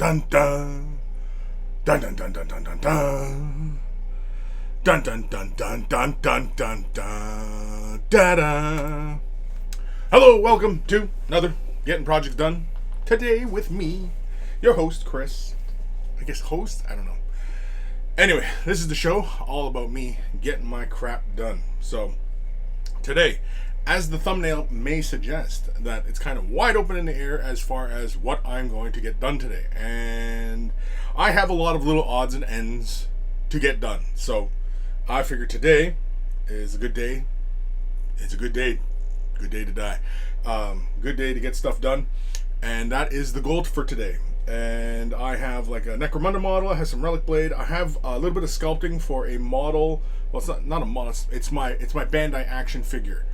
dun dun dun dun dun dun dun dun dun dun dun dun dun dun dun dun dun da da. Hello, welcome to another Getting Projects Done. Today with me, your host Chris. I guess host? I don't know. Anyway, this is the show all about me getting my crap done. So today, as the thumbnail may suggest, that it's kind of wide open in the air as far as what I'm going to get done today. And I have a lot of little odds and ends to get done. So I figured today is a good day. It's a good day. Good day to die. Good day to get stuff done. And that is the goal for today. And I have like a Necromunda model. I have some relic blade. I have a little bit of sculpting for a model. Well, it's not a model. It's my Bandai action figure.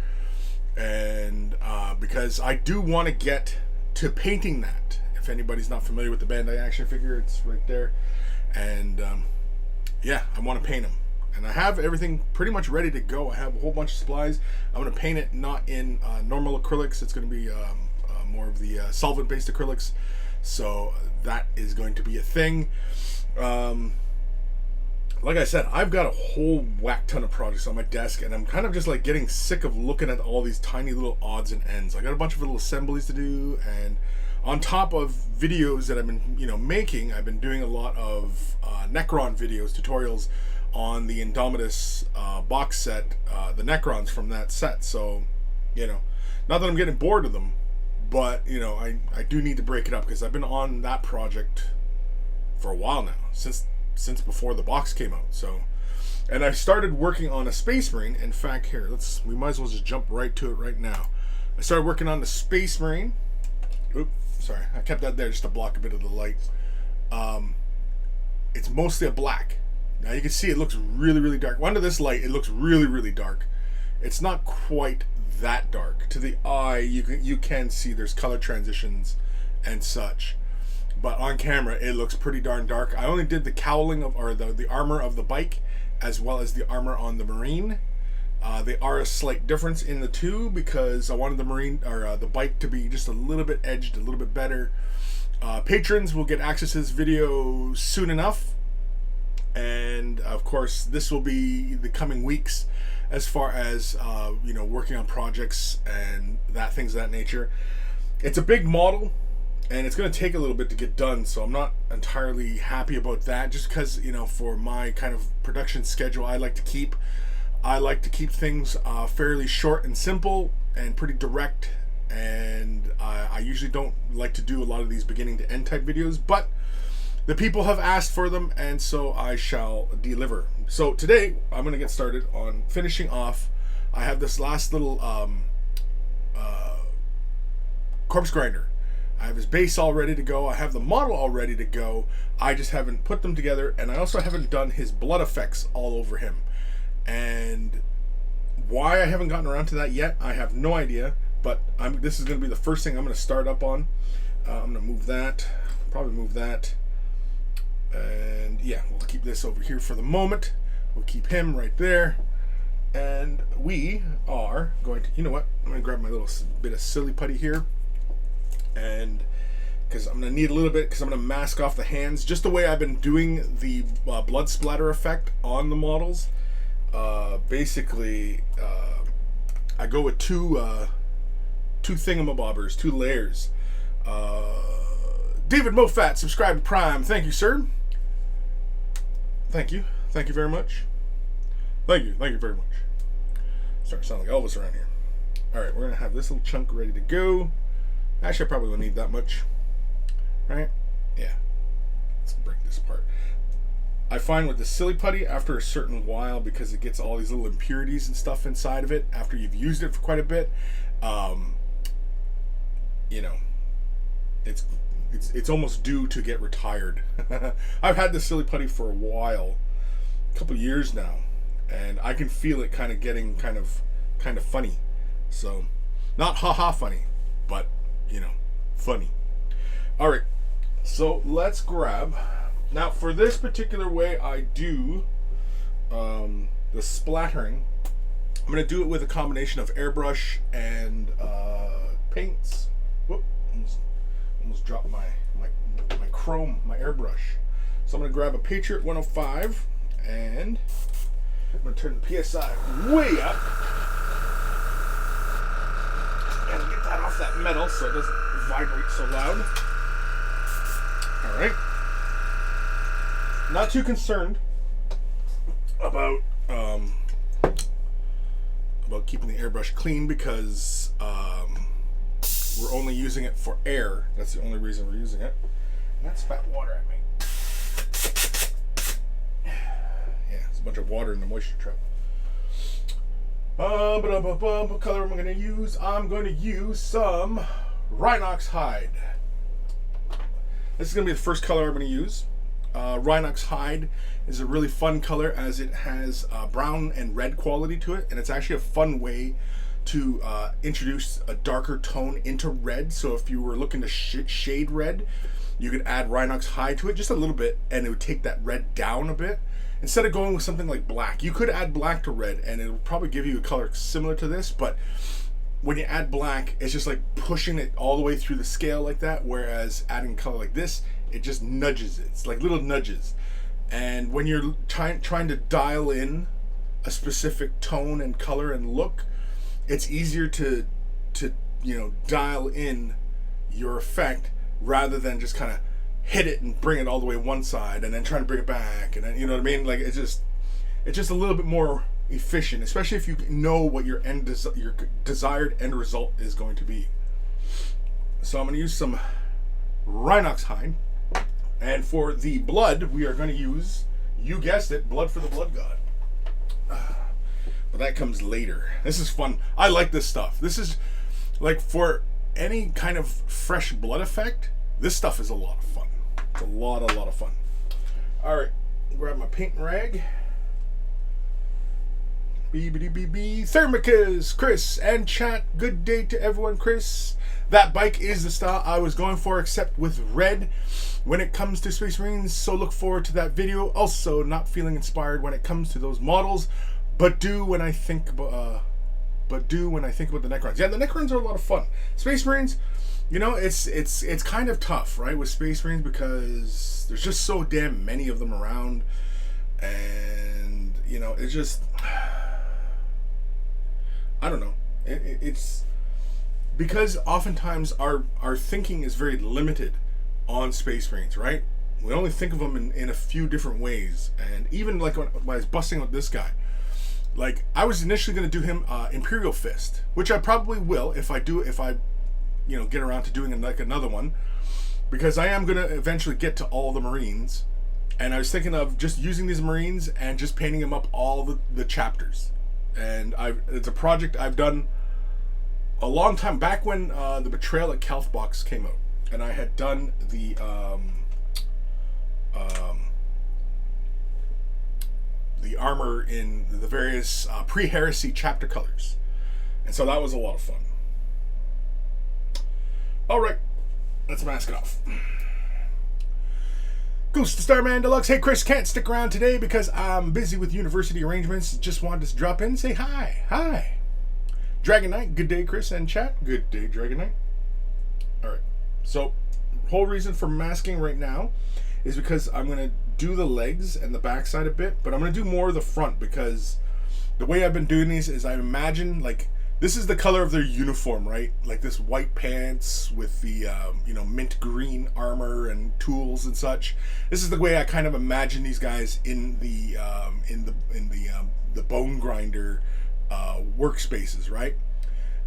And because I do want to get to painting that. If anybody's not familiar with the Bandai action figure, it's right there. And yeah, I want to paint them. And I have everything pretty much ready to go. I have a whole bunch of supplies. I'm going to paint it not in normal acrylics. It's going to be more of the solvent-based acrylics. So that is going to be a thing. Like I said, I've got a whole whack ton of projects on my desk, and I'm kind of just like getting sick of looking at all these tiny little odds and ends. I got a bunch of little assemblies to do, and on top of videos that I've been, making, I've been doing a lot of Necron videos, tutorials on the Indomitus box set, the Necrons from that set. So, not that I'm getting bored of them, but I do need to break it up because I've been on that project for a while now, since before the box came out. So, and I started working on a Space Marine. In fact, here, we might as well just jump right to it right now. I started working on the Space Marine. Oops, sorry, I kept that there just to block a bit of the light. It's mostly a black. Now you can see it looks really, really dark. Under this light, it looks really, really dark. It's not quite that dark. To the eye, you can see there's color transitions and such. But on camera, it looks pretty darn dark. I only did the cowling or the armor of the bike, as well as the armor on the Marine. They are a slight difference in the two because I wanted the Marine or the bike to be just a little bit edged, a little bit better. Patrons will get access to this video soon enough. And of course, this will be the coming weeks as far as working on projects and things of that nature. It's a big model, and it's going to take a little bit to get done, so I'm not entirely happy about that. Just because for my kind of production schedule, I like to keep things fairly short and simple and pretty direct. And I usually don't like to do a lot of these beginning to end type videos, but the people have asked for them, and so I shall deliver. So today, I'm going to get started on finishing off. I have this last little corpse grinder. I have his base all ready to go. I have the model all ready to go. I just haven't put them together, and I also haven't done his blood effects all over him. And why I haven't gotten around to that yet, I have no idea. But this is going to be the first thing I'm going to start up on. I'm going to move that. Probably move that. And yeah, we'll keep this over here for the moment. We'll keep him right there. And we are going to, I'm going to grab my little bit of silly putty here. And because I'm going to need a little bit, because I'm going to mask off the hands. Just the way I've been doing the blood splatter effect on the models. Basically, I go with two thingamabobbers, 2 layers. David Mofat, subscribe to Prime. Thank you, sir. Thank you. Thank you very much. Thank you. Thank you very much. Starting to sound like Elvis around here. Alright, we're going to have this little chunk ready to go. Actually, I probably don't need that much. Right? Yeah. Let's break this apart. I find with the silly putty, after a certain while, because it gets all these little impurities and stuff inside of it, after you've used it for quite a bit, it's almost due to get retired. I've had this silly putty for a while, a couple years now, and I can feel it kind of getting kind of funny. So, not haha funny, but funny. All right, so let's grab. Now for this particular way I do the splattering, I'm going to do it with a combination of airbrush and paints. Whoop, almost dropped my chrome my airbrush. So I'm going to grab a Patriot 105 and I'm going to turn the PSI way up and get that off that metal so it doesn't vibrate so loud. Alright. Not too concerned about keeping the airbrush clean because we're only using it for air. That's the only reason we're using it. And that spat water at me. Yeah, it's a bunch of water in the moisture trap. What color am I going to use? I'm going to use some Rhinox hide. This is going to be the first color I'm going to use. Rhinox hide is a really fun color as it has brown and red quality to it, and it's actually a fun way to introduce a darker tone into red. So if you were looking to shade red, you could add Rhinox hide to it just a little bit, and it would take that red down a bit. Instead of going with something like black, you could add black to red, and it will probably give you a color similar to this, but when you add black, it's just like pushing it all the way through the scale like that, whereas adding a color like this, it just nudges it. It's like little nudges. And when you're trying to dial in a specific tone and color and look, it's easier to dial in your effect rather than just kind of hit it and bring it all the way one side and then trying to bring it back, and then, you know what I mean? Like it's just a little bit more efficient, especially if you know what your desired end result is going to be. So I'm going to use some Rhinox hide, and for the blood we are going to use, you guessed it, blood for the blood god. But that comes later. This is fun. I like this stuff. This is like for any kind of fresh blood effect. This stuff is a lot of fun. It's a lot of fun. All right, grab my paint rag. Thermicas, Chris and chat. Good day to everyone, Chris. That bike is the style I was going for, except with red when it comes to Space Marines. So look forward to that video. Also, not feeling inspired when it comes to those models, but do when I think about the Necrons. Yeah, the Necrons are a lot of fun. Space Marines, you know, it's kind of tough, right, with Space Marines because there's just so damn many of them around, and you know, it's just, I don't know. It's because oftentimes our thinking is very limited on Space Marines, right? We only think of them in a few different ways, and even like when I was busting out this guy, like I was initially going to do him Imperial Fist, which I probably will if I get around to doing like another one, because I am going to eventually get to all the Marines, and I was thinking of just using these Marines and just painting them up all the chapters. And it's a project I've done a long time back when the Betrayal at Kalfbox came out, and I had done the armor in the various pre-heresy chapter colors, and so that was a lot of fun. All right, let's mask it off. Ghost Starman Deluxe. Hey Chris, can't stick around today because I'm busy with university arrangements. Just wanted to drop in and say hi. Hi. Dragon Knight. Good day, Chris and chat. Good day, Dragon Knight. All right. So, whole reason for masking right now is because I'm going to do the legs and the backside a bit, but I'm going to do more of the front because the way I've been doing these is I imagine like this is the color of their uniform, right? Like this white pants with the mint green armor and tools and such. This is the way I kind of imagine these guys in the bone grinder workspaces, right?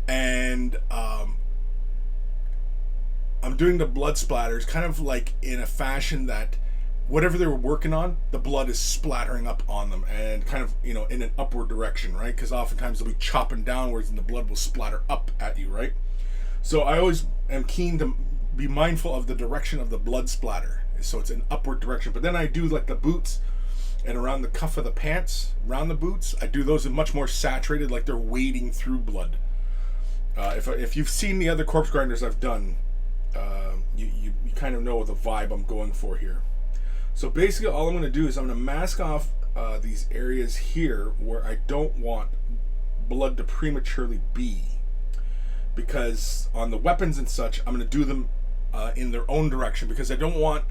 And I'm doing the blood splatters kind of like in a fashion that whatever they were working on, the blood is splattering up on them and kind of, in an upward direction, right? Because oftentimes they'll be chopping downwards and the blood will splatter up at you, right? So I always am keen to be mindful of the direction of the blood splatter. So it's an upward direction. But then I do like the boots and around the cuff of the pants, around the boots, I do those in much more saturated, like they're wading through blood. If you've seen the other corpse grinders I've done, you kind of know the vibe I'm going for here. So basically all I'm going to do is I'm going to mask off these areas here where I don't want blood to prematurely be. Because on the weapons and such, I'm going to do them in their own direction because I don't want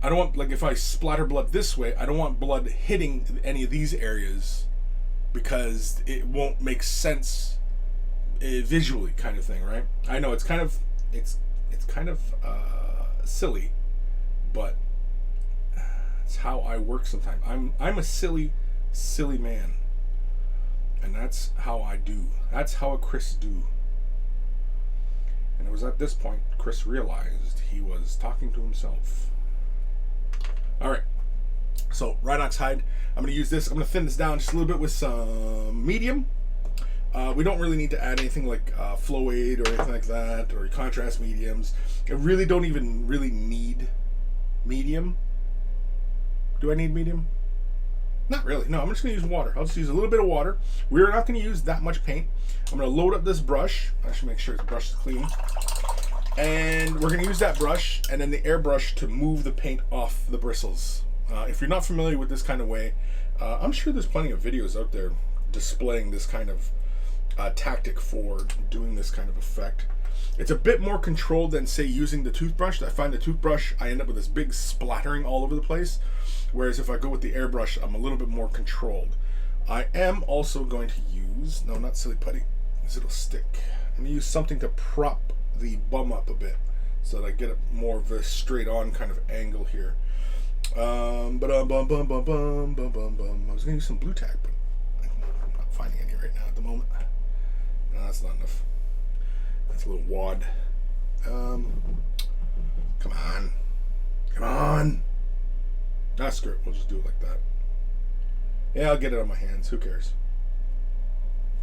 I don't want, like, if I splatter blood this way, I don't want blood hitting any of these areas because it won't make sense visually, kind of thing, right? I know it's kind of silly, but it's how I work sometimes. I'm a silly man, and that's how I do. That's how a Chris do. And it was at this point Chris realized he was talking to himself. All right, so Rhinox hide. I'm going to use this. I'm going to thin this down just a little bit with some medium. We don't really need to add anything like flow aid or anything like that, or contrast mediums. I really don't even really need medium. Do I need medium? Not really. No, I'm just going to use water. I'll just use a little bit of water. We're not going to use that much paint. I'm going to load up this brush. I should make sure the brush is clean. And we're going to use that brush and then the airbrush to move the paint off the bristles. If you're not familiar with this kind of way, I'm sure there's plenty of videos out there displaying this kind of tactic for doing this kind of effect. It's a bit more controlled than, say, using the toothbrush. I find the toothbrush, I end up with this big splattering all over the place. Whereas if I go with the airbrush, I'm a little bit more controlled. I am also going to use, no, not silly putty, this little stick. I'm going to use something to prop the bum up a bit so that I get a more of a straight on kind of angle here. I was going to use some blue tack, but I'm not finding any right now at the moment. No, that's not enough. That's a little wad. Come on. Ah, screw it. We'll just do it like that. Yeah, I'll get it on my hands. Who cares?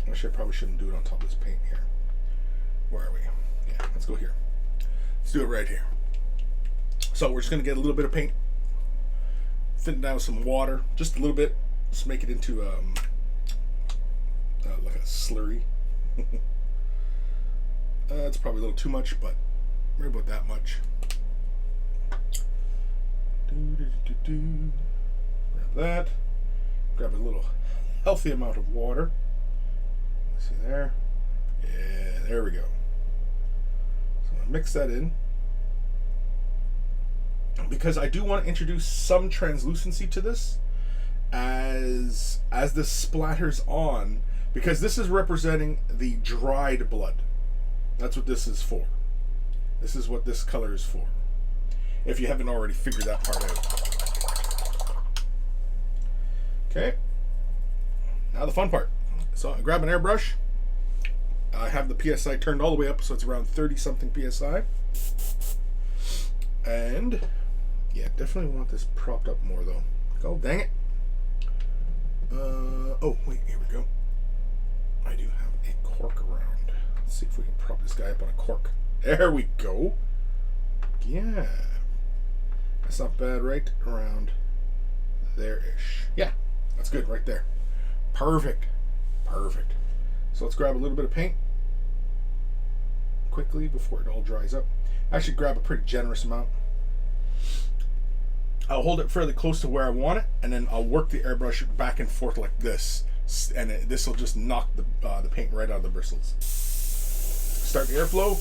Actually, I probably shouldn't do it on top of this paint here. Where are we? Yeah, let's go here. Let's do it right here. So we're just going to get a little bit of paint. Thin it down with some water. Just a little bit. Just make it into like a slurry. It's probably a little too much, but worry about that much. Grab that. Grab a little healthy amount of water. See there? Yeah, there we go. So I'm gonna mix that in. Because I do want to introduce some translucency to this as this splatters on, because this is representing the dried blood. That's what this is for. This is what this color is for. If you haven't already figured that part out. Okay. Now the fun part. So I grab an airbrush. I have the PSI turned all the way up, so it's around 30 something PSI. And yeah, definitely want this propped up more though. Oh, dang it. Oh, wait, here we go. I do have a cork around. Let's see if we can prop this guy up on a cork. There we go. Yeah. That's not bad, right around there-ish. Yeah, that's good right there. Perfect. Perfect. So let's grab a little bit of paint quickly before it all dries up. Actually, grab a pretty generous amount. I'll hold it fairly close to where I want it, and then I'll work the airbrush back and forth like this, and this will just knock the paint right out of the bristles. Start the airflow,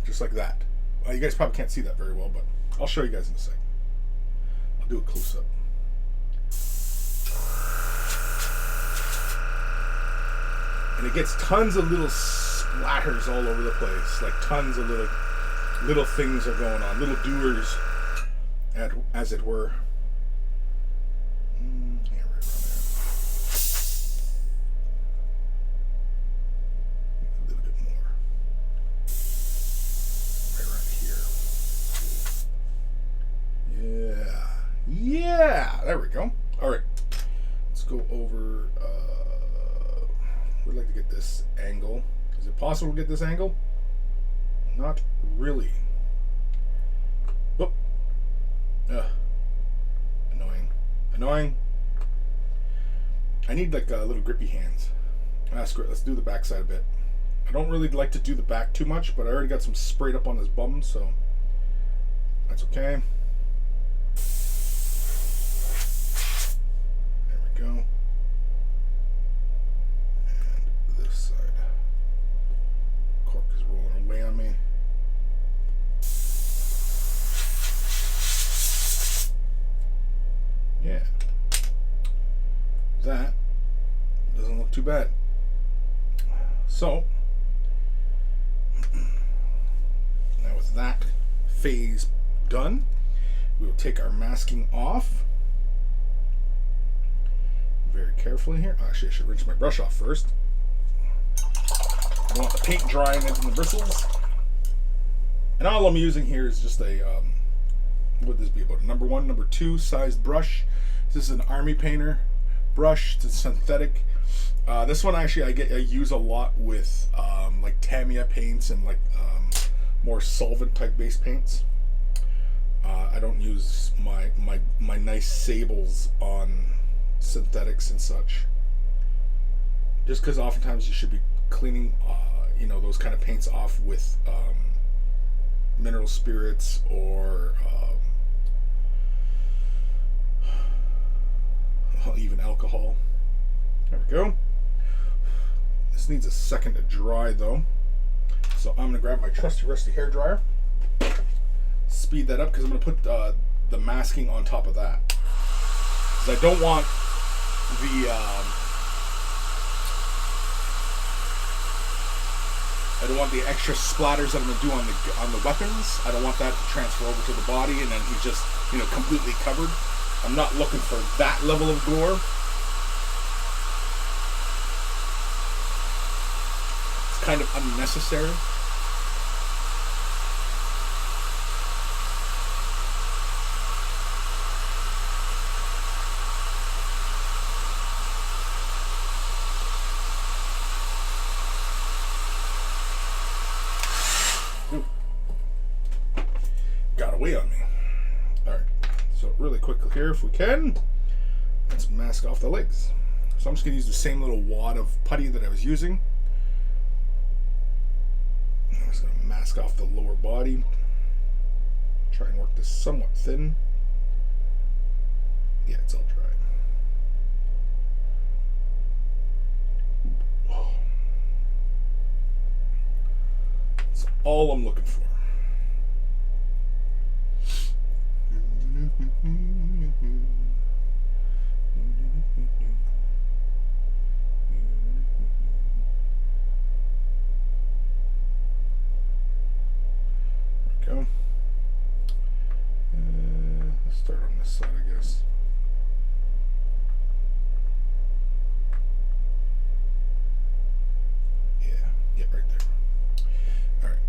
just like that. You guys probably can't see that very well, but I'll show you guys in a second. I'll do a close-up. And it gets tons of little splatters all over the place, like tons of little things are going on, little doers, as it were. Yeah, right around there. A little bit more. Right around here. Yeah, there we go. All right, let's go over. We'd like to get this angle. Is it possible to get this angle? Not really. Whoop. Annoying. I need like little grippy hands. Screw it. Let's do the back side a bit. I don't really like to do the back too much, but I already got some sprayed up on this bum, so that's okay. There we go. And this side. Cork is rolling away on me. that doesn't look too bad. So, now with that phase done, we will take our masking off very carefully here. Actually, I should rinse my brush off first. I don't want the paint drying into the bristles. And all I'm using here is just a, what would this be, about a number 1, number 2 sized brush. This is an army painter brush. It's synthetic. This one actually I use a lot with like Tamiya paints and like more solvent type based paints. I don't use my nice sables on synthetics and such, just because oftentimes you should be cleaning you know, those kind of paints off with mineral spirits or even alcohol. There we go. This needs a second to dry though, so I'm going to grab my trusty rusty hair dryer, speed that up, because I'm going to put the masking on top of that, because I don't want the extra splatters that I'm going to do on the weapons. I don't want that to transfer over to the body and then he's just, you know, completely covered. I'm not looking for that level of gore. It's kind of unnecessary. Got away on me. Alright, so really quickly here, if we can, let's mask off the legs. So I'm just going to use the same little wad of putty that I was using. I'm just going to mask off the lower body. Try and work this somewhat thin. Yeah, it's all dry. That's all I'm looking for. There we go. Let's start on this side, I guess. Yeah, right there. All right.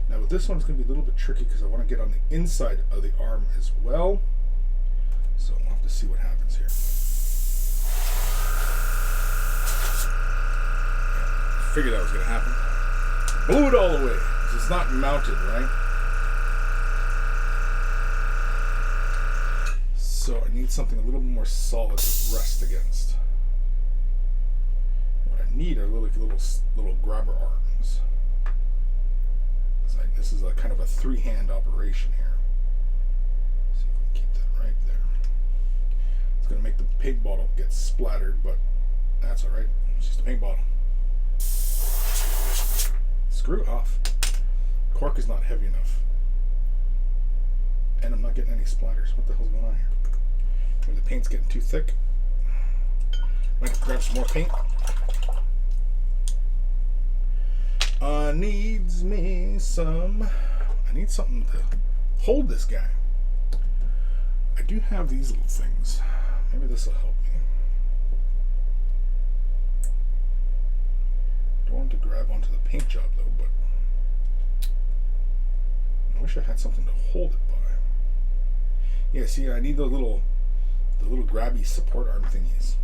Now with this one, it's going to be a little bit tricky because I want to get on the inside of the arm as well. So we'll have to see what happens here. Yeah, figured that was going to happen. Blew it all away because it's not mounted, right? So I need something a little more solid to rest against. What I need are little grabber arms. This is a kind of a three-hand operation here. See if we can keep that right there. It's going to make the paint bottle get splattered, but that's all right. It's just a paint bottle. Screw it off. Cork is not heavy enough. And I'm not getting any splatters. What the hell's going on here? Maybe the paint's getting too thick. Might have to grab some more paint. I need something to hold this guy. I do have these little things. Maybe this will help me. Don't want to grab onto the paint job though, but I wish I had something to hold it by. Yeah, see, I need the little grabby support arm thingies.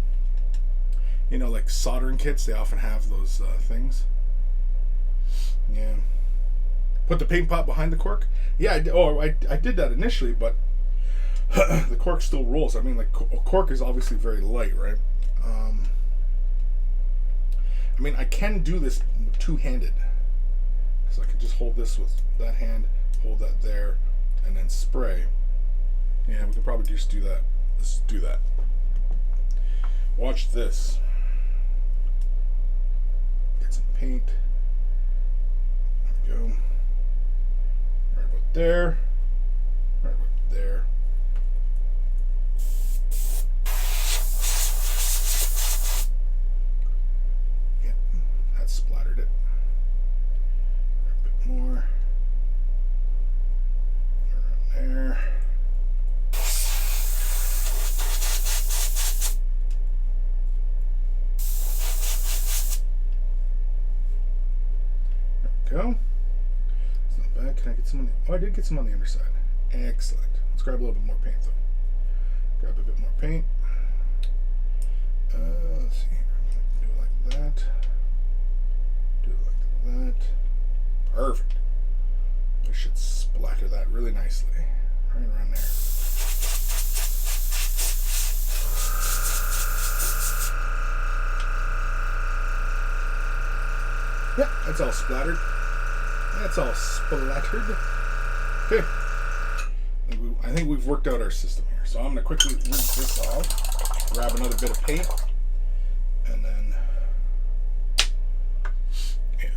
You know, like soldering kits, they often have those things. Yeah. Put the paint pot behind the cork. Yeah, I did that initially, but the cork still rolls. I mean, like, cork is obviously very light, right? I mean, I can do this two-handed. So I can just hold this with that hand, hold that there, and then spray. Yeah, we can probably just do that. Let's do that. Watch this. Get some paint. There we go. Right about there. Right about there. back. Can I get some on the... Oh, I did get some on the underside. Excellent. Let's grab a little bit more paint, though. Grab a bit more paint. Let's see here. Do it like that. Do it like that. Perfect. We should splatter that really nicely. Right around there. Yeah, that's all splattered. That's all splattered. Okay. I think we've worked out our system here. So I'm going to quickly rinse this off. Grab another bit of paint. And then... yeah.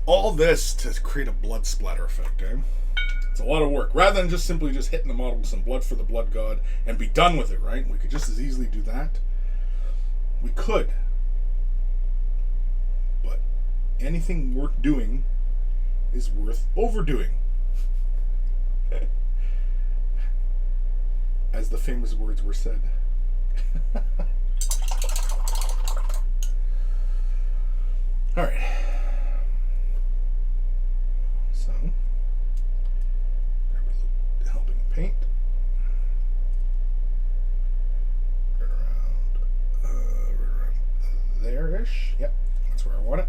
All this to create a blood splatter effect, eh? It's a lot of work. Rather than just simply just hitting the model with some blood for the blood god and be done with it, right? We could just as easily do that. We could. But anything worth doing is worth overdoing. As the famous words were said. All right. So, grab a little helping paint. Right around there-ish. Yep, that's where I want it.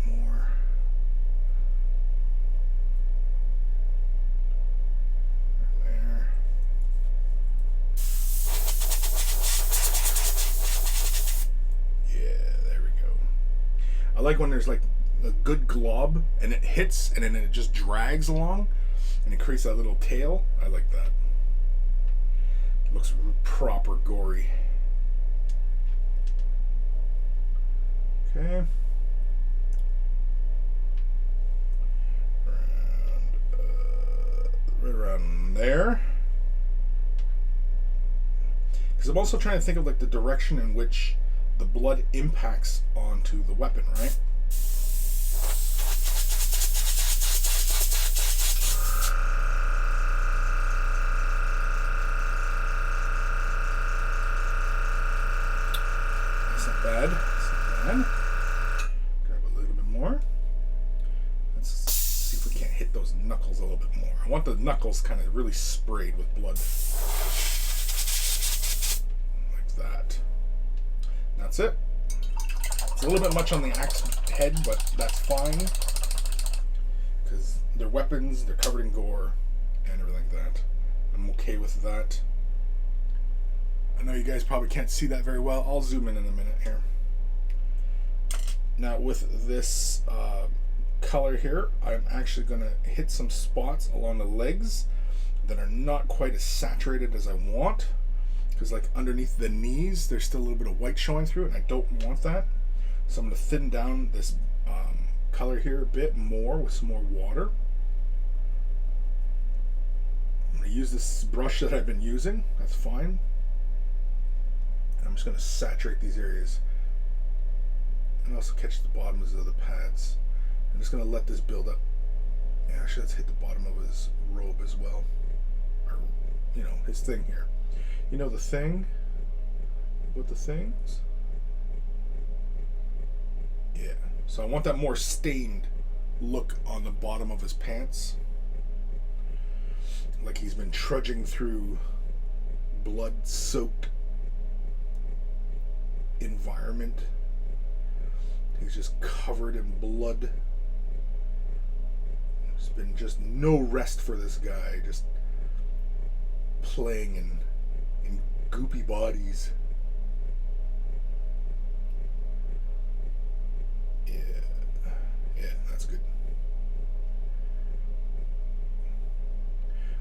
More. There. Yeah, there we go. I like when there's like a good glob and it hits and then it just drags along and it creates that little tail. I like that. It looks proper gory. Okay. Right around there. Because I'm also trying to think of like the direction in which the blood impacts onto the weapon, right? Bad. Grab a little bit more. Let's see if we can't hit those knuckles a little bit more. I want the knuckles kind of really sprayed with blood. Like that. That's it. It's a little bit much on the axe head, but that's fine. Because they're weapons, they're covered in gore, and everything like that. I'm okay with that. I know you guys probably can't see that very well. I'll zoom in a minute here. Now with this color here, I'm actually going to hit some spots along the legs that are not quite as saturated as I want. Because like underneath the knees, there's still a little bit of white showing through it, and I don't want that. So I'm going to thin down this color here a bit more with some more water. I'm going to use this brush that I've been using. That's fine. I'm just going to saturate these areas and also catch the bottoms of the pads. I'm just going to let this build up. Yeah, actually, let's hit the bottom of his robe as well, or you know, his thing here. You know the thing with the things. Yeah. So I want that more stained look on the bottom of his pants, like he's been trudging through blood-soaked environment. He's just covered in blood. There's been just no rest for this guy, just playing in goopy bodies. Yeah, that's good.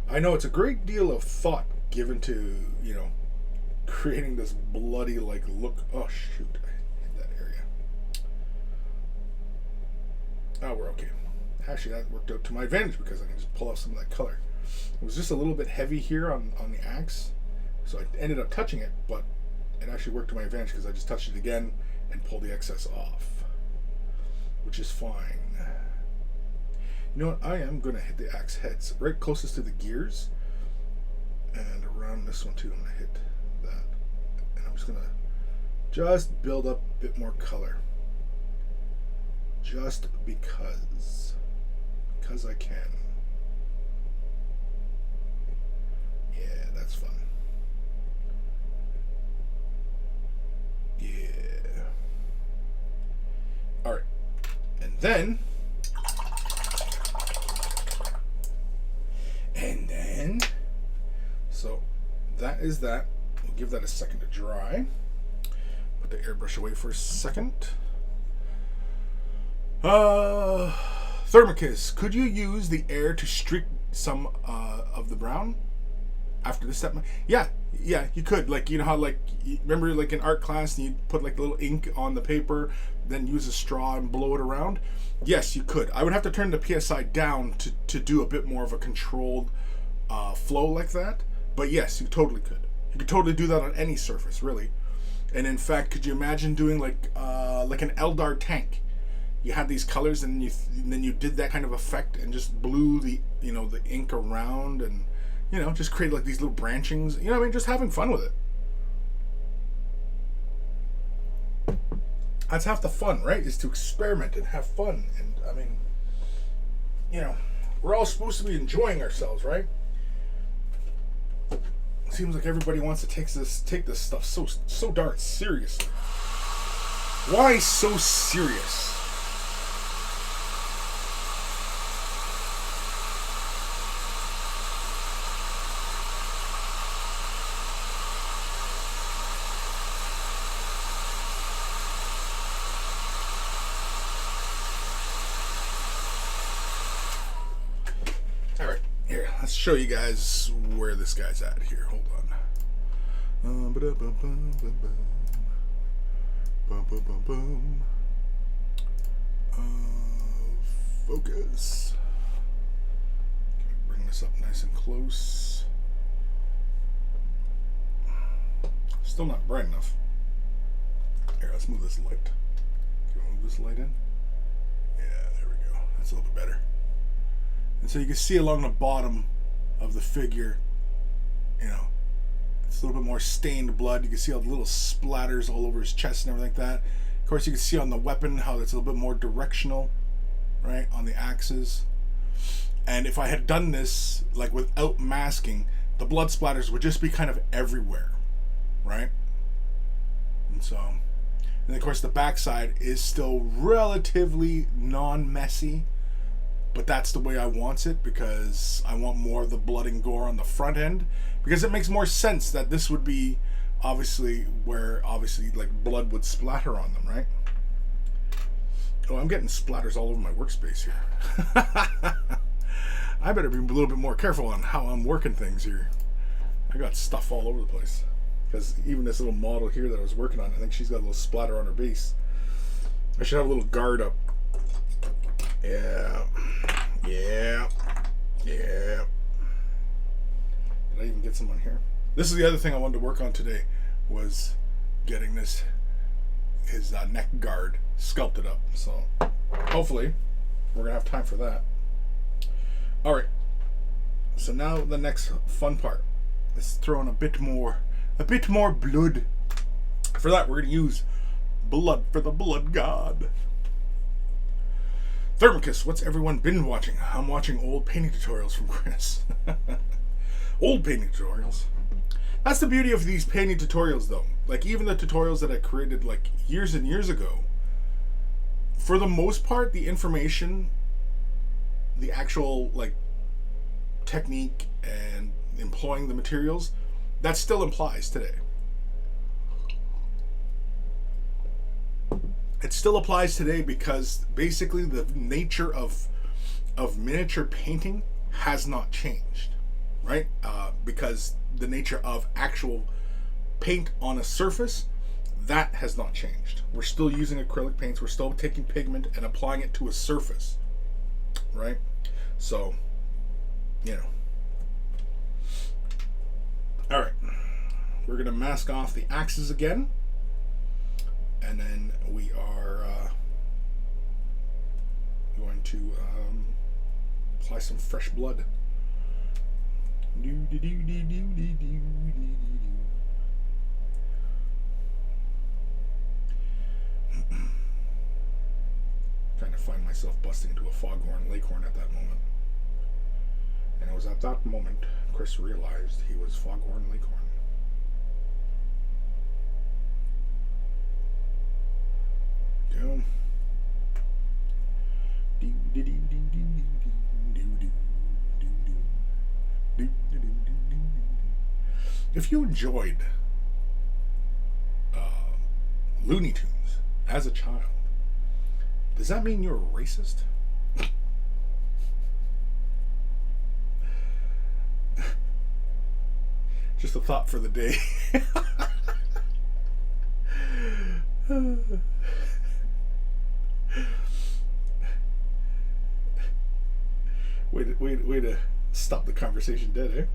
I know it's a great deal of thought given to, you know, creating this bloody like look. Oh shoot, I hit that area. Oh, we're okay. Actually, that worked out to my advantage because I can just pull off some of that color. It was just a little bit heavy here on the axe, so I ended up touching it, but it actually worked to my advantage because I just touched it again and pulled the excess off, which is fine. You know what? I am going to hit the axe heads right closest to the gears and around around this one too. I'm going to hit that. And I'm just going to just build up a bit more color. Just because. Because I can. Yeah, that's fun. Yeah. Alright. And then... So, that is that. We'll give that a second to dry. Put the airbrush away for a second. Thermicus, could you use the air to streak some of the brown after the step? Yeah, you could. Like, you know how, like, remember, like, in art class, you put, like, little ink on the paper, then use a straw and blow it around? Yes, you could. I would have to turn the PSI down to do a bit more of a controlled flow like that. But yes, you totally could. You could totally do that on any surface, really. And in fact, could you imagine doing like an Eldar tank? You had these colors, and then you did that kind of effect and just blew the the ink around, and just create like these little branchings. You know what I mean? Just having fun with it. That's half the fun, right? Is to experiment and have fun. And I mean, we're all supposed to be enjoying ourselves, right? Seems like everybody wants to take this stuff so darn seriously. Why so serious? Alright, here, let's show you guys where this guy's at here. Hold on. Focus. Bring this up nice and close. Still not bright enough. Here, let's move this light. Can we move this light in? Yeah, there we go. That's a little bit better. And so you can see along the bottom of the figure, it's a little bit more stained blood. You can see all the little splatters all over his chest and everything like that. Of course, you can see on the weapon how it's a little bit more directional, right, on the axes. And if I had done this like without masking, the blood splatters would just be kind of everywhere, right? And so, and of course the backside is still relatively non-messy, but that's the way I want it, because I want more of the blood and gore on the front end, because it makes more sense that this would be obviously where like blood would splatter on them, right? Oh, I'm getting splatters all over my workspace here. I better be a little bit more careful on how I'm working things here. I got stuff all over the place, because even this little model here that I was working on, I think she's got a little splatter on her base. I should have a little guard up. Yeah. Did I even get some on here? This is the other thing I wanted to work on today, was getting his neck guard sculpted up. So hopefully we're gonna have time for that. All right. So now the next fun part is throwing a bit more blood. For that, we're gonna use blood for the blood god. Thermicus, what's everyone been watching? I'm watching old painting tutorials from Chris. Old painting tutorials. That's the beauty of these painting tutorials, though. Like, even the tutorials that I created like years and years ago, for the most part, the information, the actual like technique and employing the materials, that still applies today. It still applies today because basically the nature of miniature painting has not changed, right? Because the nature of actual paint on a surface, that has not changed. We're still using acrylic paints. We're still taking pigment and applying it to a surface, right? So, All right. We're going to mask off the axes again. And then we are going to apply some fresh blood. busting into a foghorn leghorn at that moment. And it was at that moment Chris realized he was foghorn leghorn. Go. If you enjoyed Looney Tunes as a child, does that mean you're a racist? Just a thought for the day. Way to stop the conversation dead, eh?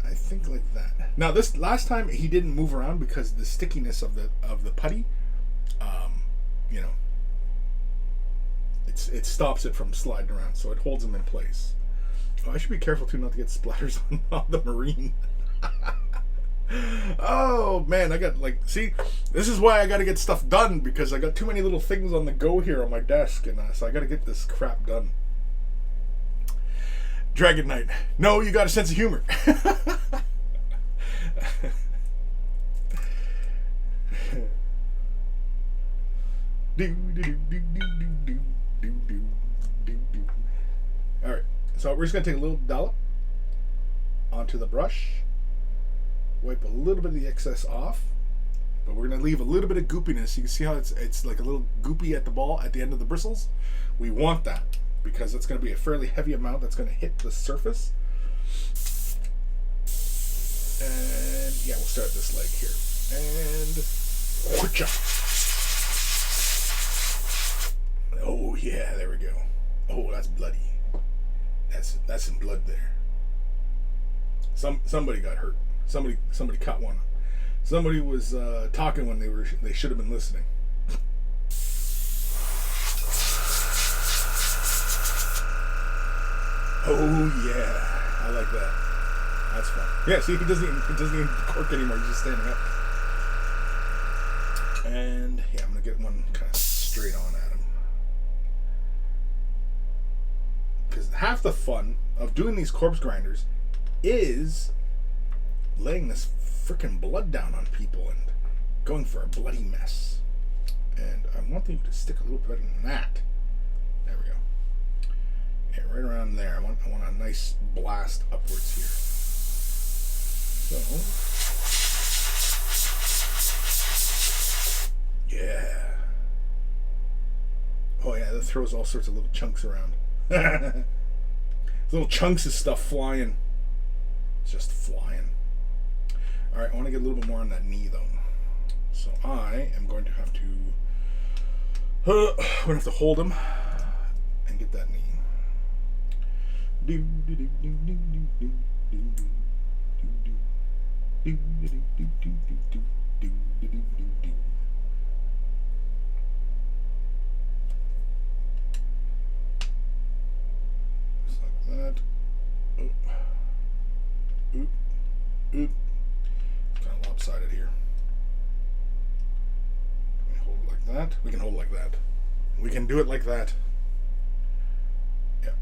I think like that. Now this last time he didn't move around because the stickiness of the putty, you know, it stops it from sliding around, so it holds him in place. Oh, I should be careful too not to get splatters on the Marine. Oh man, I got see, this is why I got to get stuff done, because I got too many little things on the go here on my desk, and so I got to get this crap done. Dragon Knight, no, you got a sense of humor. Alright, so we're just going to take a little dollop onto the brush, wipe a little bit of the excess off, but we're going to leave a little bit of goopiness. You can see how it's like a little goopy at the ball at the end of the bristles. We want that because it's going to be a fairly heavy amount that's going to hit the surface. And yeah, we'll start this leg here. And whoocha. Oh yeah, there we go. Oh, that's bloody. That's some blood there. Somebody got hurt. Somebody caught one. Somebody was talking when they should have been listening. Oh yeah, I like that. That's fun. Yeah, see, he doesn't even cork anymore. He's just standing up. And yeah, I'm gonna get one kind of straight on at him. Because half the fun of doing these corpse grinders is laying this freaking blood down on people and going for a bloody mess. And I want you to stick a little better than that. There we go. Yeah, right around there. I want a nice blast upwards here. So, yeah. Oh yeah, that throws all sorts of little chunks around. Little chunks of stuff flying. Just flying. Alright, I want to get a little bit more on that knee though. So I am going to have to we're going to have to hold him and get that knee. Just like that. Oop. Oop. Oop. Kind of lopsided here. Can we hold it like that? We can hold it like that. We can do it like that. Yeah.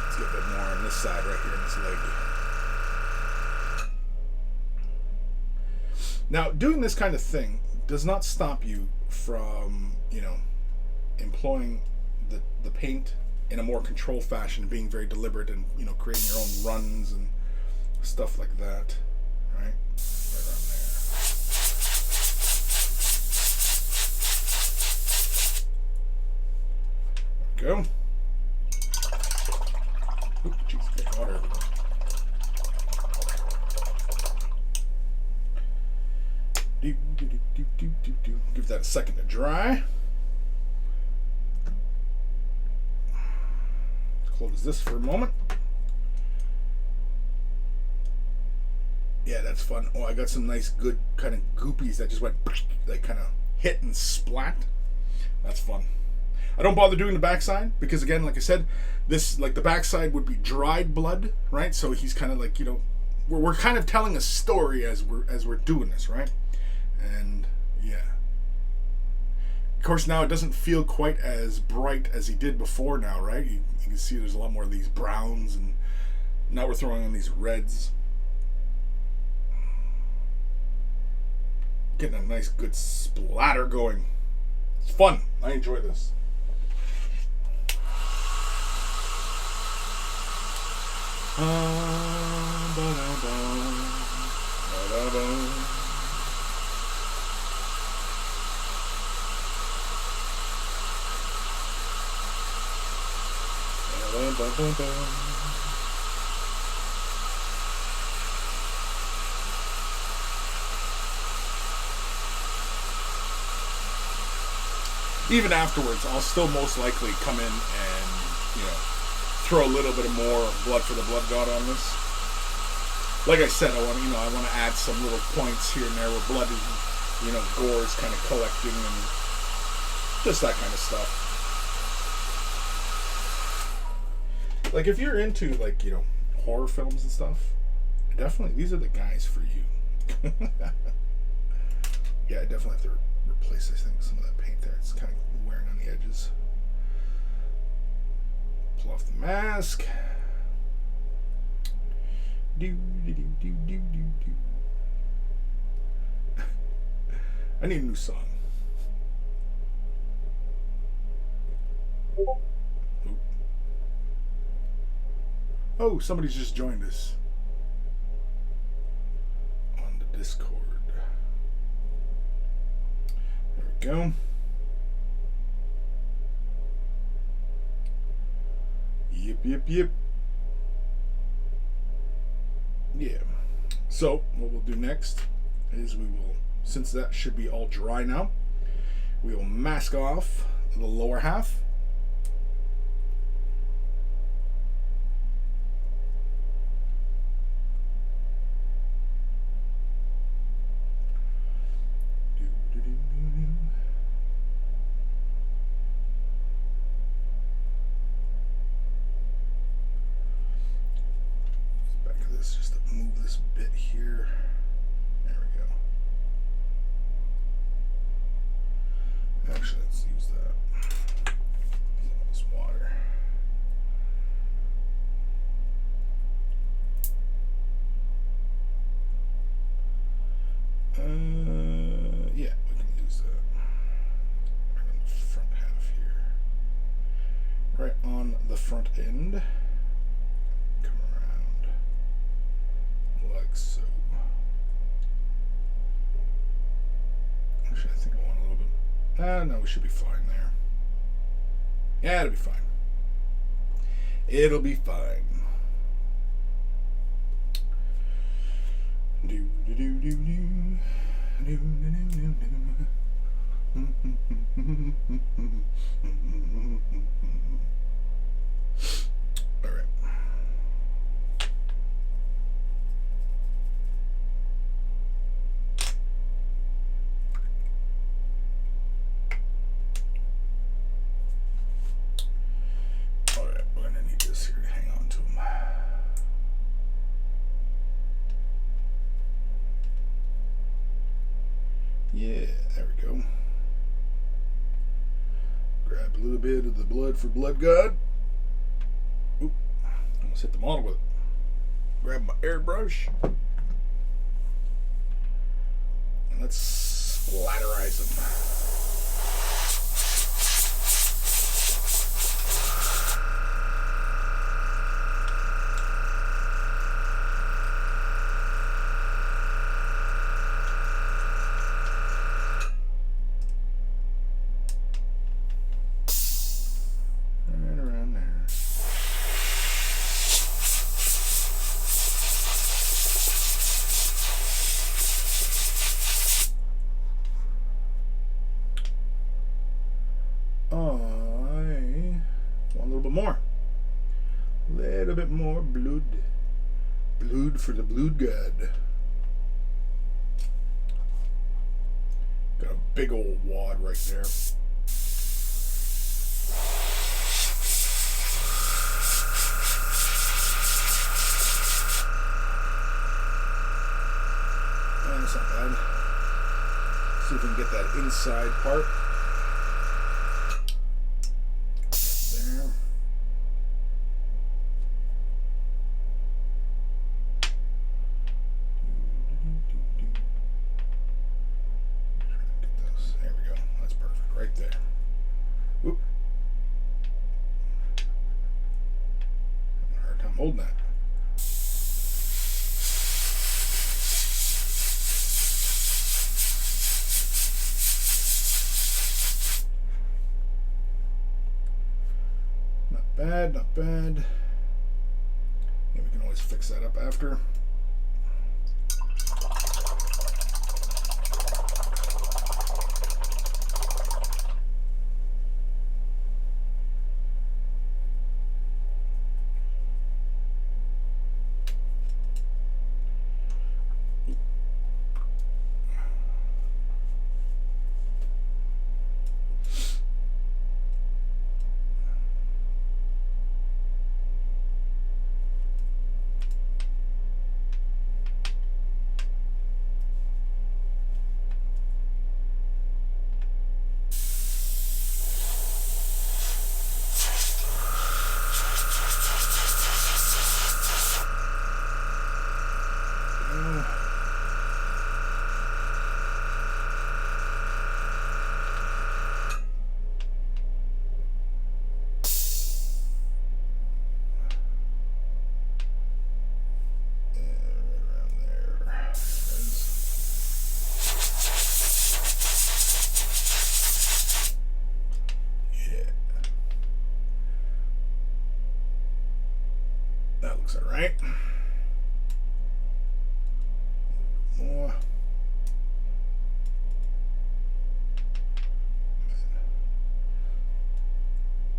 Let's get a bit more on this side right here in this leg. Now, doing this kind of thing does not stop you from, employing the paint in a more controlled fashion, being very deliberate and, creating your own runs and stuff like that, right? Right around there. There we go. Oop, jeez, get water everywhere. Give that a second to dry. close this for a moment. Yeah, that's fun. Oh, I got some nice, good kind of goopies that just went, like, kind of hit and splat. That's fun. I don't bother doing the backside because, again, like I said, this, like, the backside would be dried blood, right? So he's kind of like, you know, we're kind of telling a story as we're doing this, right? And yeah. Of course, now it doesn't feel quite as bright as he did before now, right? You can see there's a lot more of these browns, and now we're throwing on these reds. Getting a nice, good splatter going. It's fun. I enjoy this. Even afterwards, I'll still most likely come in and, you know, throw a little bit of more blood for the blood god on this. Like I said, I want to add some little points here and there where blood is, you know, gore is kind of collecting and just that kind of stuff. Like, if you're into, like, you know, horror films and stuff, definitely these are the guys for you. Yeah, I definitely have to replace, I think, some of that paint there. It's kind of wearing on the edges. Pull off the mask. I need a new song. Oop. Oh, somebody's just joined us on the Discord. There we go. Yep. Yeah. So, what we'll do next is we will, since that should be all dry now, we will mask off the lower half. Front end, come around like so. Actually, I think I want a little bit. No, we should be fine there. Yeah, it'll be fine. It'll be fine. Do do do do do do do do do. All right. All right, we're gonna need this here to hang on to them. Yeah, there we go. Grab a little bit of the blood for Blood God. Oop, almost hit the model with it. Grab my airbrush. And let's splatterize them. for the blood god. Got a big old wad right there. And it's not bad. See if we can get that inside part. There. There we go. That's perfect right there. Whoop. Having a hard time holding that. Not bad. Yeah, we can always fix that up after. That looks alright. More.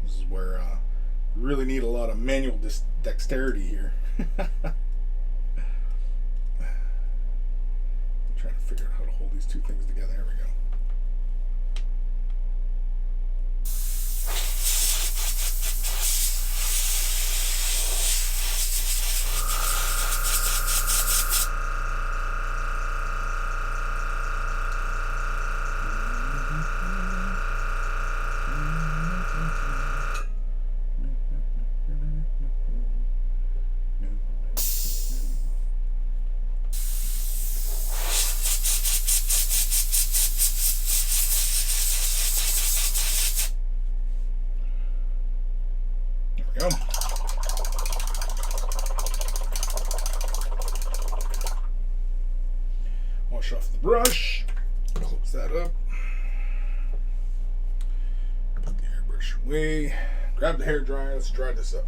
This is where you really need a lot of manual dexterity here. I'm trying to figure out how to hold these two things together. There we go. Go. Wash off the brush. Close that up. Put the hairbrush away. Grab the hair dryer. Let's dry this up.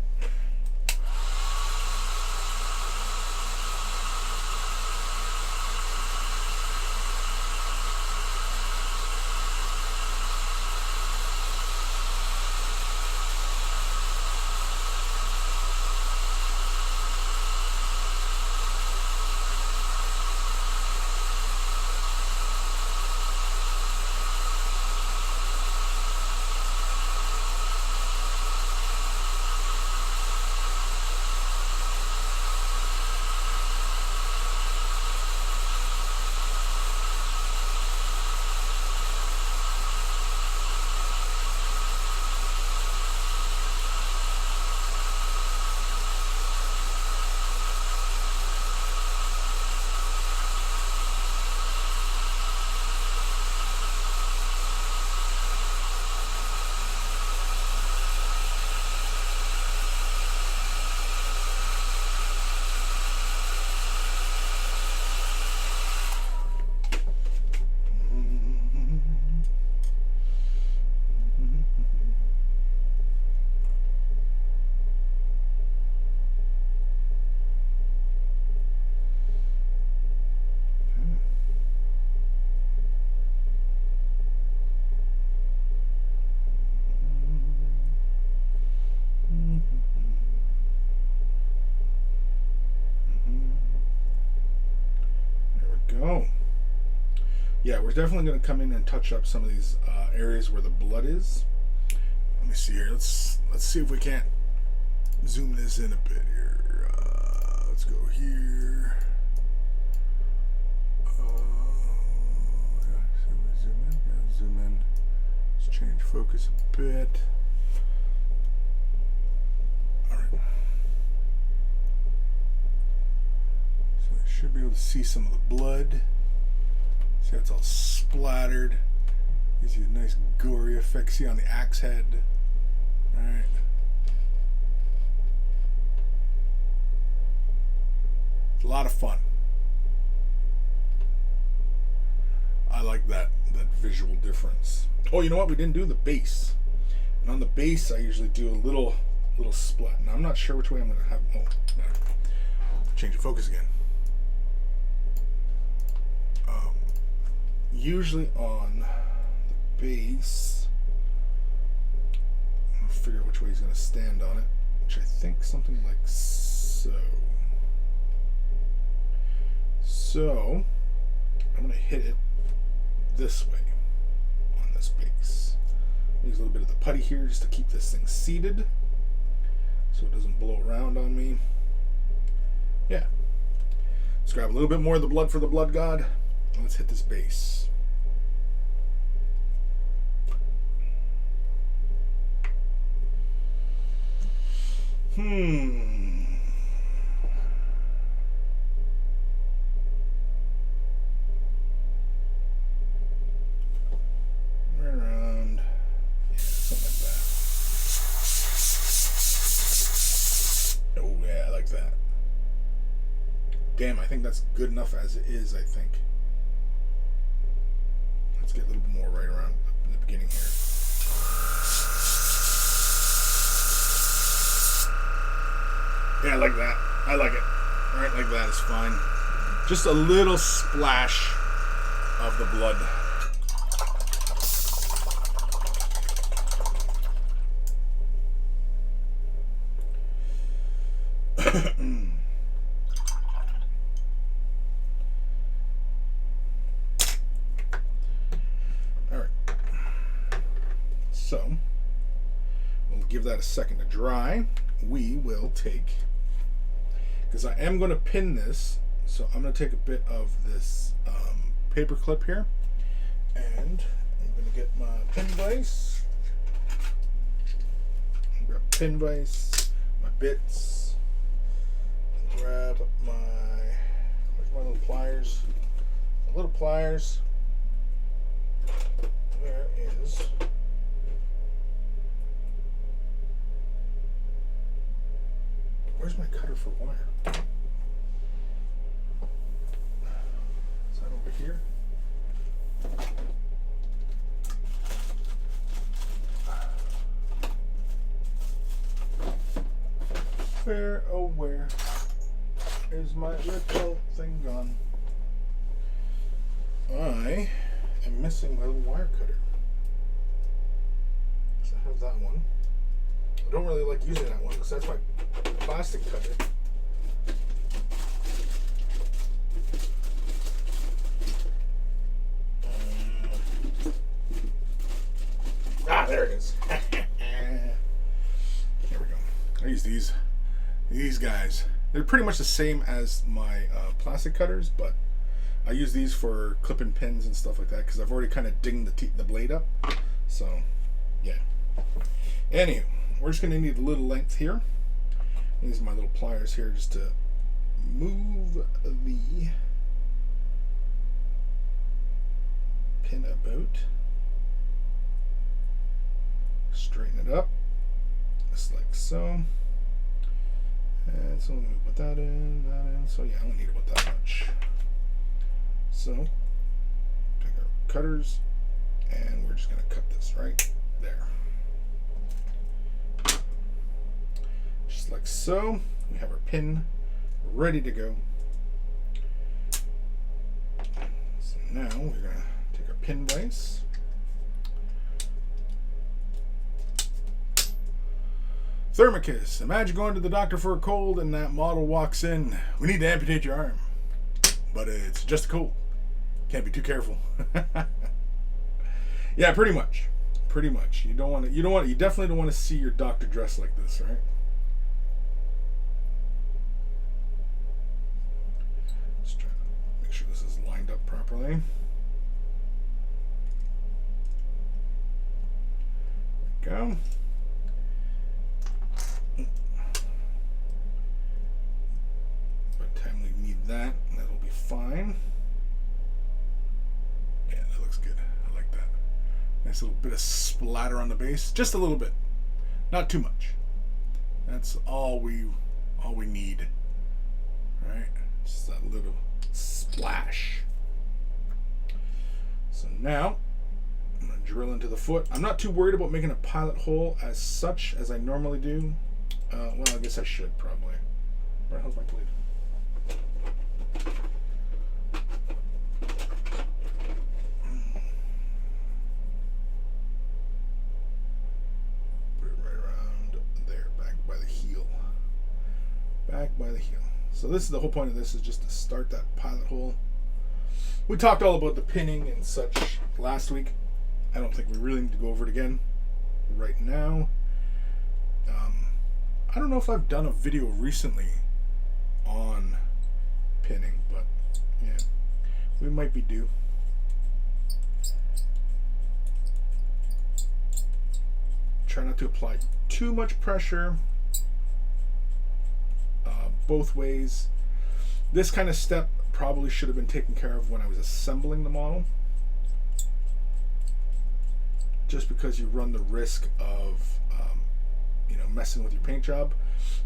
go. Yeah, we're definitely going to come in and touch up some of these areas where the blood is. Let me see here. Let's see if we can't zoom this in a bit here. Let's go here. Zoom in. Let's change focus a bit. All right. So I should be able to see some of the blood. See how it's all splattered. Gives you a nice gory effect. See on the axe head. All right. It's a lot of fun. I like that visual difference. Oh, you know what? We didn't do the base. And on the base, I usually do a little splat. Now I'm not sure which way I'm going to have. Oh, no. Change the focus again. Usually on the base, I'm going to figure out which way he's going to stand on it, which I think something like so. So I'm going to hit it this way on this base. Use a little bit of the putty here just to keep this thing seated so it doesn't blow around on me. Yeah. Let's grab a little bit more of the blood for the blood god. And let's hit this base. Right around. Yeah, something like that. Oh yeah, I like that. Damn, I think that's good enough as it is, I think. Let's get a little bit more right around in the beginning here. Yeah, I like that. I like it. Right like that is fine. Just a little splash of the blood. Alright. So, we'll give that a second to dry. We will take, because I am going to pin this, so I'm going to take a bit of this paper clip here, and I'm going to get my pin vise, grab pin vise, my bits, grab my, where's my little pliers? The little pliers, where is, where's my cutter for wire? Is that over here? Where, oh where is my little thing gone? I am missing my little wire cutter. So I have that one. I don't really like using that one because that's my plastic cutter. There it is. There we go. I use these guys. They're pretty much the same as my plastic cutters, but I use these for clipping pins and stuff like that because I've already kind of dinged the blade up. So, yeah. Anyway, we're just going to need a little length here. These are my little pliers here just to move the pin about. Straighten it up, just like so. And so I'm going to put that in, So yeah, I don't need about that much. So, take our cutters, and we're just going to cut this right there. Just like so. We have our pin ready to go. So now we're going to take our pin vise. Thermicus. Imagine going to the doctor for a cold and that model walks in. We need to amputate your arm. but it's just a cold. Can't be too careful. Yeah, pretty much. Pretty much. You definitely don't want to see your doctor dressed like this, right? Just trying to make sure this is lined up properly. There we go. By the time we need that, that'll be fine. Yeah, that looks good. I like that. Nice little bit of splatter on the base. Just a little bit. Not too much. That's all we need. Alright? Just that little splash. So now I'm going to drill into the foot. I'm not too worried about making a pilot hole as such as I normally do. Well, I guess I should probably. Where the hell's my blade? Put it right around there, back by the heel. Back by the heel. So this is the whole point of this, is just to start that pilot hole. We talked all about the pinning and such last week. I don't think we really need to go over it again right now. I don't know if I've done a video recently on pinning, but yeah, we might be due. Try not to apply too much pressure both ways. This kind of step probably should have been taken care of when I was assembling the model, just because you run the risk of messing with your paint job.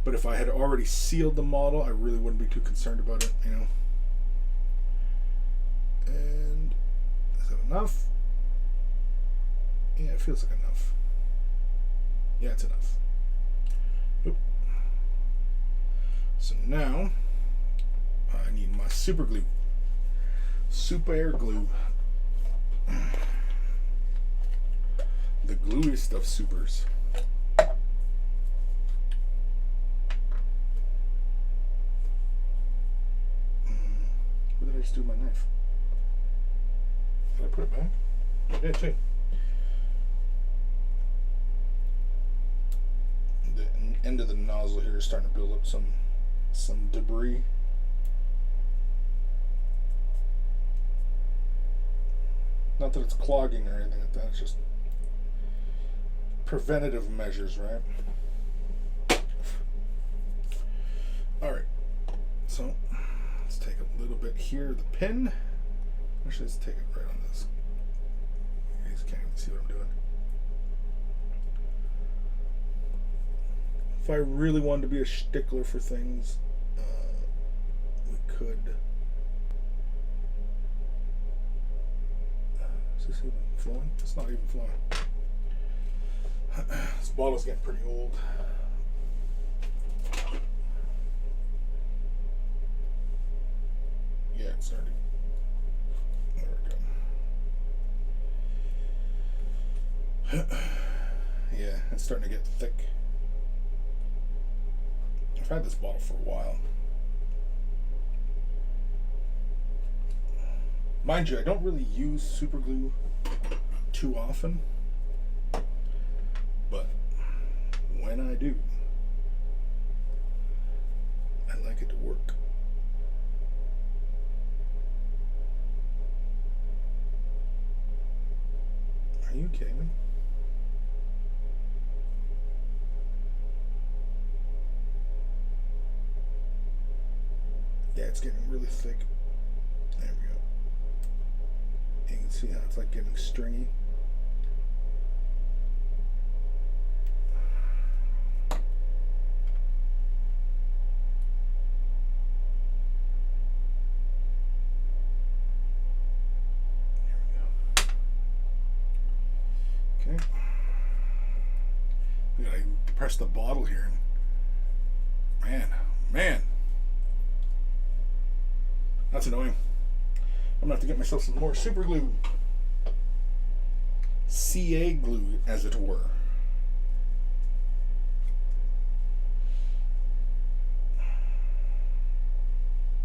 But if I had already sealed the model, I really wouldn't be too concerned about it, And is that enough? Yeah, it feels like enough. Yeah, it's enough. Oop. So now I need my super glue. Super air glue. The gluiest of supers. What did I just do with my knife? Did I put it back? I did too. The end of the nozzle here is starting to build up some debris. Not that it's clogging or anything like that, it's just preventative measures, right? Alright, so let's take a little bit here, the pin. Actually, let's take it right on this. You guys can't even see what I'm doing. If I really wanted to be a stickler for things, we could. Is this even flowing? It's not even flowing. This bottle's getting pretty old. Yeah, it's starting. There we go. Yeah, it's starting to get thick. I've had this bottle for a while. Mind you, I don't really use super glue too often, but when I do, I like it to work. Are you kidding me? Yeah, it's getting really thick. There we go. You can see how it's like getting stringy. There we go. Okay. Look at I press the bottle here. Man. That's annoying. I'm gonna have to get myself some more super glue. CA glue, as it were.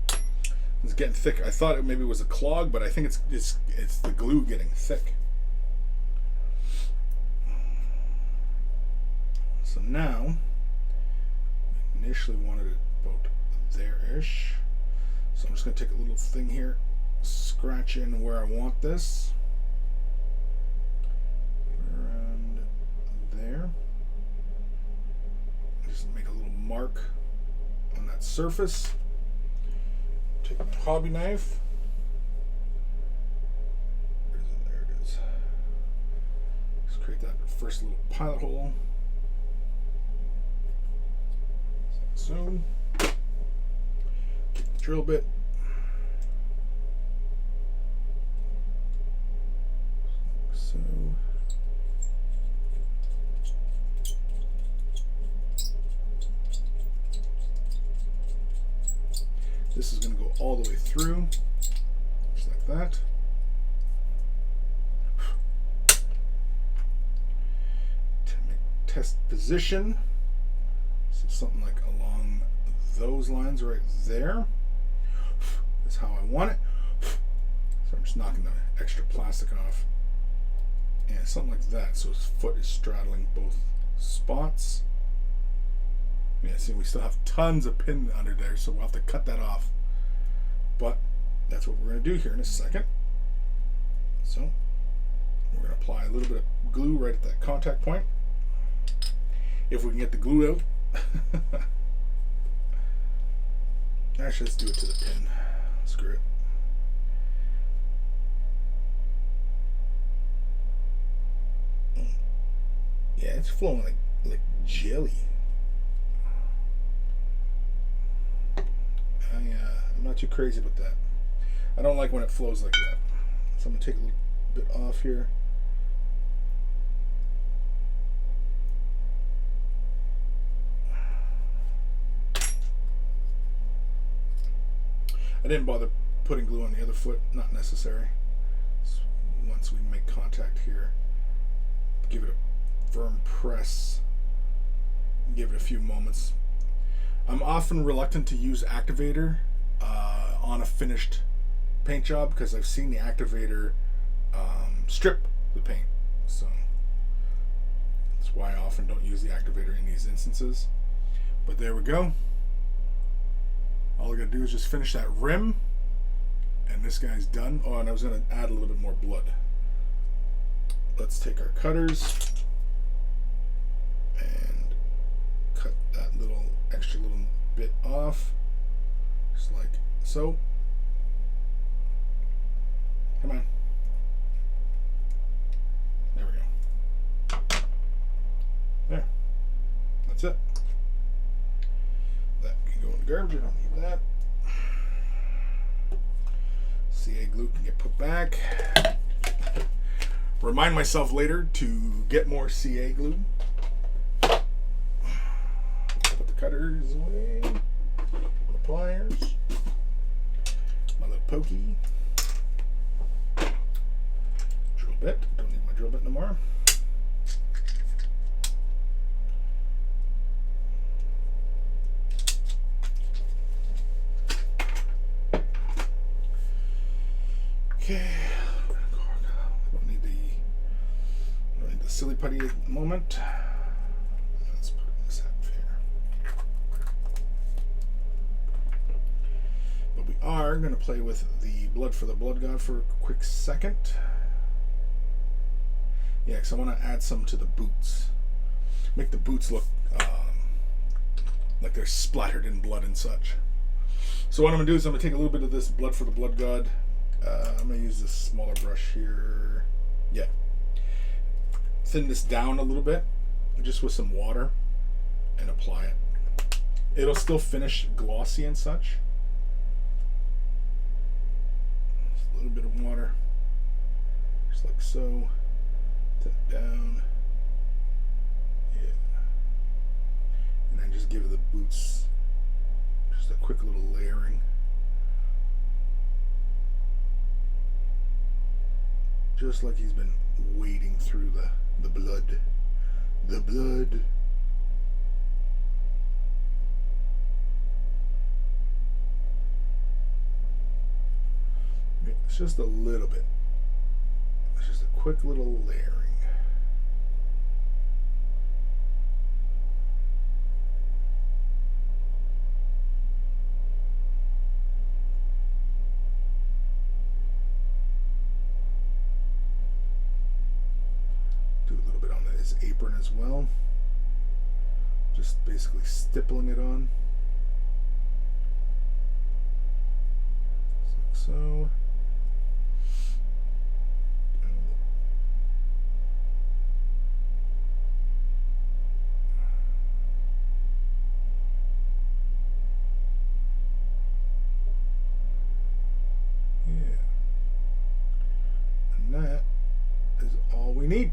This is getting thick. I thought maybe it was a clog, but I think it's the glue getting thick. So now, I initially wanted it about there-ish. So I'm just going to take a little thing here, scratch in where I want this. Around there. Just make a little mark on that surface. Take my hobby knife. Where is it? There it is. Just create that first little pilot hole. So, get the drill bit. So. This is going to go all the way through, just like that. To make test position, so something like along those lines right there. That's how I want it. So I'm just knocking the extra plastic off. And something like that, so his foot is straddling both spots. Yeah, see, we still have tons of pin under there, so we'll have to cut that off. But that's what we're going to do here in a second. So we're going to apply a little bit of glue right at that contact point. If we can get the glue out. Actually, let's do it to the pin. Screw it. Yeah, it's flowing like jelly. I'm not too crazy about that. I don't like when it flows like that. So I'm going to take a little bit off here. I didn't bother putting glue on the other foot. Not necessary. So once we make contact here, give it a firm press. Give it a few moments. I'm often reluctant to use activator on a finished paint job because I've seen the activator strip the paint. So that's why I often don't use the activator in these instances. But there we go. All I gotta do is just finish that rim, and this guy's done. Oh, and I was gonna add a little bit more blood. Let's take our cutters and cut that little extra little bit off, just like so. Come on. There we go. There. That's it. That can go in the garbage. I don't need that. CA glue can get put back. Remind myself later to get more CA glue. Put the cutters away. The pliers. My little pokey. Drill bit. Don't need my drill bit no more. Okay. I don't need the silly putty at the moment. Let's put this out here. But we are going to play with the blood for the blood god for a quick second. Yeah, because I want to add some to the boots. Make the boots look like they're splattered in blood and such. So what I'm going to do is I'm going to take a little bit of this blood for the blood god. I'm going to use this smaller brush here. Yeah. Thin this down a little bit, just with some water, and apply it. It'll still finish glossy and such. Just a little bit of water, just like so. Thin it down. Yeah. And then just give the boots just a quick little layering. Just like he's been wading through the blood. The blood. just a little bit. It's just a quick little layering. Do a little bit on his apron as well. Just basically stippling it on. Like so. Yeah. And that is all we need.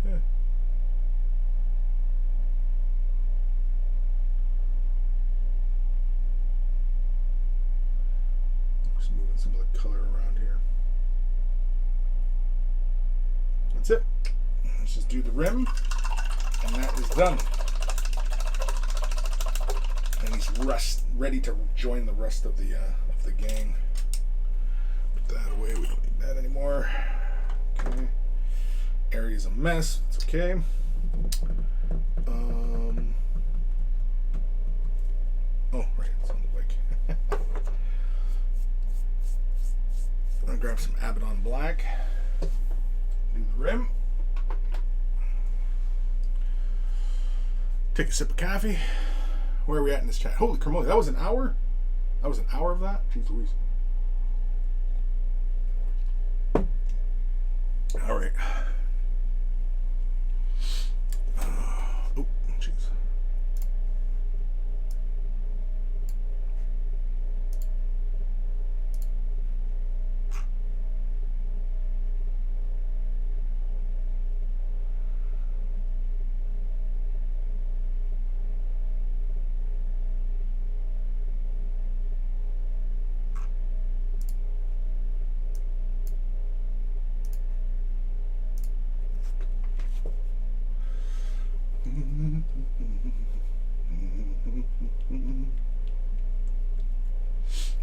Yeah. Just moving some of the color around here. That's it. Let's just do the rim, and that is done. And he's ready to join the rest of the gang. Put that away. We don't need that anymore. Okay. Area's a mess. It's okay. Oh, right. It sounded like. I'm gonna grab some Abaddon Black. Do the rim. Take a sip of coffee. Where are we at in this chat? Holy crap! That was an hour? That was an hour of that? Jeez Louise. All right. Oh, jeez.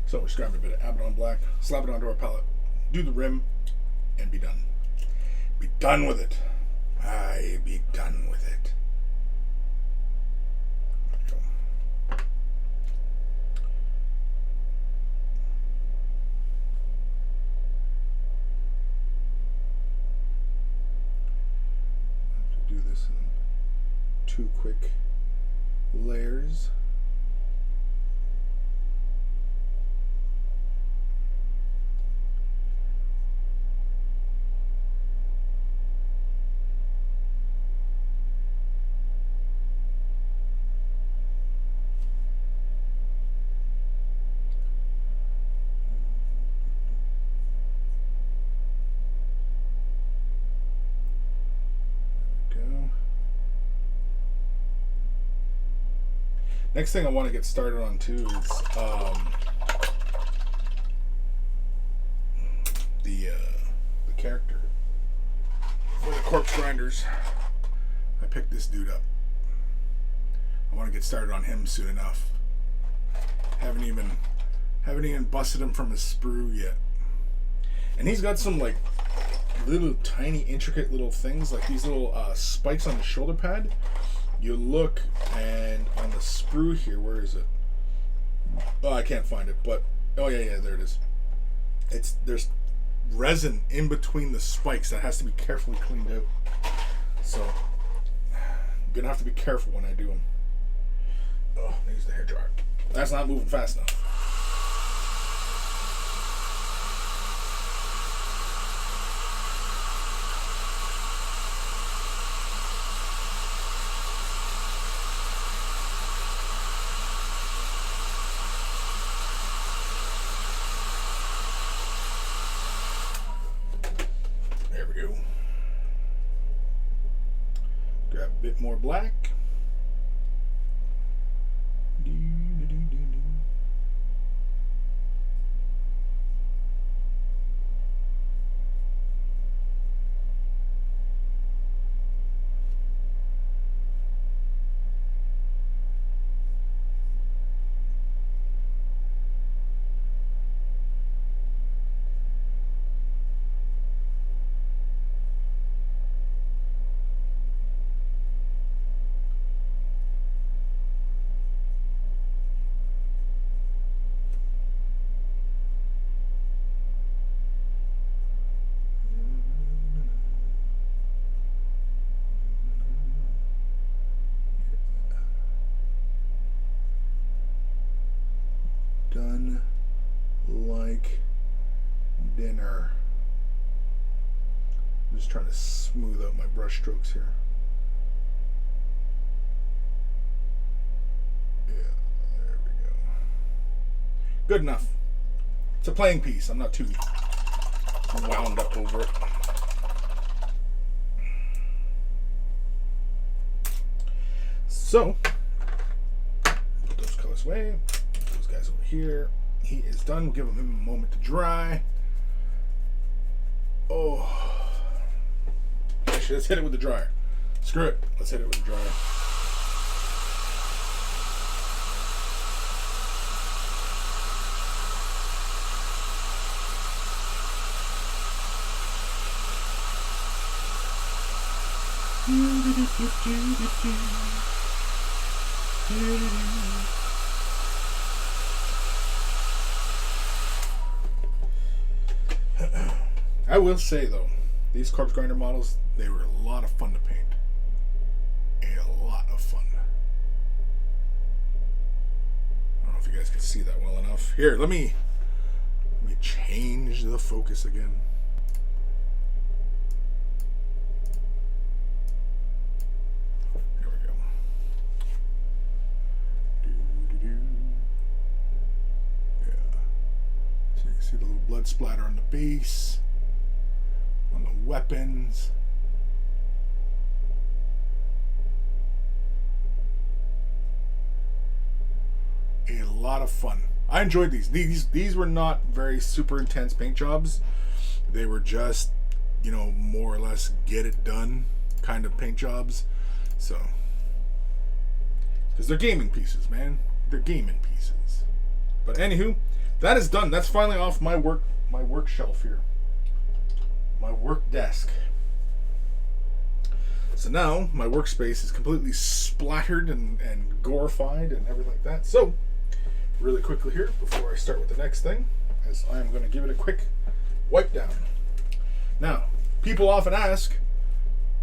So we're just grabbing a bit of Abaddon Black, slap it onto our palette, do the rim, and be done. Be done with it. Aye, be done with it. There we go. I have to do this in 2 quick layers. Next thing I want to get started on too is the character for the corpse grinders. I picked this dude up. I want to get started on him soon enough. Haven't even busted him from his sprue yet. And he's got some like little tiny intricate little things, like these little spikes on the shoulder pad. You look, and on the sprue here, where is it? Oh, I can't find it, but oh yeah, there it is. There's resin in between the spikes that has to be carefully cleaned out. So I'm gonna have to be careful when I do them. Oh, I use the hair dryer. That's not moving fast enough. Grab a bit more black. Just trying to smooth out my brush strokes here. Yeah, there we go. Good enough. It's a playing piece. I'm not too wound up over it. So, put those colors away. Put those guys over here. He is done. We'll give him a moment to dry. Oh. Actually, let's hit it with the dryer. Screw it. Let's hit it with the dryer. I will say though, these corpse grinder models, they were a lot of fun to paint. A lot of fun. I don't know if you guys can see that well enough. Here, let me change the focus again. Here we go. Yeah. So you can see the little blood splatter on the base. On the weapons. A lot of fun. I enjoyed these. These were not very super intense paint jobs. They were just, you know, more or less get it done kind of paint jobs. So, because they're gaming pieces, man. They're gaming pieces. But anywho, that is done. That's finally off my work shelf here. My work desk. So now my workspace is completely splattered and gorified and everything like that. So really quickly here before I start with the next thing, as I am going to give it a quick wipe down. Now, people often ask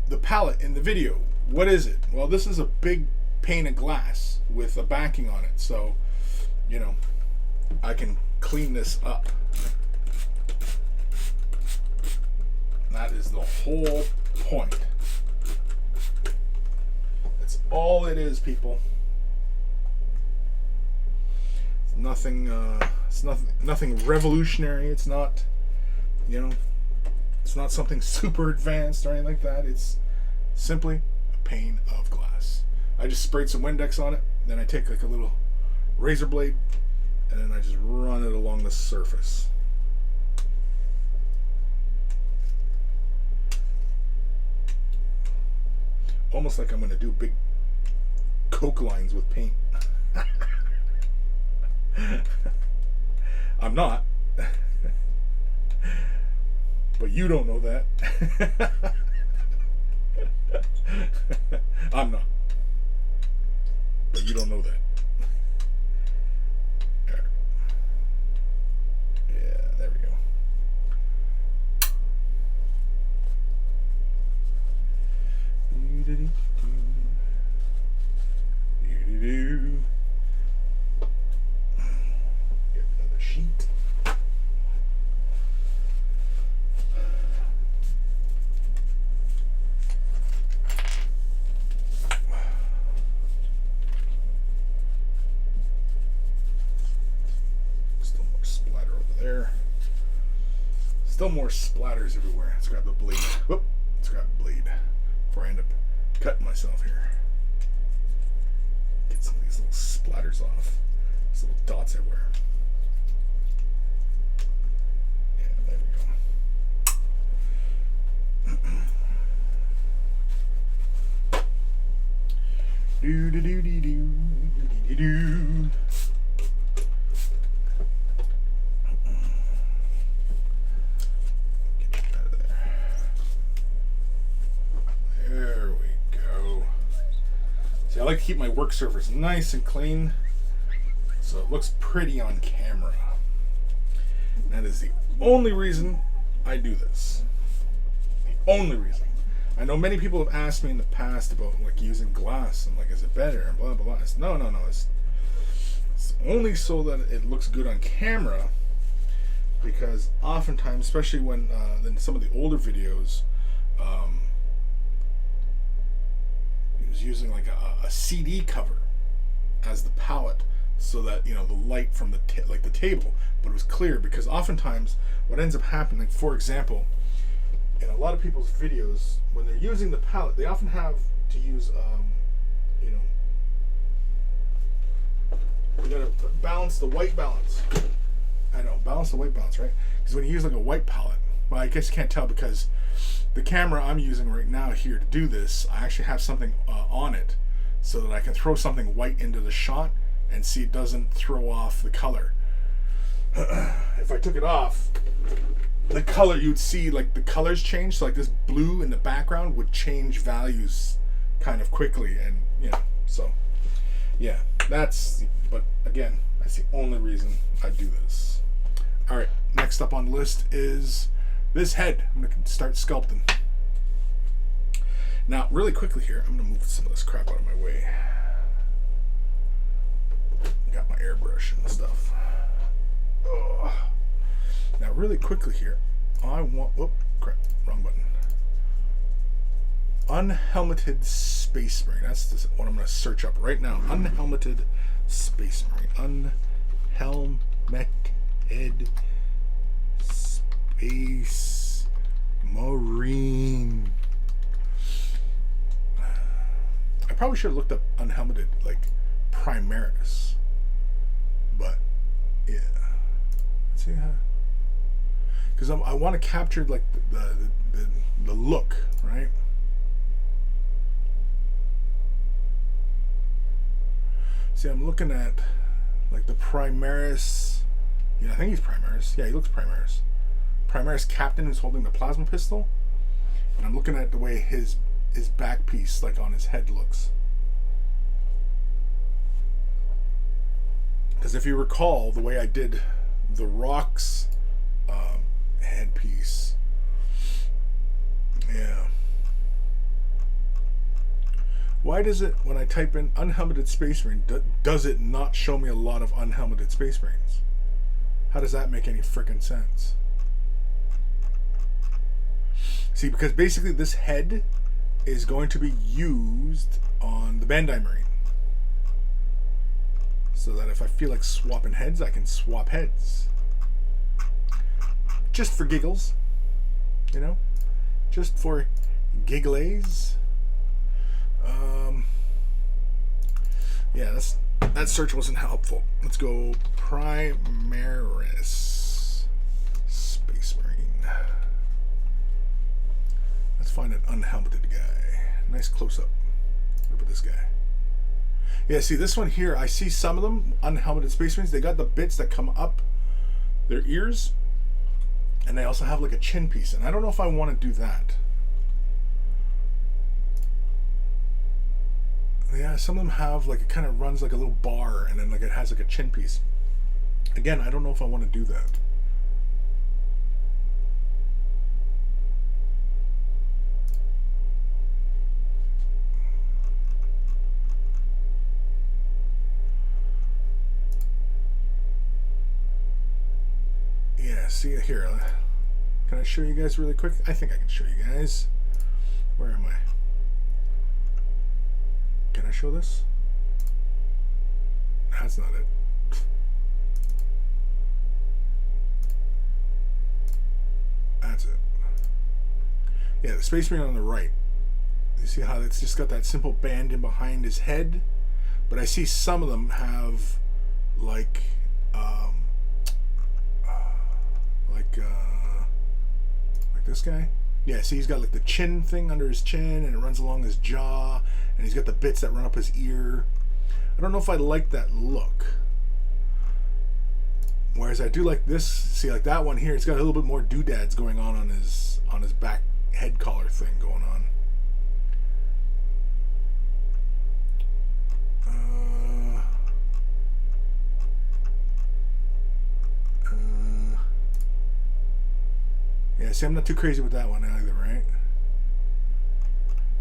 the palette in the video, what is it? Well, this is a big pane of glass with a backing on it. So, you know, I can clean this up. That is the whole point. That's all it is, people. It's nothing. Nothing revolutionary. It's not, you know, it's not something super advanced or anything like that. It's simply a pane of glass. I just sprayed some Windex on it. Then I take like a little razor blade, and then I just run it along the surface. Almost like I'm going to do big coke lines with paint. I'm not. But you don't know that. I'm not. But you don't know that. Yeah, there we go. Get another sheet. Still more splatter over there. Still more splatters everywhere. Let's grab the blade. Whoop. Let's grab the blade before I end up cutting myself here. Get some of these little splatters off. These little dots everywhere. Yeah, there we go. Do do do do do do do. I like to keep my work surface nice and clean so it looks pretty on camera. And that is the only reason I do this. The only reason. I know many people have asked me in the past about like using glass and like, is it better and blah blah blah. No. It's only so that it looks good on camera, because oftentimes, especially when in some of the older videos, he was using like a CD cover as the palette, so that, you know, the light from the like the table, but it was clear, because oftentimes what ends up happening, for example, in a lot of people's videos, when they're using the palette, they often have to use, you know, you gotta balance the white balance. I know, balance the white balance, right? Because when you use like a white palette, well, I guess you can't tell because the camera I'm using right now here to do this, I actually have something on it so that I can throw something white into the shot and see it doesn't throw off the color. If I took it off, the color, you'd see like the colors change. So like this blue in the background would change values kind of quickly, and you know, so yeah, that's, but again, that's the only reason I do this. All right, next up on the list is this head. I'm gonna start sculpting. Now, really quickly here, I'm gonna move some of this crap out of my way. Got my airbrush and stuff. Ugh. Now, really quickly here, I want, oh crap, wrong button. Unhelmeted Space Marine. That's what I'm gonna search up right now. Unhelmeted Space Marine. Unhelmeted Space Marine. I probably should have looked up unhelmeted, like Primaris, but yeah. Let's see how, because I want to capture like the look, right? See, I'm looking at like the Primaris. Yeah, I think he's Primaris. Yeah, he looks Primaris. Primaris captain who's holding the plasma pistol, and I'm looking at the way his back piece, like on his head, looks. Because if you recall, the way I did the Rock's headpiece, yeah. Why does it, when I type in unhelmeted Space Marine, does it not show me a lot of unhelmeted Space Marines? How does that make any frickin' sense? See, because basically this head is going to be used on the Bandai Marine, so that if I feel like swapping heads, I can swap heads. Just for giggles, you know? Just for giggles. Yeah, that search wasn't helpful. Let's go Primaris Space Marine. Let's find an unhelmeted guy. Nice close-up. Look at this guy. Yeah, see this one here, I see some of them, unhelmeted Space Marines, they got the bits that come up their ears, and they also have like a chin piece, and I don't know if I want to do that. Yeah, some of them have like, it kind of runs like a little bar, and then like it has like a chin piece. Again, I don't know if I want to do that. Yeah, see here. Can I show you guys really quick? I think I can show you guys. Where am I? Can I show this? That's not it. That's it. Yeah, the Space Marine on the right. You see how it's just got that simple band in behind his head? But I see some of them have like this guy. Yeah, see, he's got like the chin thing under his chin, and it runs along his jaw, and he's got the bits that run up his ear. I don't know if I like that look. Whereas I do like this. See, like that one here, it's got a little bit more doodads going on his back head collar thing going on. Yeah, see, I'm not too crazy with that one either, right?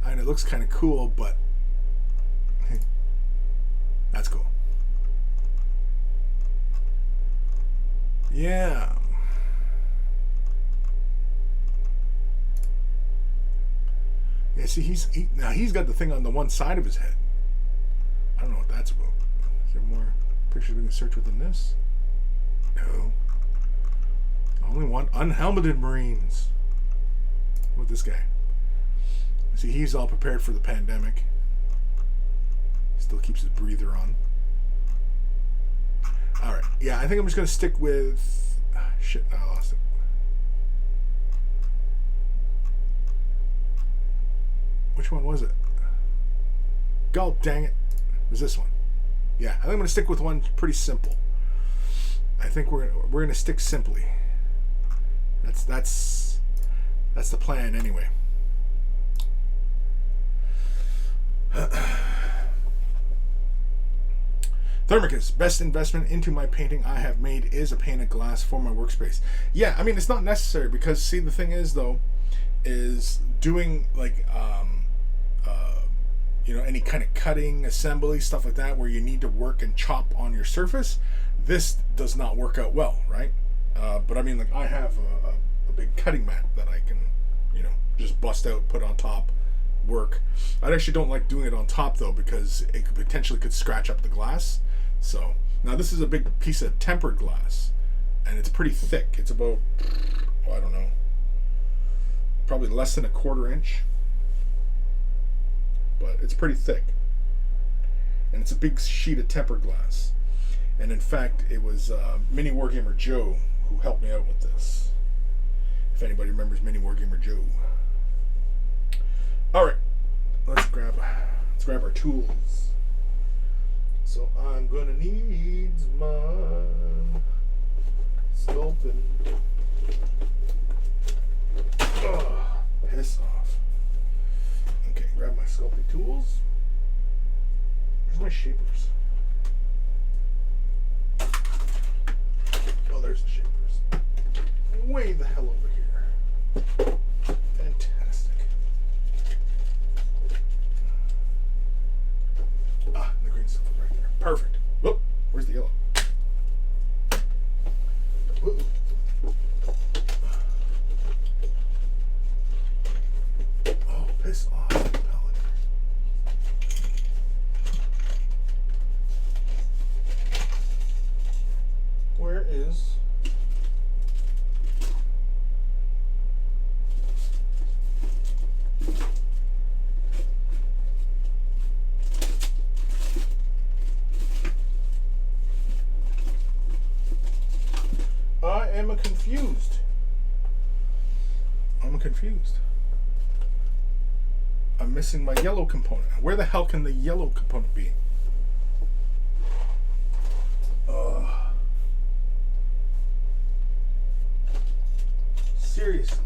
I mean, it looks kind of cool, but that's cool. Yeah. See, now he's got the thing on the one side of his head. I don't know what that's about. Is there more pictures we can search within this? No. Only one. Unhelmeted Marines. What about this guy? See, he's all prepared for the pandemic. Still keeps his breather on. Alright. Yeah, I think I'm just going to stick with... shit, I lost it. Which one was it? God dang it. It was this one. Yeah, I think I'm going to stick with one pretty simple. I think we're going to stick simply. That's the plan anyway. Thermicus, best investment into my painting I have made is a pane of glass for my workspace. Yeah, I mean, it's not necessary because, see, the thing is, though, is doing, like, you know, any kind of cutting, assembly, stuff like that, where you need to work and chop on your surface, this does not work out well, right? But, I mean, like, I have a big cutting mat that I can, you know, just bust out, put on top, work. I actually don't like doing it on top, though, because it potentially could scratch up the glass. So now this is a big piece of tempered glass, and it's pretty thick. It's about, I don't know, probably less than a 1/4 inch, but it's pretty thick, and it's a big sheet of tempered glass. And in fact, it was Mini Wargamer Joe who helped me out with this. If anybody remembers Mini Wargamer Joe. All right, let's grab our tools. So I'm gonna need my sculpting. Oh, piss off. Okay, grab my sculpting tools. Where's my shapers? Oh, there's the shapers. Way the hell over here. Fantastic. Ah, the green stuff is right there. Perfect. Whoop, where's the yellow? Whoop. Oh, piss off, pellet. Where is... I'm confused. I'm missing my yellow component. Where the hell can the yellow component be? Seriously.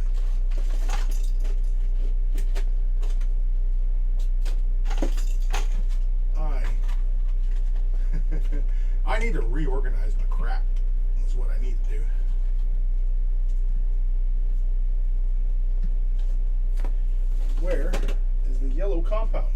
I need to reorganize my crap. Is what I need to do. Where is the yellow compound?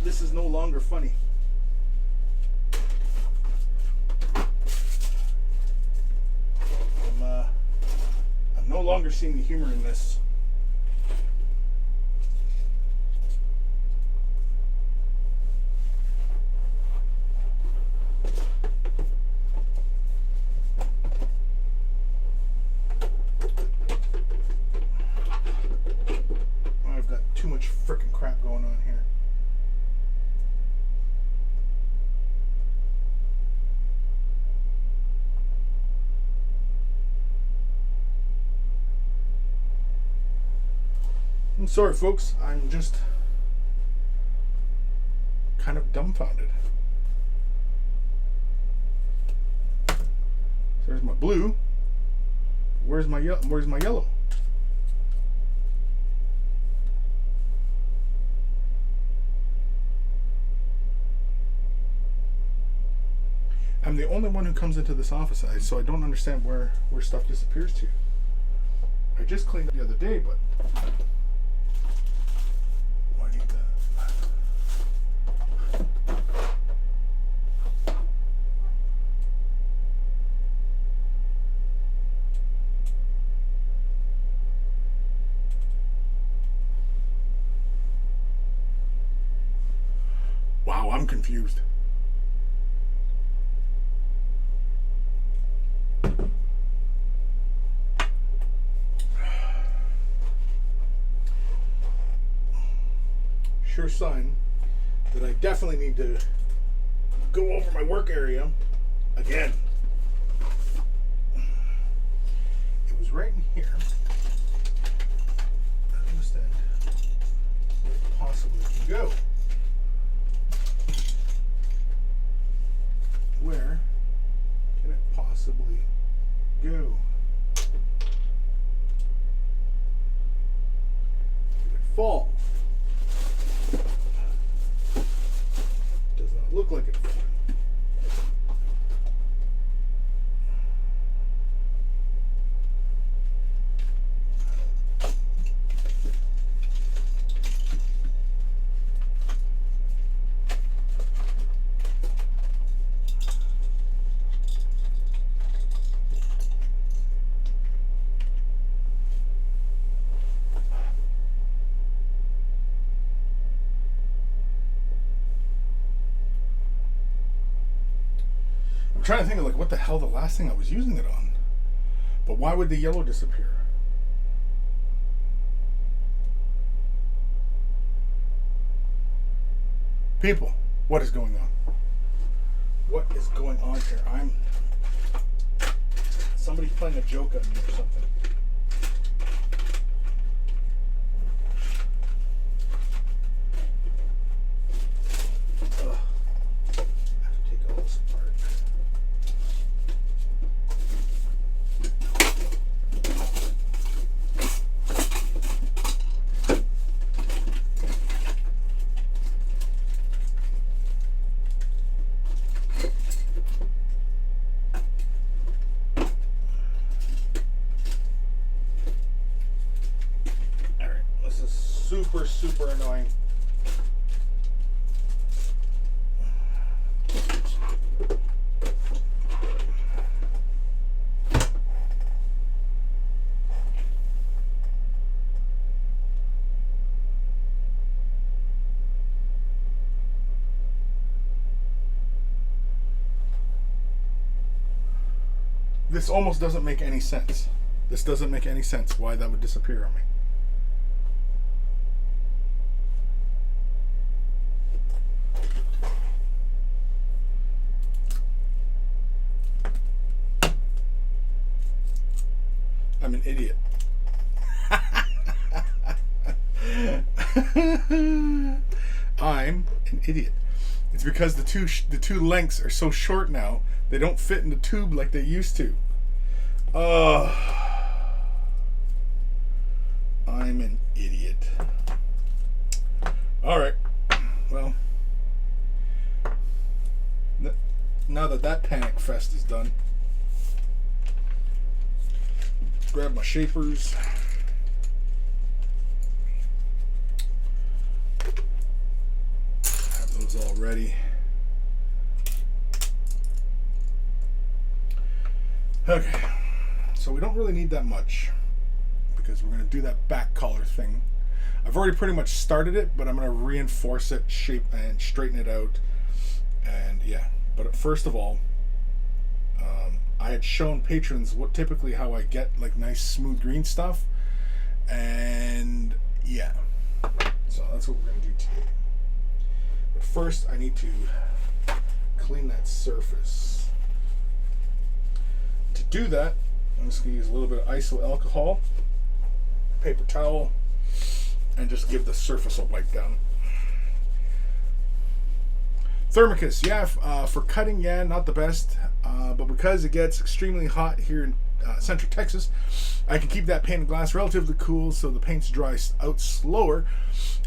This is no longer funny. I'm no longer seeing the humor in this. I've got too much frickin' crap going on here. I'm sorry, folks. I'm just kind of dumbfounded. So there's my blue. Where's my yellow? I'm the only one who comes into this office, so I don't understand where stuff disappears to. I just cleaned up the other day, but I need that. I'm confused. Sure sign that I definitely need to go over my work area again. It was right in here. I understand where it possibly can go. Where can it possibly go? Did it fall? Does not look like it falling. I'm trying to think of like what the hell the last thing I was using it on. But why would the yellow disappear? People, what is going on? What is going on here? Somebody's playing a joke on me or something. Super annoying. This almost doesn't make any sense. This doesn't make any sense why that would disappear on me. I'm an idiot. I'm an idiot. It's because the two lengths are so short now, they don't fit in the tube like they used to. I'm an idiot. All right. Well, now that panic fest is done, grab my shapers. Have those all ready. Okay, so we don't really need that much because we're going to do that back collar thing. I've already pretty much started it, but I'm going to reinforce it, shape and straighten it out. And yeah, but first of all, I had shown patrons typically how I get like nice smooth green stuff, and yeah, so that's what we're going to do today. But first I need to clean that surface. To do that, I'm just going to use a little bit of iso alcohol, paper towel, and just give the surface a wipe down. Thermicus, yeah, for cutting, yeah, not the best, but because it gets extremely hot here in central Texas, I can keep that painted glass relatively cool so the paints dry out slower.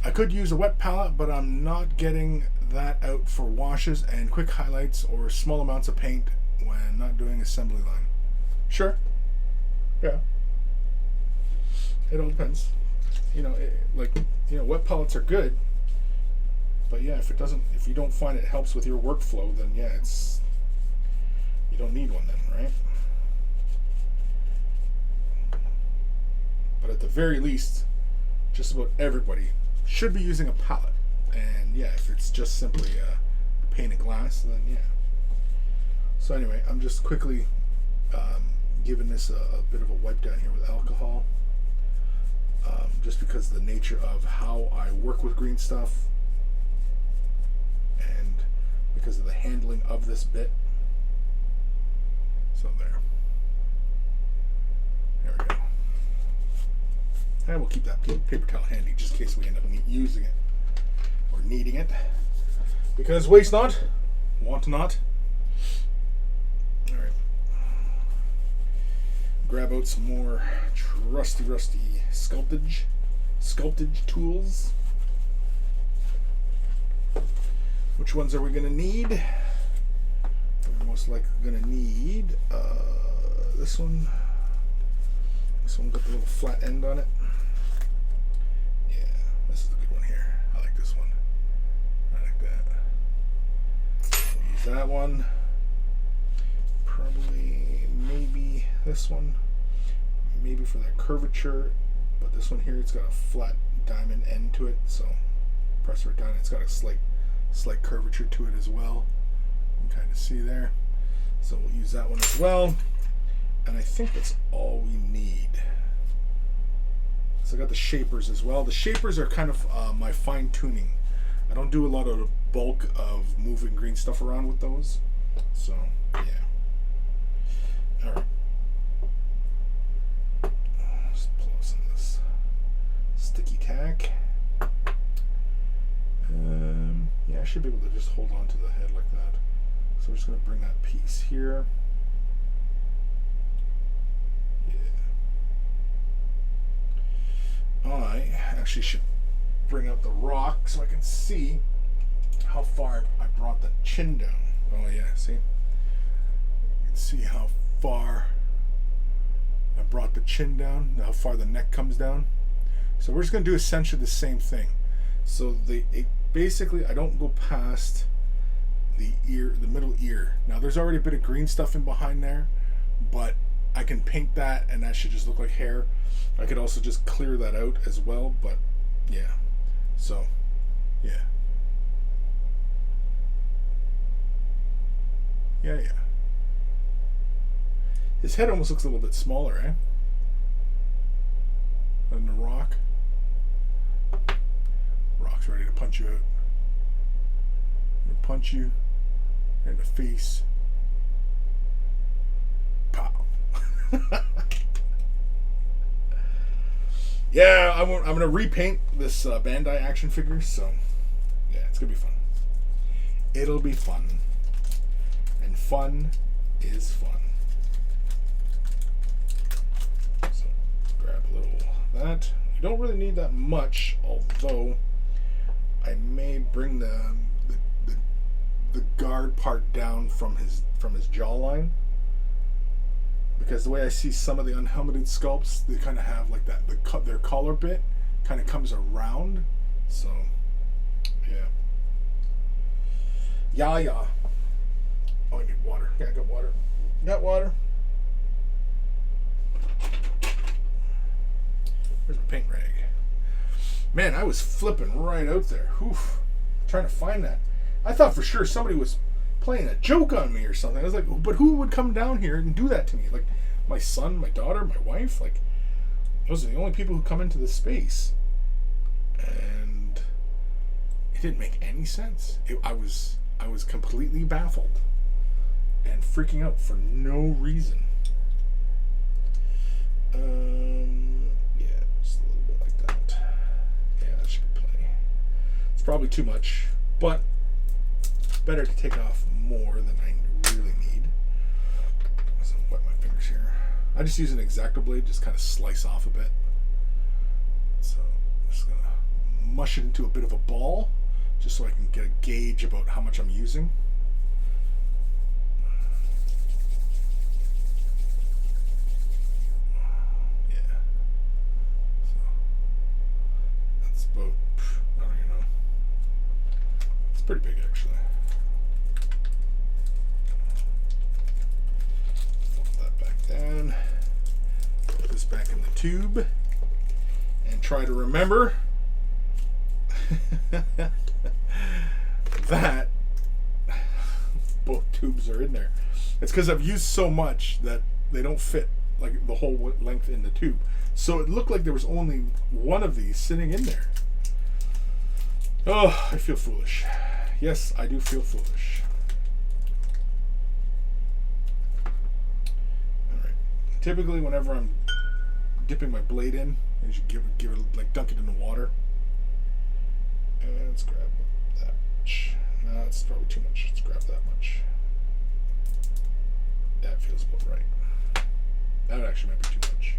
I could use a wet palette, but I'm not getting that out for washes and quick highlights or small amounts of paint when not doing assembly line. Sure, yeah, it all depends. Wet palettes are good. But yeah, if you don't find it helps with your workflow, then yeah, you don't need one then, right? But at the very least, just about everybody should be using a palette. And yeah, if it's just simply pane of glass, then yeah. So anyway, I'm just quickly giving this a bit of a wipe down here with alcohol, just because of the nature of how I work with green stuff, and because of the handling of this bit. So there we go. And we'll keep that paper towel handy just in case we end up using it or needing it. Because waste not, want not. Alright. Grab out some more trusty, rusty sculptage tools. Which ones are we going to need? We're most likely going to need this one. This one got the little flat end on it. Yeah, this is the good one here. I like this one. I like that. We'll use that one. Probably, maybe this one. Maybe for that curvature. But this one here, it's got a flat diamond end to it. So press it down. It's got a slight curvature to it as well. You can kind of see there. So we'll use that one as well. And I think that's all we need. So I got the shapers as well. The shapers are kind of my fine tuning. I don't do a lot of the bulk of moving green stuff around with those. So yeah. All right. Just pull some of this sticky tack. Yeah, I should be able to just hold on to the head like that. So we're just going to bring that piece here. I actually should bring out the rock so I can see how far I brought the chin down. Oh yeah, see? You can see how far I brought the chin down, how far the neck comes down. So we're just going to do essentially the same thing. So basically I don't go past the ear, the middle ear. Now there's already a bit of green stuff in behind there, but I can paint that and that should just look like hair. I could also just clear that out as well, but yeah. So, yeah. Yeah. His head almost looks a little bit smaller, eh? Than the rock. Rock's ready to punch you out. He'll punch you in the face. Pow. Yeah, I'm going to repaint this Bandai action figure, so yeah, it's going to be fun. It'll be fun. And fun is fun. So, grab a little of that. You don't really need that much, although I may bring the guard part down from his jawline. Because the way I see some of the unhelmeted sculpts, they kind of have like that, their collar bit kind of comes around. So, yeah. Yeah. Oh, I need water. Yeah, I got water. Got water. Where's my paint rag? Man, I was flipping right out there. Oof. Trying to find that. I thought for sure somebody was playing a joke on me or something. I was like, but who would come down here and do that to me? Like, my son, my daughter, my wife, like, those are the only people who come into this space. And it didn't make any sense. I was completely baffled and freaking out for no reason. Yeah, just a little bit like that. Yeah, that should be plenty. It's probably too much, but better to take off more than I really need. So I'll wet my fingers here. I just use an X-Acto blade, just kind of slice off a bit. So I'm just gonna mush it into a bit of a ball, just so I can get a gauge about how much I'm using. Yeah. So that's about, I don't even know. It's pretty big actually. Down, put this back in the tube, and try to remember that tubes are in there. It's because I've used so much that they don't fit like the whole length in the tube. So it looked like there was only one of these sitting in there. Oh, I feel foolish. Yes, I do feel foolish. Alright. Typically, whenever I'm dipping my blade in, I should give it like dunk it in the water. And let's grab that much. No, that's probably too much. Let's grab that much. That feels about right. That actually might be too much.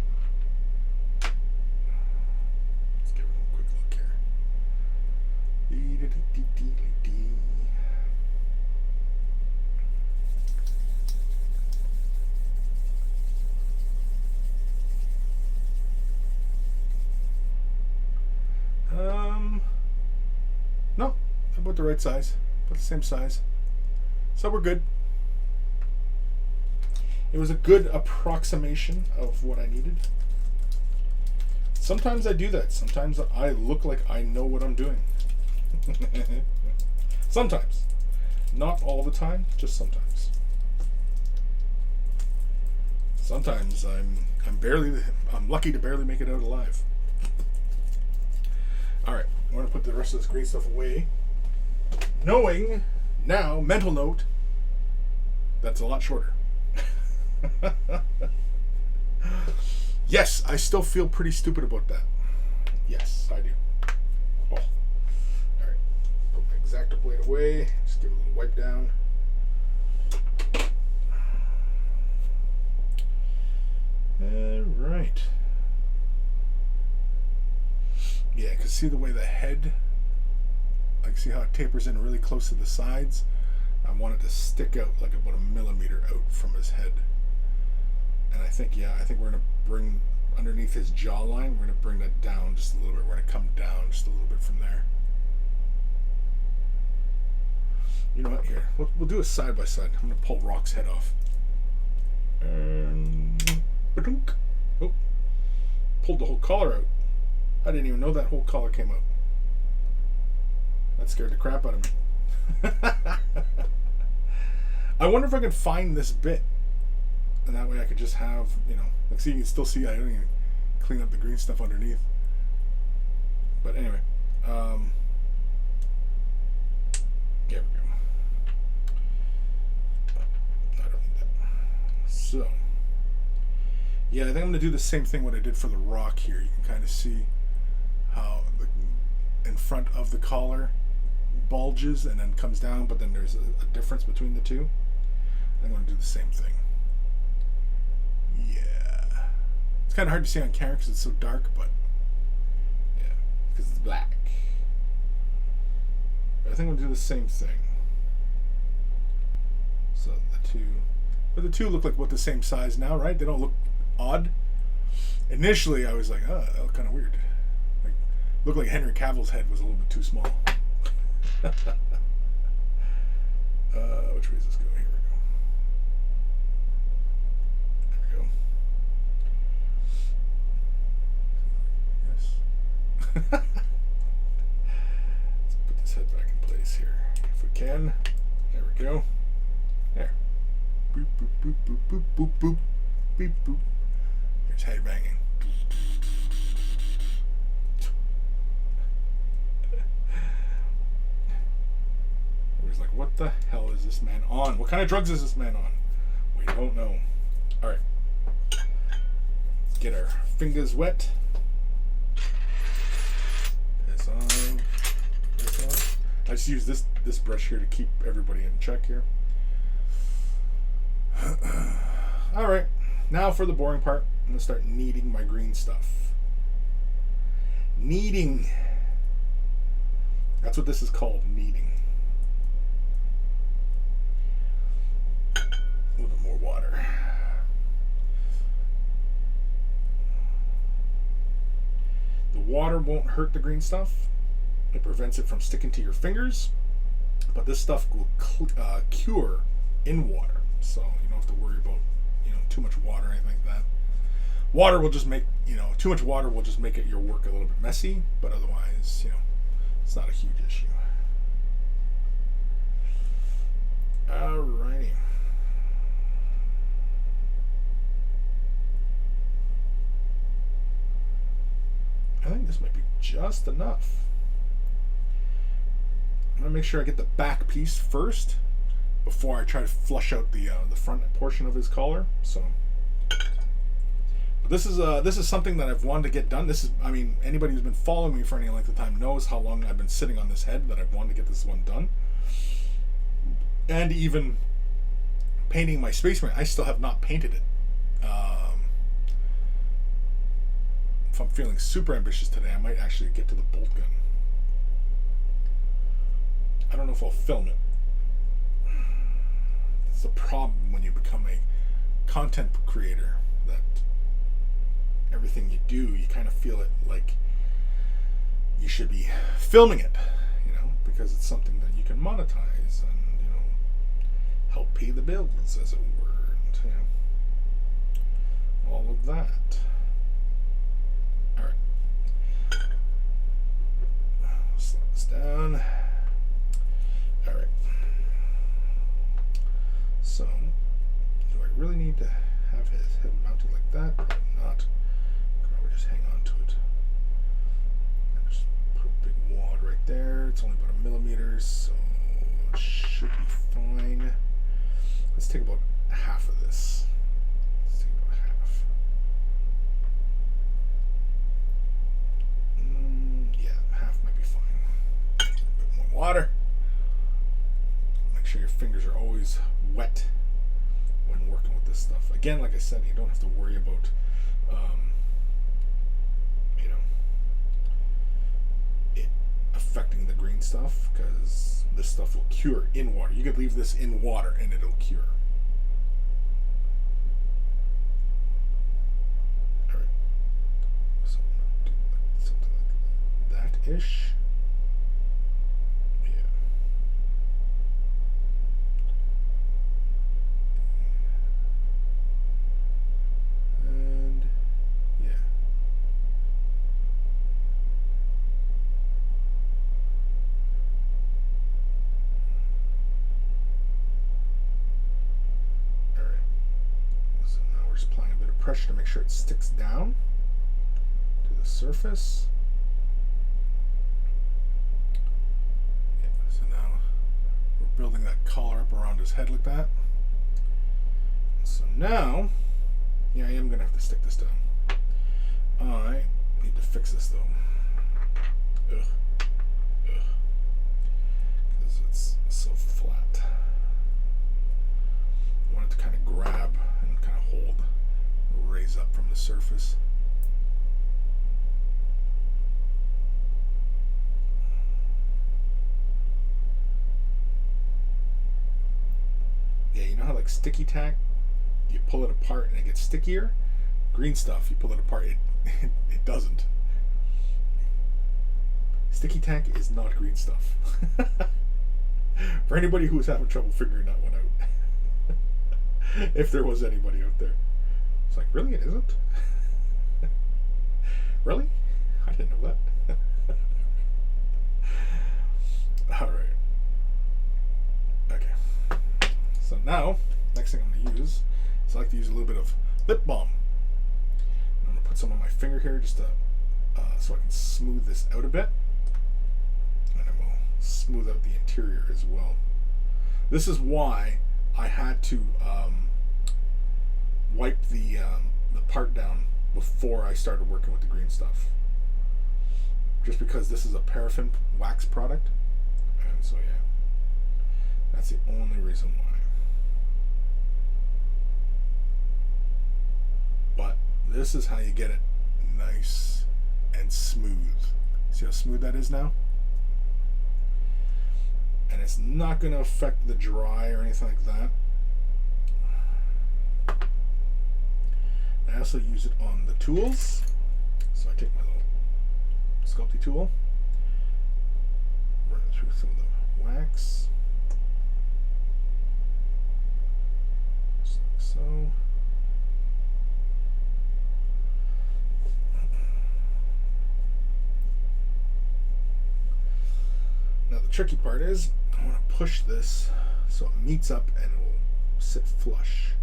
Let's give it a quick look here. No, about the right size, about the same size. So we're good. It was a good approximation of what I needed. Sometimes I do that. Sometimes I look like I know what I'm doing. Sometimes. Not all the time, just sometimes. Sometimes I'm lucky to barely make it out alive. Alright, I'm going to put the rest of this great stuff away. Knowing now, mental note, that's a lot shorter. Yes, I still feel pretty stupid about that. Yes, I do. Oh. Alright, put my X-Acto blade away. Just give it a little wipe down. Alright. Yeah, because see the way the head, like see how it tapers in really close to the sides? I want it to stick out like about 1 millimeter out from his head. And I think we're going to bring, underneath his jawline, we're going to bring that down just a little bit. We're going to come down just a little bit from there. You know what, here, we'll do a side by side. I'm going to pull Rock's head off. And, oh, pulled the whole collar out. I didn't even know that whole collar came out. That scared the crap out of me. I wonder if I can find this bit. And that way I could just have, like see, you can still see I don't even clean up the green stuff underneath. But anyway, there we go. I don't need that. So, yeah, I think I'm going to do the same thing what I did for the Rock here. You can kind of see how in front of the collar bulges and then comes down, but then there's a difference between the two. I'm going to do the same thing. Yeah. It's kind of hard to see on camera because it's so dark, but yeah, because it's black. But I think we'll do the same thing. So the two look like what the same size now, right? They don't look odd. Initially, I was like, oh, that looked kind of weird. Like, looked like Henry Cavill's head was a little bit too small. Which way does this go? Here we go. There we go. Yes. Let's put this head back in place here. If we can. There we go. There. Boop, boop, boop, boop, boop, boop, boop. Beep, boop. Here's head banging. Everybody's like, what the hell is this man on? What kind of drugs is this man on? We don't know. Alright. Let's get our fingers wet. Piss on. Piss on. I just use this brush here to keep everybody in check here. Alright. Now for the boring part. I'm going to start kneading my green stuff. Kneading. That's what this is called, kneading. A little bit more water. The water won't hurt the green stuff. It prevents it from sticking to your fingers. But this stuff will cure in water. So you don't have to worry about too much water or anything like that. Water will just make, too much water will just make your work a little bit messy, but otherwise, it's not a huge issue. Alrighty. I think this might be just enough. I'm gonna make sure I get the back piece first before I try to flush out the front portion of his collar. So, but this is something that I've wanted to get done. This is, I mean, anybody who's been following me for any length of time knows how long I've been sitting on this head, that I've wanted to get this one done. And even painting my Space Marine, I still have not painted it. If I'm feeling super ambitious today, I might actually get to the bolt gun. I don't know if I'll film it. It's the problem when you become a content creator, that everything you do, you kind of feel it like you should be filming it, you know, because it's something that you can monetize and, you know, help pay the bills, as it were, and, you know, all of that. All right. Slow this down. All right. So, do I really need to have his head mounted like that? Probably not. Probably just hang on to it. And just put a big wad right there. It's only about 1 millimeter, so it should be fine. Let's take about half of this. Let's take about half. Yeah, half might be fine. A bit more water. Make sure your fingers are always wet when working with this stuff. Again, like I said, you don't have to worry about, you know, it affecting the green stuff, because this stuff will cure in water. You could leave this in water and it'll cure. All right, so I'm gonna do something like that-ish. Pressure to make sure it sticks down to the surface. Yeah, so now we're building that collar up around his head like that. So now, yeah, I am going to have to stick this down. I need to fix this though. Ugh. Because it's so flat. I want it to kind of grab and kind of hold. Raise up from the surface. Yeah, you know how like sticky tack, you pull it apart and it gets stickier? Green stuff, you pull it apart, it doesn't. Sticky tack is not green stuff. For anybody who was having trouble figuring that one out. If there was anybody out there. It's like, really, it isn't? Really? I didn't know that. Alright. Okay. So now, next thing I'm going to use is I like to use a little bit of lip balm. I'm going to put some on my finger here just to, so I can smooth this out a bit. And I will smooth out the interior as well. This is why I had to wipe the part down before I started working with the green stuff. Just because this is a paraffin wax product. And so yeah, that's the only reason why. But this is how you get it nice and smooth. See how smooth that is now? And it's not going to affect the dry or anything like that. I also use it on the tools. So I take my little sculpty tool, run it through some of the wax, just like so. Now the tricky part is I want to push this so it meets up and it will sit flush.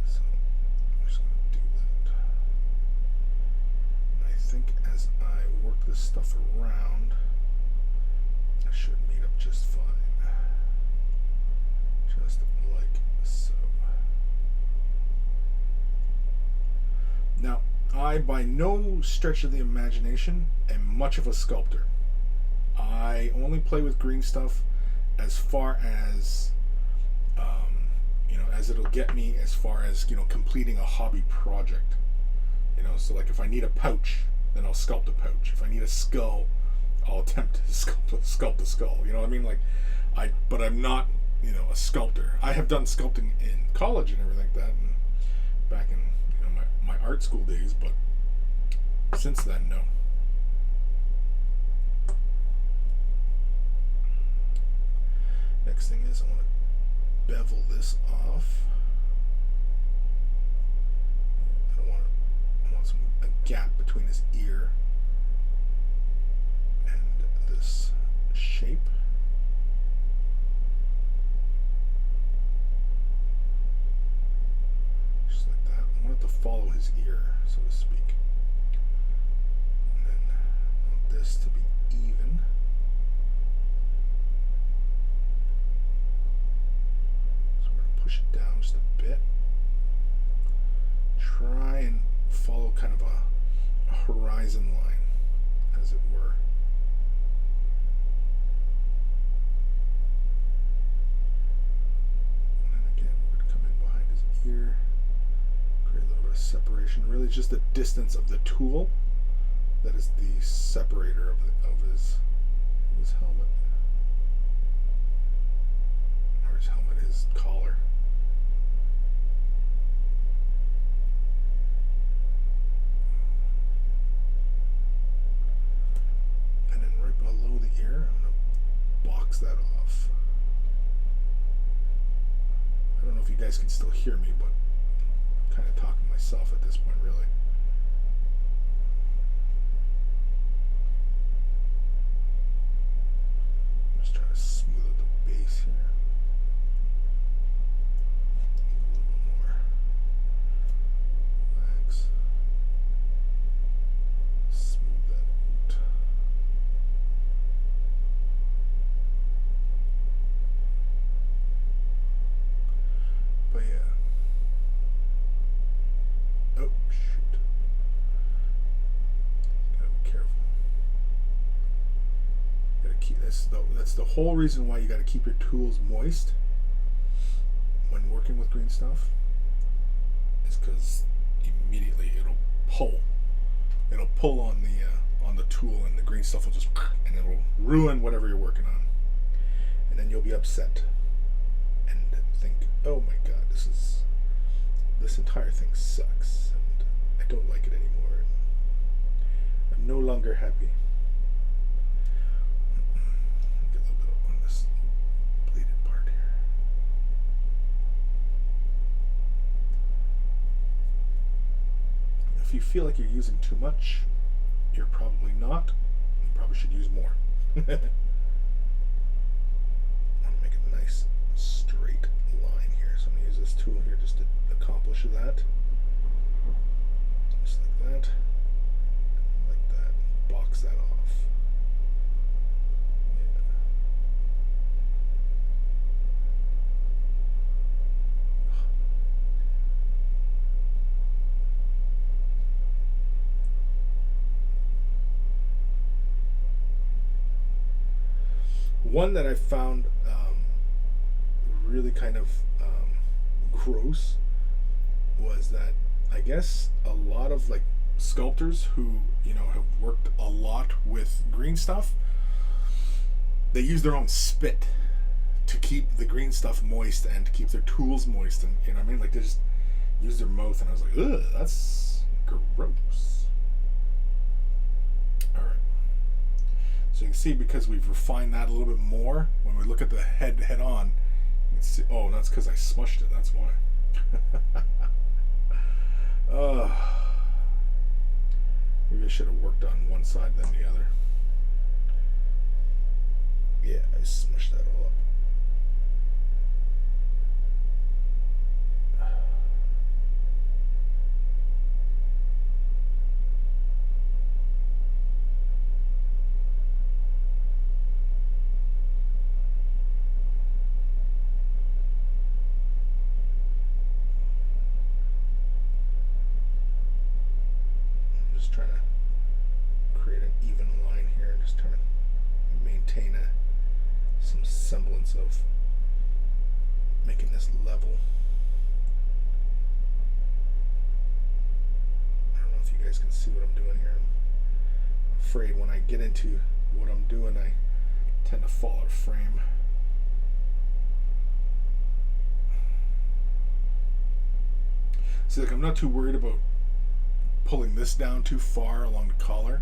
So I'm just going to do that. And I think as I work this stuff around, it should meet up just fine. Just like so. Now, I, by no stretch of the imagination, am much of a sculptor. I only play with green stuff as far as, as it'll get me as far as, completing a hobby project. So like if I need a pouch, then I'll sculpt a pouch. If I need a skull, I'll attempt to sculpt a skull. You know what I mean? But I'm not, a sculptor. I have done sculpting in college and everything like that, and back in my art school days, but since then, no. Next thing is I want to bevel this off. I want a gap between his ear and this shape. Just like that. I want it to follow his ear, so to speak. And then I want this to be even. Push it down just a bit. Try and follow kind of a horizon line, as it were. And then again, we're going to come in behind his ear, create a little bit of separation. Really just the distance of the tool that is the separator of his helmet. Or his helmet, his collar. Below the ear, I'm going to box that off. I don't know if you guys can still hear me, but I'm kind of talking to myself at this point, really. I'm just trying to smooth out the base here. A little bit more. Relax. Smooth that out. But yeah. Oh shoot. Gotta be careful. Gotta keep that's the whole reason why you gotta keep your tools moist when working with green stuff. Is because immediately it'll pull. It'll pull on the tool, and the green stuff will just, and it'll ruin whatever you're working on. And then you'll be upset and think, oh my god, this entire thing sucks, and I don't like it anymore. I'm no longer happy. Get a little bit on this bleeded part here. If you feel like you're using too much, you're probably not. You probably should use more. I want to make a nice straight line here, so I'm going to use this tool here just to accomplish that. Just like that. Like that. Box that off. Yeah. One that I found really kind of gross was that I guess a lot of like sculptors who have worked a lot with green stuff, they use their own spit to keep the green stuff moist and to keep their tools moist, and you know what I mean, like they just use their mouth, and I was like, ugh, that's gross. Alright. So you can see, because we've refined that a little bit more, when we look at the head on, you can see, oh, that's because I smushed it, that's why. Maybe I should have worked on one side then the other. Yeah, I smushed that all up. Just trying to create an even line here, just trying to maintain some semblance of making this level. I don't know if you guys can see what I'm doing here. I'm afraid when I get into what I'm doing, I tend to fall out of frame. See, like, I'm not too worried about pulling this down too far along the collar,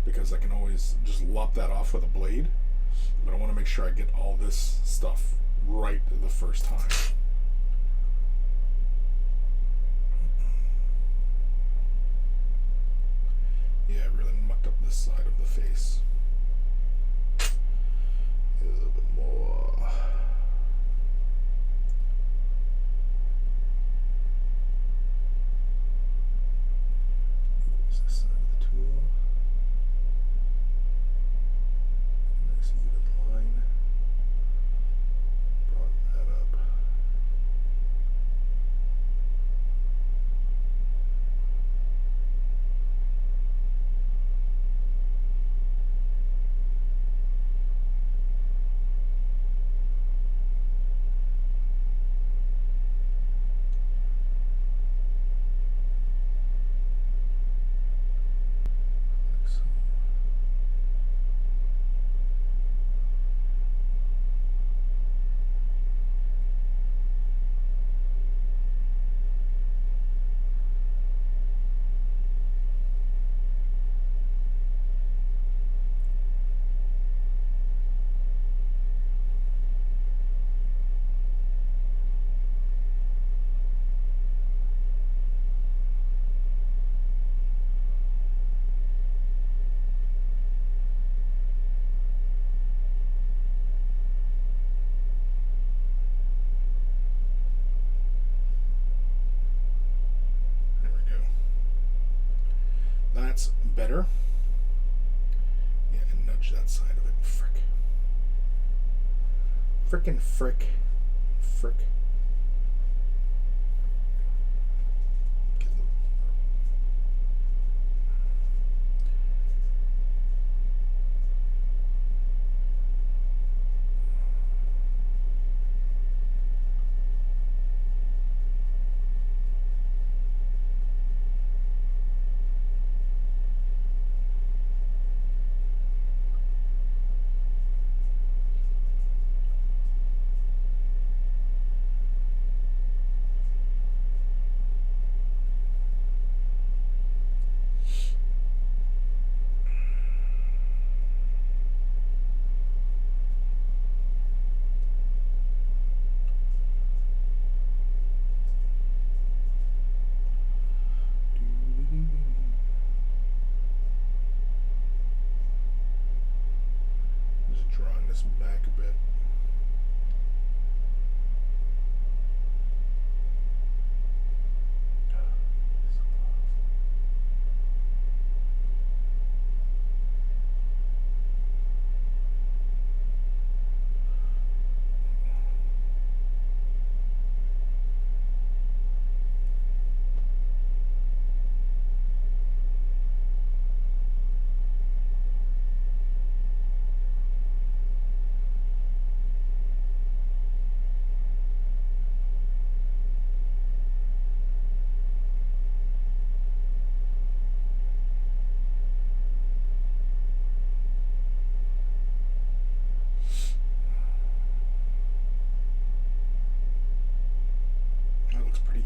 because I can always just lop that off with a blade. But I want to make sure I get all this stuff right the first time. Yeah, I really mucked up this side of the face. A little bit more. Use this side of the tool. Nice even line. Brought that up. That's better. Yeah, and nudge that side of it. Frick. Frickin' frick. Frick. Back a bit.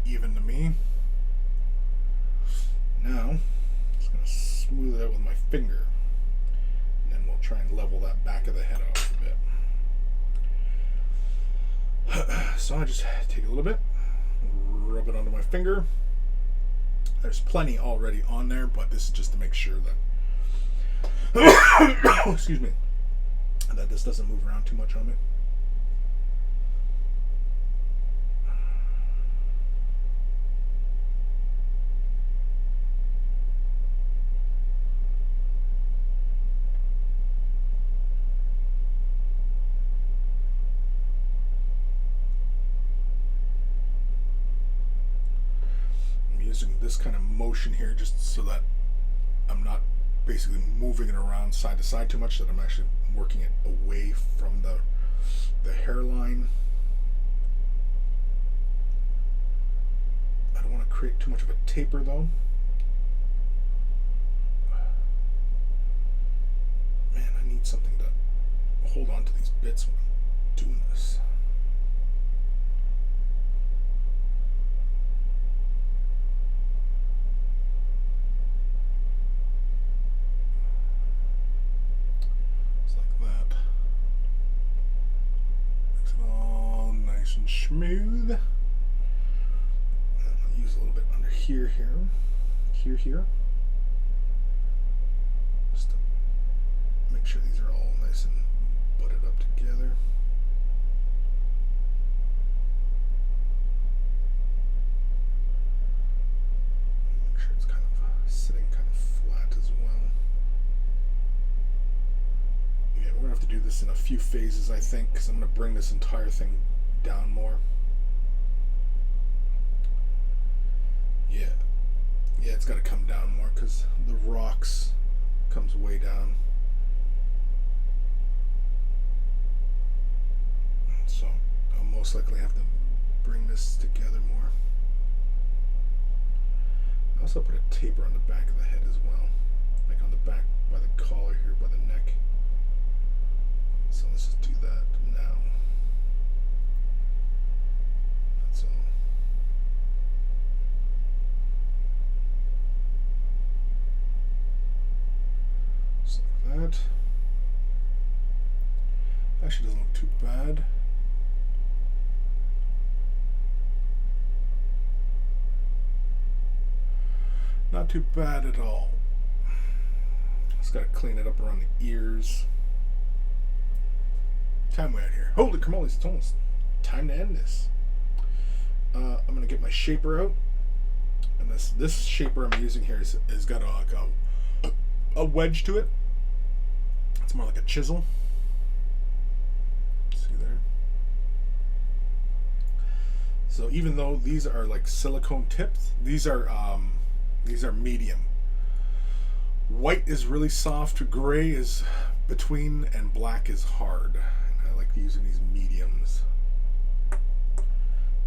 Even to me. Now, I'm just going to smooth it out with my finger, and then we'll try and level that back of the head off a bit. So I just take a little bit, rub it onto my finger. There's plenty already on there, but this is just to make sure that excuse me, that this doesn't move around too much on me. Using this kind of motion here just so that I'm not basically moving it around side to side too much, that I'm actually working it away from the hairline. I don't want to create too much of a taper though. Man, I need something to hold on to these bits when I'm doing this. Smooth. I'll use a little bit under here, just to make sure these are all nice and butted up together. Make sure it's kind of sitting kind of flat as well. Yeah, we're gonna have to do this in a few phases, I think, because I'm gonna bring this entire thing down more. Yeah, it's got to come down more because the rocks comes way down. So I'll most likely have to bring this together more. I also put a taper on the back of the head as well, like on the back by the collar here, by the neck. So let's just do that now. That actually doesn't look too bad. Not too bad at all. Just gotta clean it up around the ears. Time way out here. Holy camoles, it's almost time to end this. I'm gonna get my shaper out, and this shaper I'm using here has got a wedge to it. It's more like a chisel. See there? So even though these are like silicone tips, these are medium. White is really soft, gray is between, and black is hard. And I like using these mediums.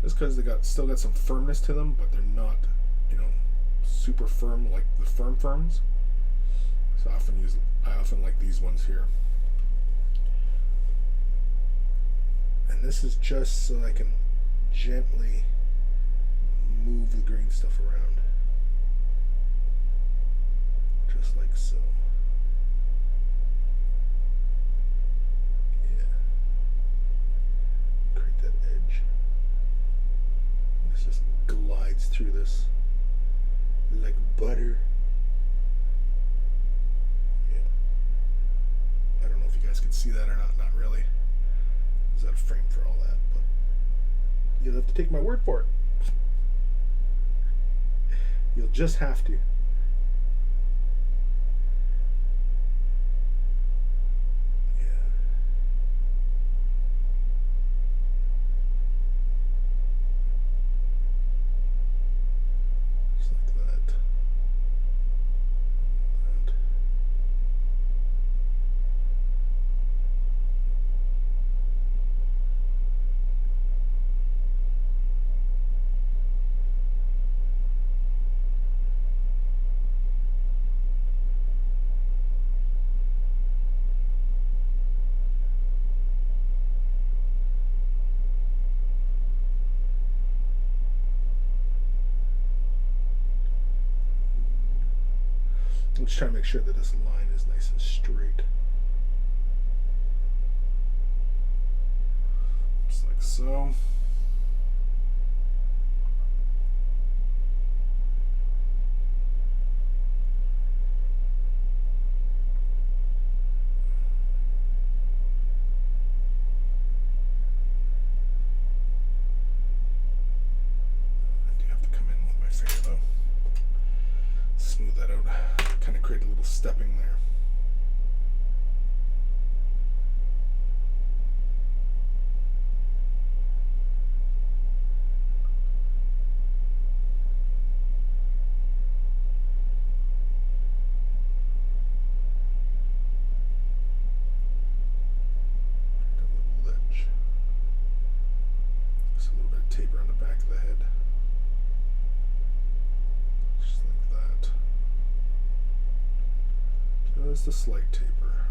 Just because they still got some firmness to them, but they're not, super firm like the firms. So I often like these ones here. And this is just so I can gently move the green stuff around. Just like so. Yeah. Create that edge. And this just glides through this like butter. Can see that or not really. Is that a frame for all that? But you'll have to take my word for it. You'll just have to. Let's try to make sure that this line is nice and straight. Just like so. I do have to come in with my finger though. Smooth that out. Kind of create a little stepping there. Just a slight taper.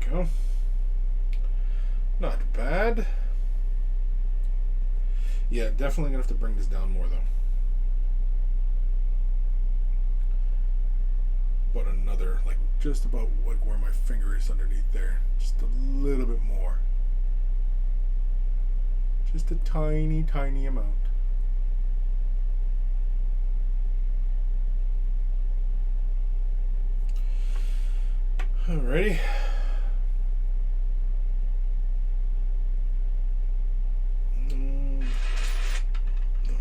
Go. Not bad. Yeah, definitely gonna have to bring this down more though. But another, like just about like where my finger is underneath there. Just a little bit more. Just a tiny, tiny amount. Alrighty.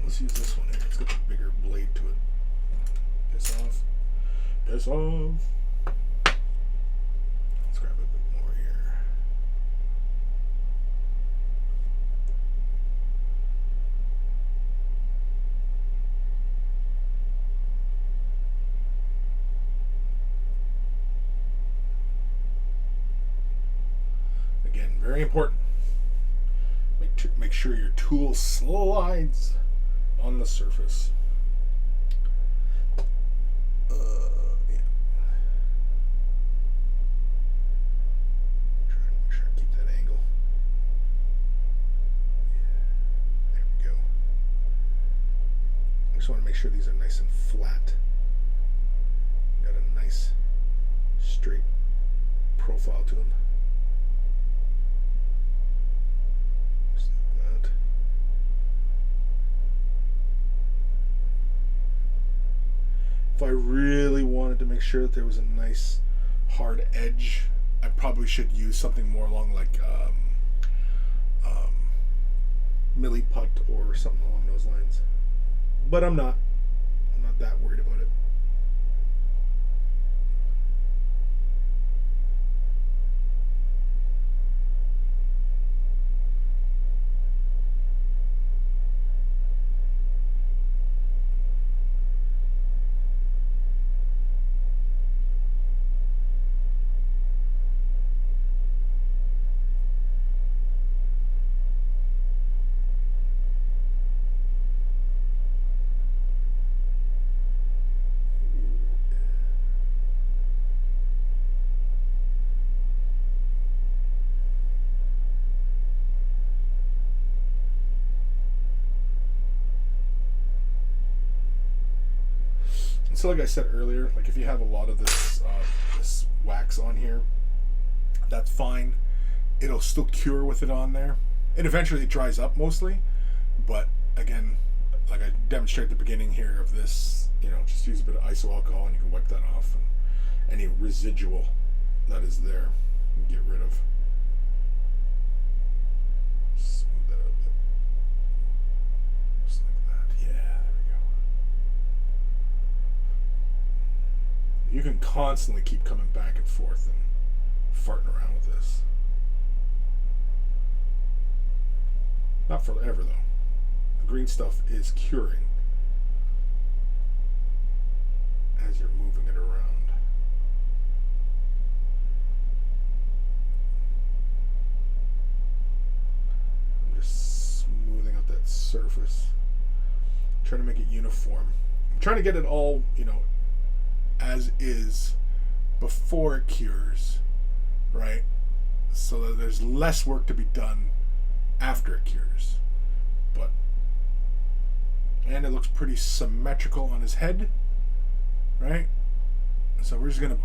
Let's use this one here. It's got the bigger blade to it. Piss off. Piss off. Let's grab a bit more here. Again, very important. Make sure your tool slides on the surface. Yeah. Try to make sure I keep that angle. Yeah. There we go. I just want to make sure these are nice and flat. Got a nice straight profile to them. If I really wanted to make sure that there was a nice hard edge, I probably should use something more along like milliput or something along those lines. But I'm not that worried about it. So like I said earlier, like if you have a lot of this this wax on here, that's fine. It'll still cure with it on there. It eventually dries up mostly, but again, like I demonstrated at the beginning here of this, you know, just use a bit of iso alcohol and you can wipe that off, and any residual that is there you can get rid of. Smooth that out a bit. Just like that. Yeah, there we go. You can constantly keep coming back and forth and farting around with this. Not forever though. The green stuff is curing as you're moving it around. I'm just smoothing out that surface. I'm trying to make it uniform. I'm trying to get it all, you know, as is before it cures, right? So that there's less work to be done after it cures. And it looks pretty symmetrical on his head, right? So we're just gonna,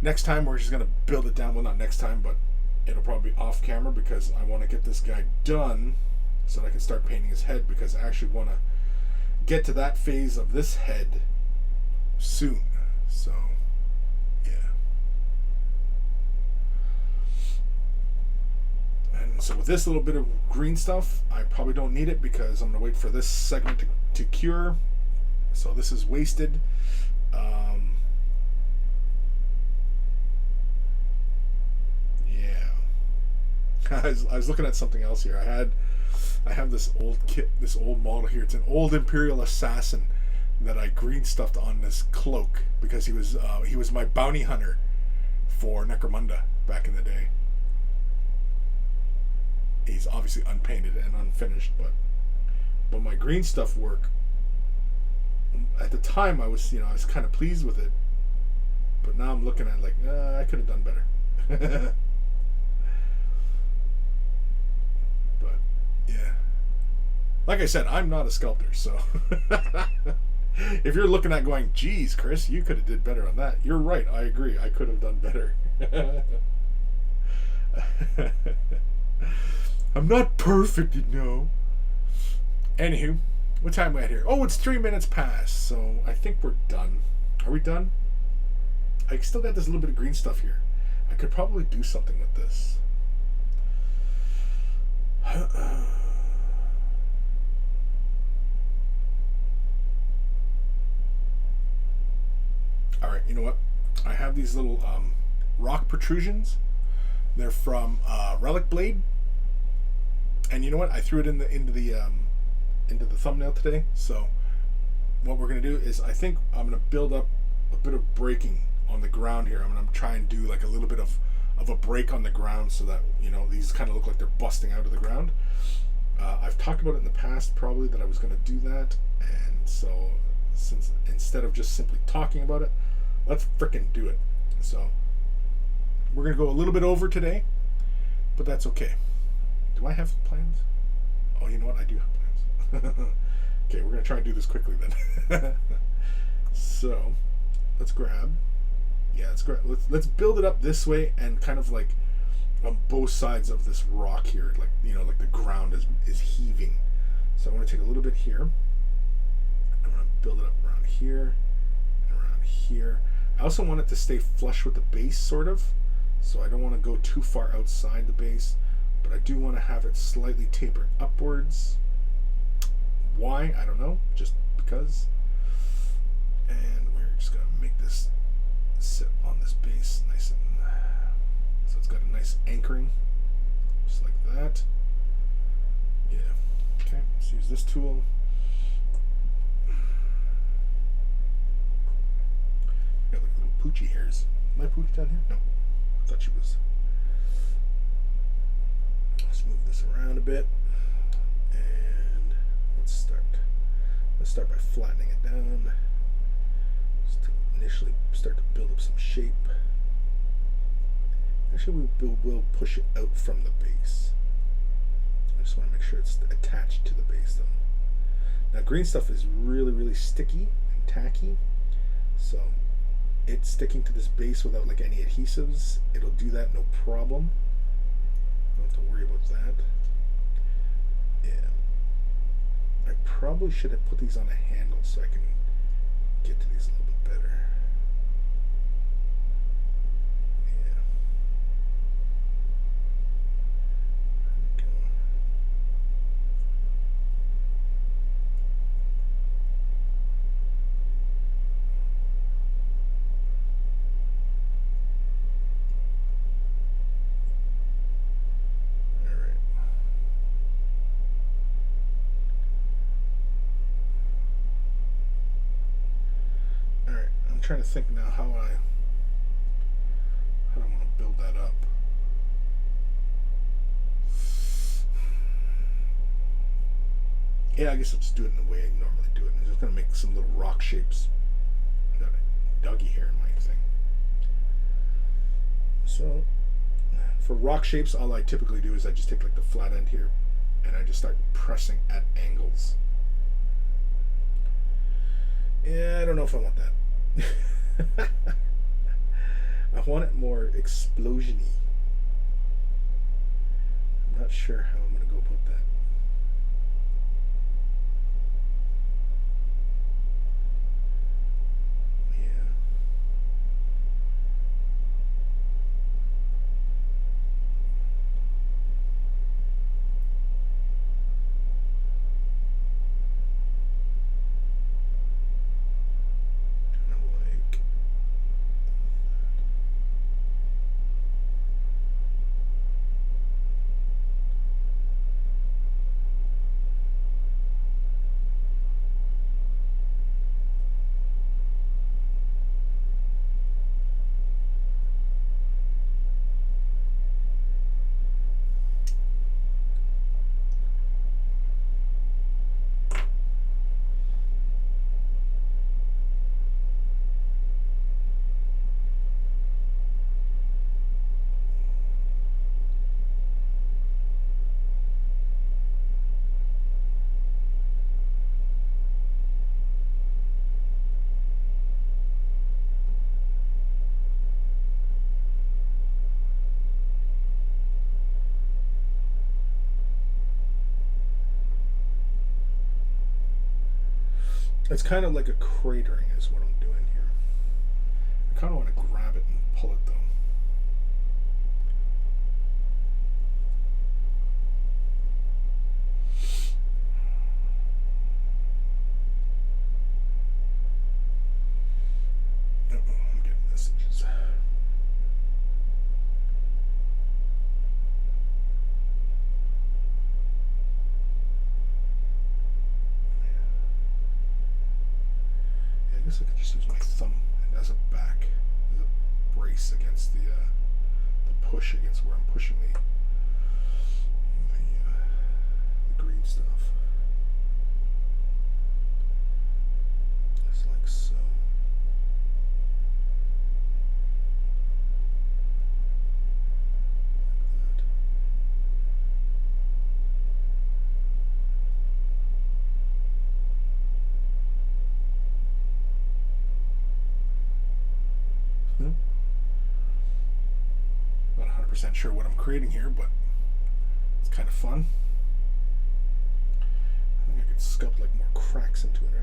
next time we're just gonna build it down. Well, not next time, but it'll probably be off camera because I want to get this guy done so that I can start painting his head, because I actually want to get to that phase of this head soon. So, yeah. And so with this little bit of green stuff, I probably don't need it because I'm going to wait for this segment to cure. So this is wasted. Yeah. I was looking at something else here. I have this old kit, this old model here. It's an old Imperial Assassin that I green stuffed on this cloak because he was my bounty hunter for Necromunda back in the day. He's obviously unpainted and unfinished, but my green stuff work, at the time I was kind of pleased with it, but now I'm looking at it like, I could have done better. But yeah, like I said, I'm not a sculptor, so if you're looking at going, geez, Chris, you could have did better on that, you're right. I agree. I could have done better. I'm not perfect, you know. Anywho, what time are we at here? Oh, it's 3 minutes past, so I think we're done. Are we done? I still got this little bit of green stuff here. I could probably do something with this. Alright, you know what? I have these little rock protrusions. They're from Relic Blade. And you know what? I threw it into the thumbnail today. So what we're going to do is, I think I'm going to build up a bit of breaking on the ground here. I'm going to try and do like a little bit of a break on the ground so that, these kind of look like they're busting out of the ground. I've talked about it in the past probably that I was going to do that. And so since instead of just simply talking about it, let's frickin' do it. So we're going to go a little bit over today, but that's okay. Do I have plans? Oh, you know what? I do have plans. Okay, we're going to try and do this quickly then. So, let's grab. Yeah, let's build it up this way and kind of like on both sides of this rock here, like like the ground is heaving. So I'm going to take a little bit here. I'm going to build it up around here and around here. I also want it to stay flush with the base, sort of. So I don't want to go too far outside the base, but I do want to have it slightly tapering upwards. Why? I don't know. Just because. And we're just going to make this sit on this base nice and... So it's got a nice anchoring. Just like that. Yeah. Okay, let's use this tool. Got like little poochy hairs. Am I pooch down here? No. I thought she was. Let's move this around a bit. And let's start by flattening it down. Just to initially start to build up some shape. Actually, we'll push it out from the base. I just want to make sure it's attached to the base though. Now green stuff is really, really sticky and tacky. So it's sticking to this base without like any adhesives. It'll do that no problem. Don't have to worry about that. Yeah. I probably should have put these on a handle so I can get to these a little bit better. Yeah. There we go. Trying to think now how do I want to build that up. Yeah, I guess I'll just do it in the way I normally do it. I'm just going to make some little rock shapes. Got a Dougie here in my thing. So for rock shapes, all I typically do is I just take like the flat end here and I just start pressing at angles. Yeah, I don't know if I want that. I want it more explosion-y. I'm not sure how I'm going to go about that. Yeah. It's kind of like a cratering is what I'm doing here. I kind of want to grab it and pull it though. I'm getting messages. I guess I could just use my thumb as a back, as a brace against the push against where I'm pushing the green stuff. Just like so. Like that. Not 100% sure what I'm creating here, but it's kind of fun. I think I could sculpt like more cracks into it, right?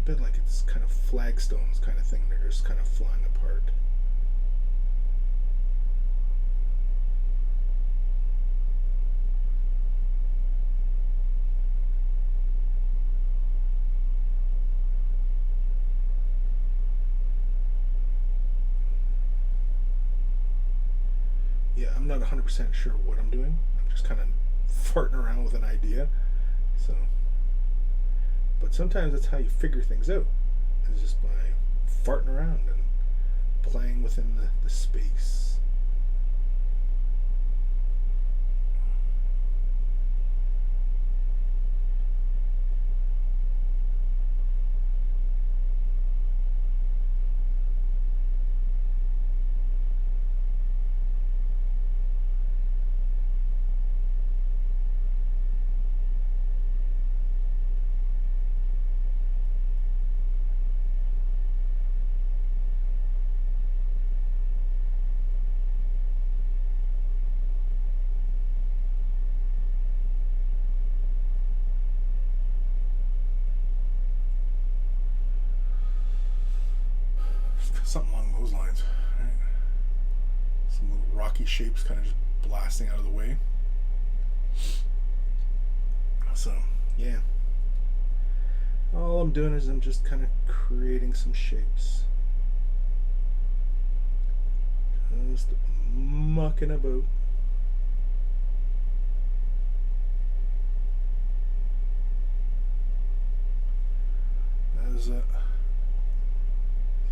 Bit like it's kind of flagstones kind of thing. They're just kind of flying apart. Yeah, I'm not 100% sure what I'm doing. I'm just kind of farting around with an idea. So. But sometimes that's how you figure things out. It's just by farting around and playing within the space. Something along those lines, right? Some little rocky shapes kind of just blasting out of the way. So, yeah. All I'm doing is I'm just kind of creating some shapes. Just mucking about. That is it.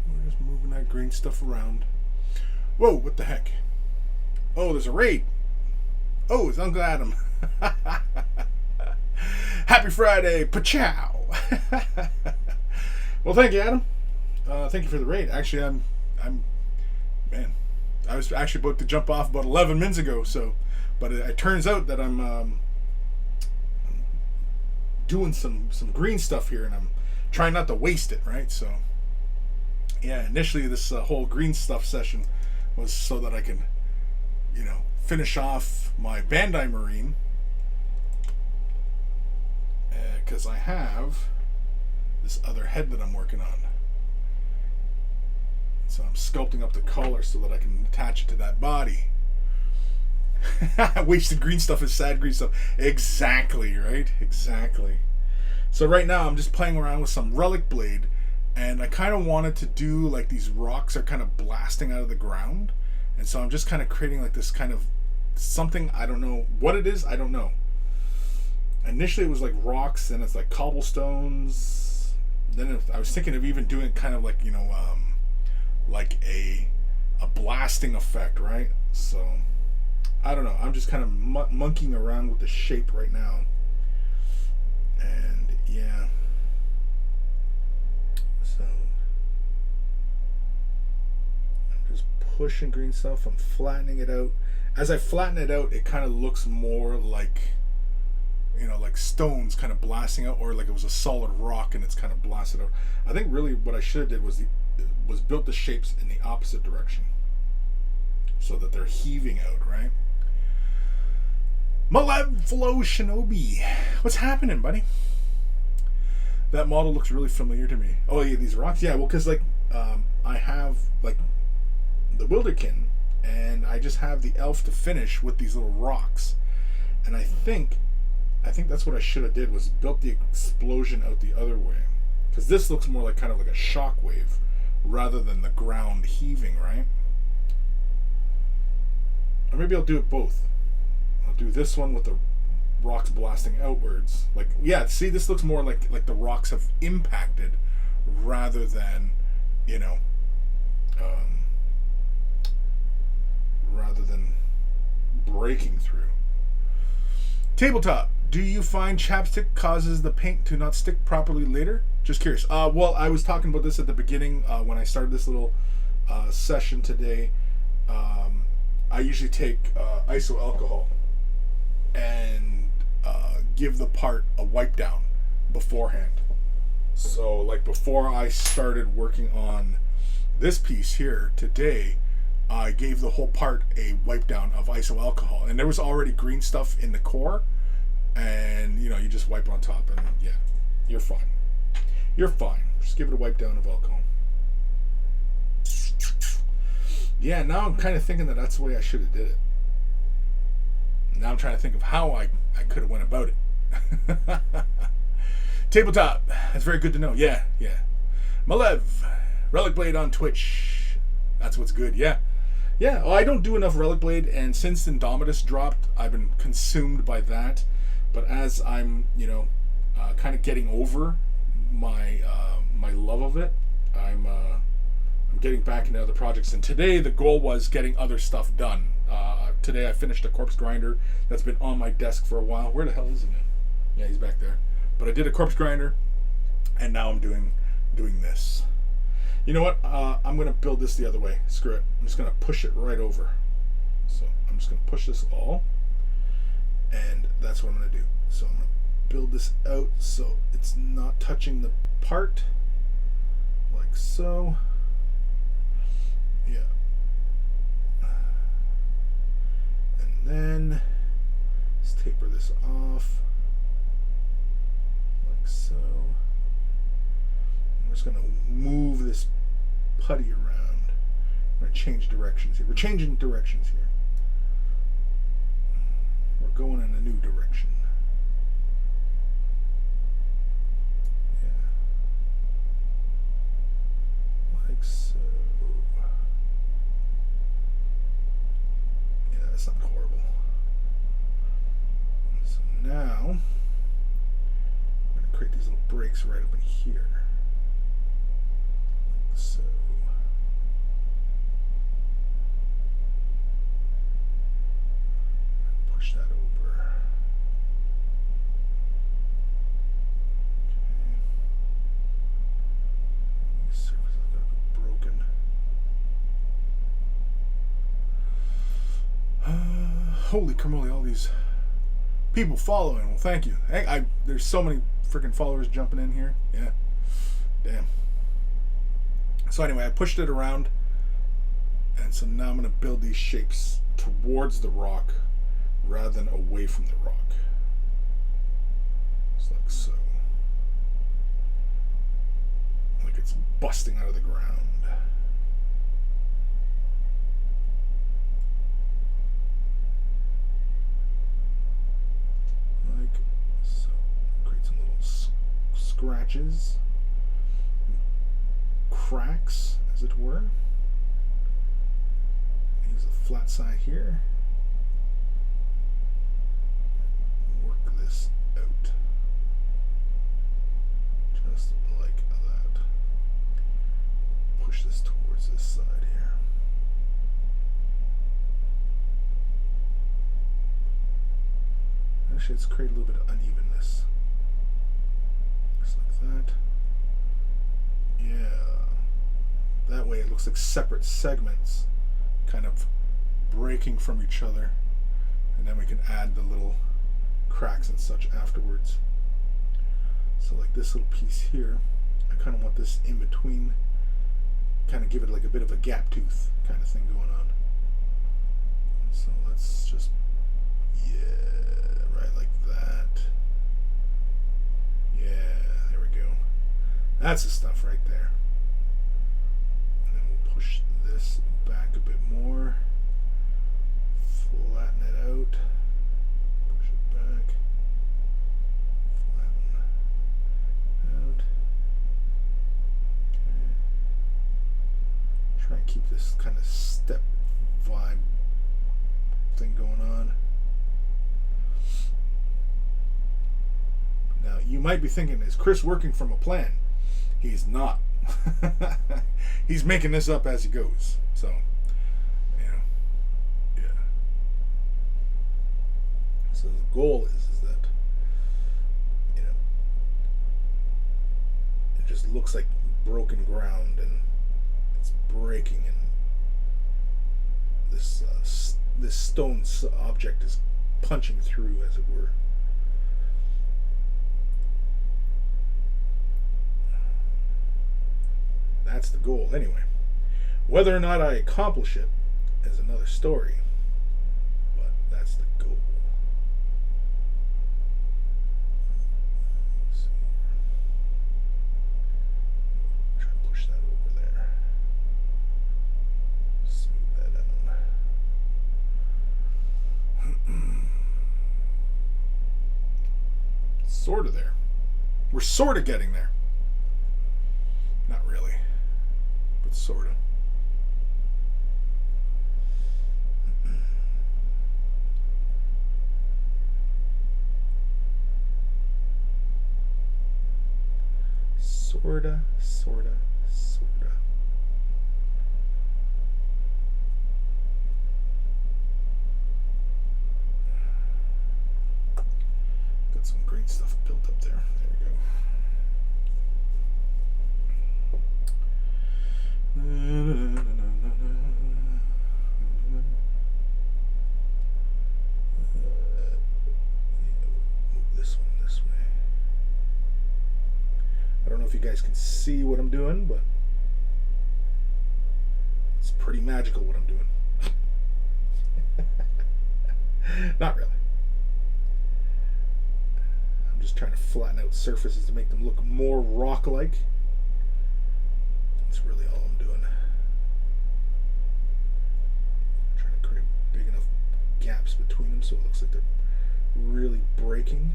We're just moving that green stuff around. Whoa, what the heck? Oh, there's a raid. Oh, it's Uncle Adam. Happy Friday, pachow. Well, thank you, Adam. Thank you for the raid. Actually, man, I was actually about to jump off about 11 minutes ago. So, but it turns out that I'm doing some green stuff here, and I'm trying not to waste it, right? So. Yeah, initially this whole green stuff session was so that I can, finish off my Bandai Marine, because I have this other head that I'm working on. So I'm sculpting up the collar so that I can attach it to that body. Wasted green stuff is sad green stuff. Exactly, right? Exactly. So right now I'm just playing around with some relic blade. And I kind of wanted to do like these rocks are kind of blasting out of the ground. And so I'm just kind of creating like this kind of something. I don't know what it is. I don't know. Initially it was like rocks, then it's like cobblestones. Then I was thinking of even doing kind of like, like a blasting effect, right? So I don't know. I'm just kind of monkeying around with the shape right now. And yeah. So I'm just pushing green stuff. I'm flattening it out. As I flatten it out, it kind of looks more like, you know, like stones kind of blasting out, or like it was a solid rock and it's kind of blasted out. I think really what I should have did was built the shapes in the opposite direction, so that they're heaving out, right? Malev Flow Shinobi, what's happening, buddy? That model looks really familiar to me. Oh yeah, these rocks. Yeah, well, because like I have like the Wilderkin, and I just have the elf to finish with these little rocks, and I think that's what I should have did, was built the explosion out the other way, because this looks more like kind of like a shock wave rather than the ground heaving, right? Or maybe I'll do it both. I'll do this one with the rocks blasting outwards. Like, yeah, see, this looks more like the rocks have impacted rather than, you know, rather than breaking through. Tabletop. Do you find chapstick causes the paint to not stick properly later? Just curious. Well, I was talking about this at the beginning when I started this little session today. I usually take iso alcohol and give the part a wipe down beforehand. So, like, before I started working on this piece here today, I gave the whole part a wipe down of iso alcohol, and there was already green stuff in the core, and you know, you just wipe on top, and yeah, you're fine. You're fine. Just give it a wipe down of alcohol. Yeah, now I'm kind of thinking that that's the way I should have did it. Now I'm trying to think of how I could have went about it. Tabletop. That's very good to know. Yeah. Malev. Relic Blade on Twitch. That's what's good. Yeah. Well, I don't do enough Relic Blade, and since Indomitus dropped, I've been consumed by that. But as I'm, you know, kind of getting over my my love of it, I'm getting back into other projects. And today the goal was getting other stuff done. Today I finished a corpse grinder that's been on my desk for a while. Where the hell is he now? Yeah, he's back there. But I did a corpse grinder, and now I'm doing this. You know what? I'm going to build this the other way. Screw it. I'm just going to push it right over. So I'm just going to push this all, and that's what I'm going to do. So I'm going to build this out so it's not touching the part, like so. Yeah. And then let's taper this off, like so. I'm just going to move this putty around. I'm going to change directions here. We're changing directions here. We're going in a new direction. Yeah. Like so. Yeah, that's not horrible. So now, I'm going to create these little breaks right up in here. Like so. Push that over. Okay. These surfaces are going to be broken. Holy cramoly, all these people following. Well, thank you. Hey, there's so many freaking followers jumping in here. Yeah. Damn. So anyway, I pushed it around, and so now I'm going to build these shapes towards the rock rather than away from the rock. Just like so. Like it's busting out of the ground. Like so. Create some little scratches, cracks, as it were. Use a flat side here. Work this out. Just like that. Push this towards this side here. Actually, let's create a little bit of unevenness. Just like that. Yeah. That way it looks like separate segments kind of breaking from each other. And then we can add the little cracks and such afterwards. So like this little piece here, I kind of want this in between, kind of give it like a bit of a gap tooth kind of thing going on. So let's just, yeah, right like that. Yeah, there we go. That's the stuff right there. And then we'll push this back a bit more. Flatten it out. Push it back. Flatten out. Okay. Try and keep this kind of step vibe thing going on. Now you might be thinking, is Chris working from a plan? He's not. He's making this up as he goes. So, yeah. So the goal is that, it just looks like broken ground and it's breaking, and this stone object is punching through, as it were. That's the goal, anyway. Whether or not I accomplish it is another story, but that's the goal. Let's see. Try and push that over there. Smooth that out. Sort of there. We're sort of getting there. Not really, but sort of. Sorta. Got some green stuff built up there. There we go. Move this one this way. I don't know if you guys can see what I'm doing, but it's pretty magical what I'm doing. Not really. I'm just trying to flatten out surfaces to make them look more rock-like. That's really all I'm doing. I'm trying to create big enough gaps between them so it looks like they're really breaking.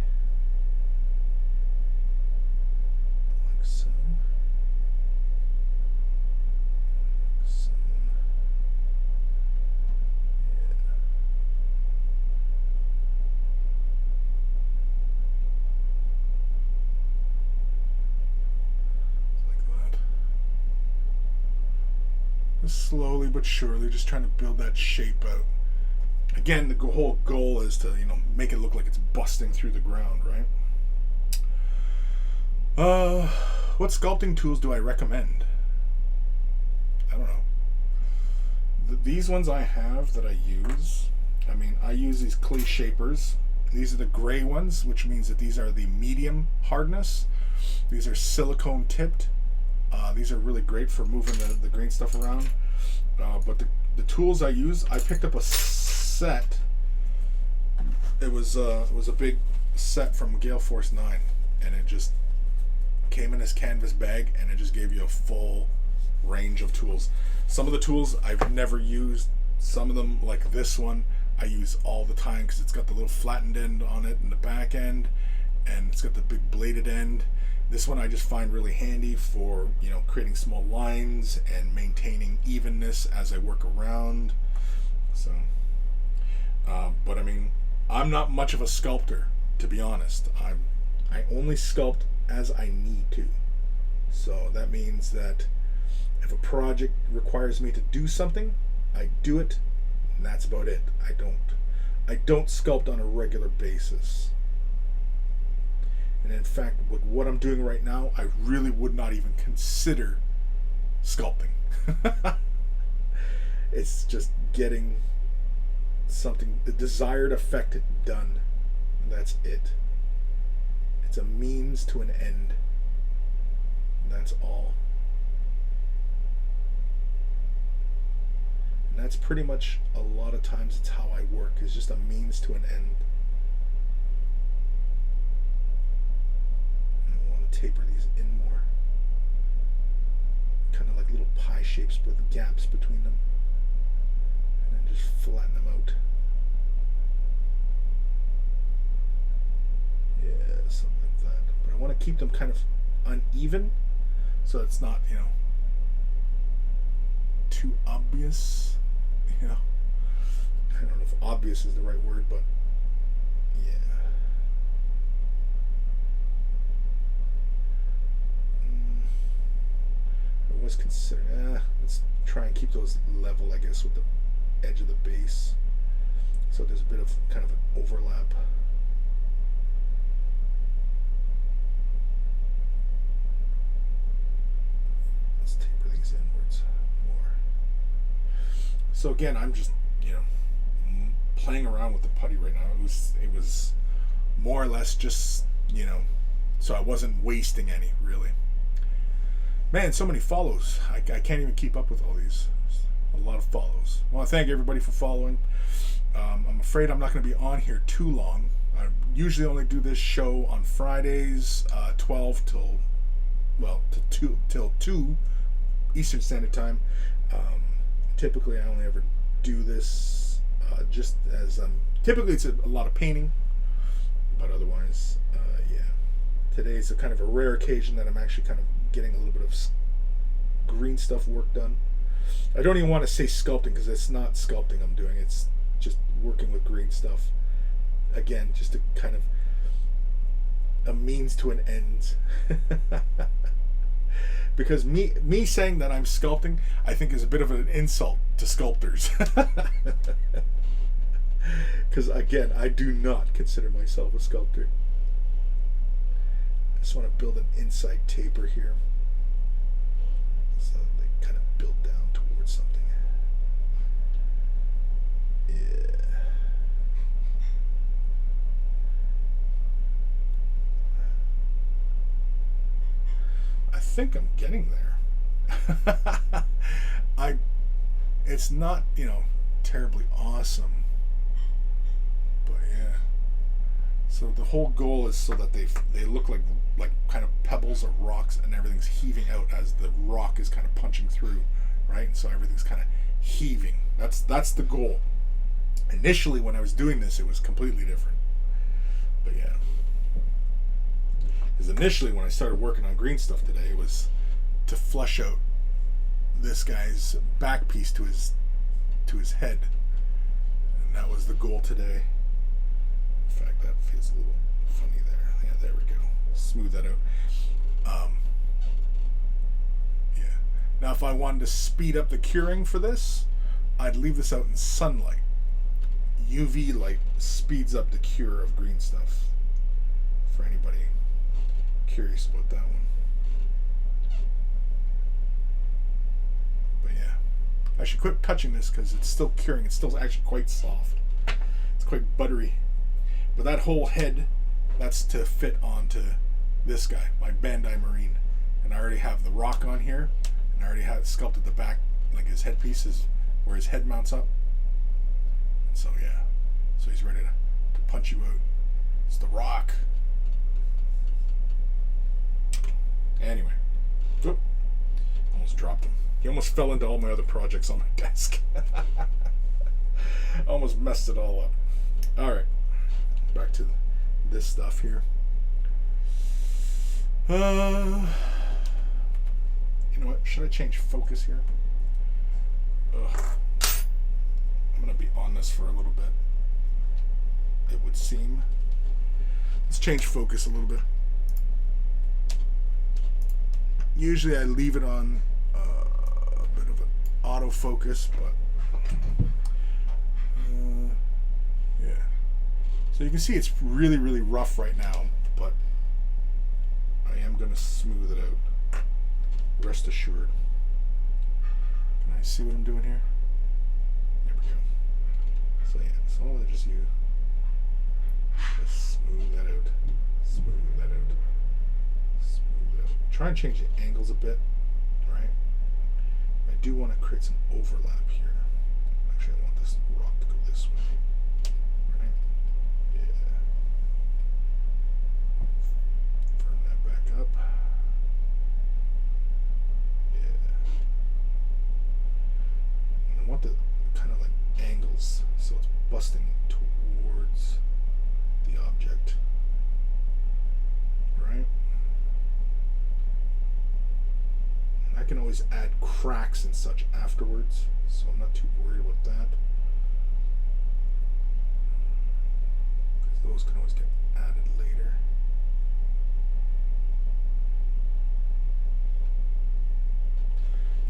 Like so. Like so. Yeah. Like that. Just slowly but surely, just trying to build that shape out. Again, the whole goal is to, make it look like it's busting through the ground, right? What sculpting tools do I recommend? I don't know. These ones I have that I use, I use these clay shapers. These are the gray ones, which means that these are the medium hardness. These are silicone tipped. These are really great for moving the green stuff around. But the tools I use, I picked up a set. It was a big set from Gale Force 9, and it just came in this canvas bag, and it just gave you a full range of tools. Some of the tools I've never used. Some of them, like this one, I use all the time because it's got the little flattened end on it in the back end, and it's got the big bladed end. This one I just find really handy for, creating small lines and maintaining evenness as I work around. So, but I'm not much of a sculptor, to be honest. I only sculpt as I need to. So that means that if a project requires me to do something, I do it, and that's about it. I don't sculpt on a regular basis. in fact, with what I'm doing right now, I really would not even consider sculpting. It's just getting something, the desired effect done. That's it. It's a means to an end. That's all. And that's pretty much a lot of times it's how I work, is just a means to an end. I want to taper these in more. Kind of like little pie shapes with gaps between them. And then just flatten them out. Yeah, something like that. But I want to keep them kind of uneven, so it's not, you know, too obvious. You know, I don't know if obvious is the right word, but yeah. I was considering, let's try and keep those level, I guess, with the edge of the base, so there's a bit of kind of an overlap. Let's taper these inwards more. So again, I'm just, you know, playing around with the putty right now. It was more or less just, you know, so I wasn't wasting any, really. Man, so many follows. I can't even keep up with all these. A lot of follows. I want to thank everybody for following. I'm afraid I'm not going to be on here too long. I usually only do this show on Fridays, 12 till 2 Eastern Standard Time. Typically, I only ever do this just as typically it's a lot of painting, but otherwise, yeah. Today is a kind of a rare occasion that I'm actually kind of getting a little bit of green stuff work done. I don't even want to say sculpting, because it's not sculpting I'm doing. It's just working with green stuff. Again, just a kind of a means to an end. Because me saying that I'm sculpting, I think is a bit of an insult to sculptors. Because again, I do not consider myself a sculptor. I just want to build an inside taper here, so they kind of build down towards something. Yeah. I think I'm getting there. It's not, you know, terribly awesome, but yeah. So the whole goal is so that they look like kind of pebbles or rocks, and everything's heaving out as the rock is kind of punching through, right? And so everything's kind of heaving. That's the goal. Initially, when I was doing this, it was completely different. But yeah. Because initially, when I started working on green stuff today, it was to flesh out this guy's back piece to his head, and that was the goal today. In fact, that feels a little funny there. Yeah, there we go. Smooth that out. Yeah. Now, if I wanted to speed up the curing for this, I'd leave this out in sunlight. UV light speeds up the cure of green stuff. For anybody curious about that one. But yeah, I should quit touching this because it's still curing. It's still actually quite soft. It's quite buttery. But that whole head, that's to fit onto this guy, my Bandai Marine. And I already have the rock on here, and I already have sculpted the back, like his headpiece is where his head mounts up. And so yeah, so he's ready to punch you out. It's the rock. Anyway, whoop, almost dropped him. He almost fell into all my other projects on my desk. Almost messed it all up. All right, back to this stuff here. You know what? Should I change focus here? Ugh. I'm gonna be on this for a little bit, it would seem. Let's change focus a little bit. Usually I leave it on a bit of an autofocus, but yeah. So you can see it's really, really rough right now, but going to smooth it out. Rest assured. Can I see what I'm doing here? There we go. So yeah, so I'll just use. Just smooth that out. Smooth that out. Smooth it out. Try and change the angles a bit, right? I do want to create some overlap here. Actually, I want this rock to go this way, right? Yeah. Firm that back up. Yeah. And I want the kind of like angles, so it's busting towards the object, right? And I can always add cracks and such afterwards, so I'm not too worried about that. Because those can always get added later.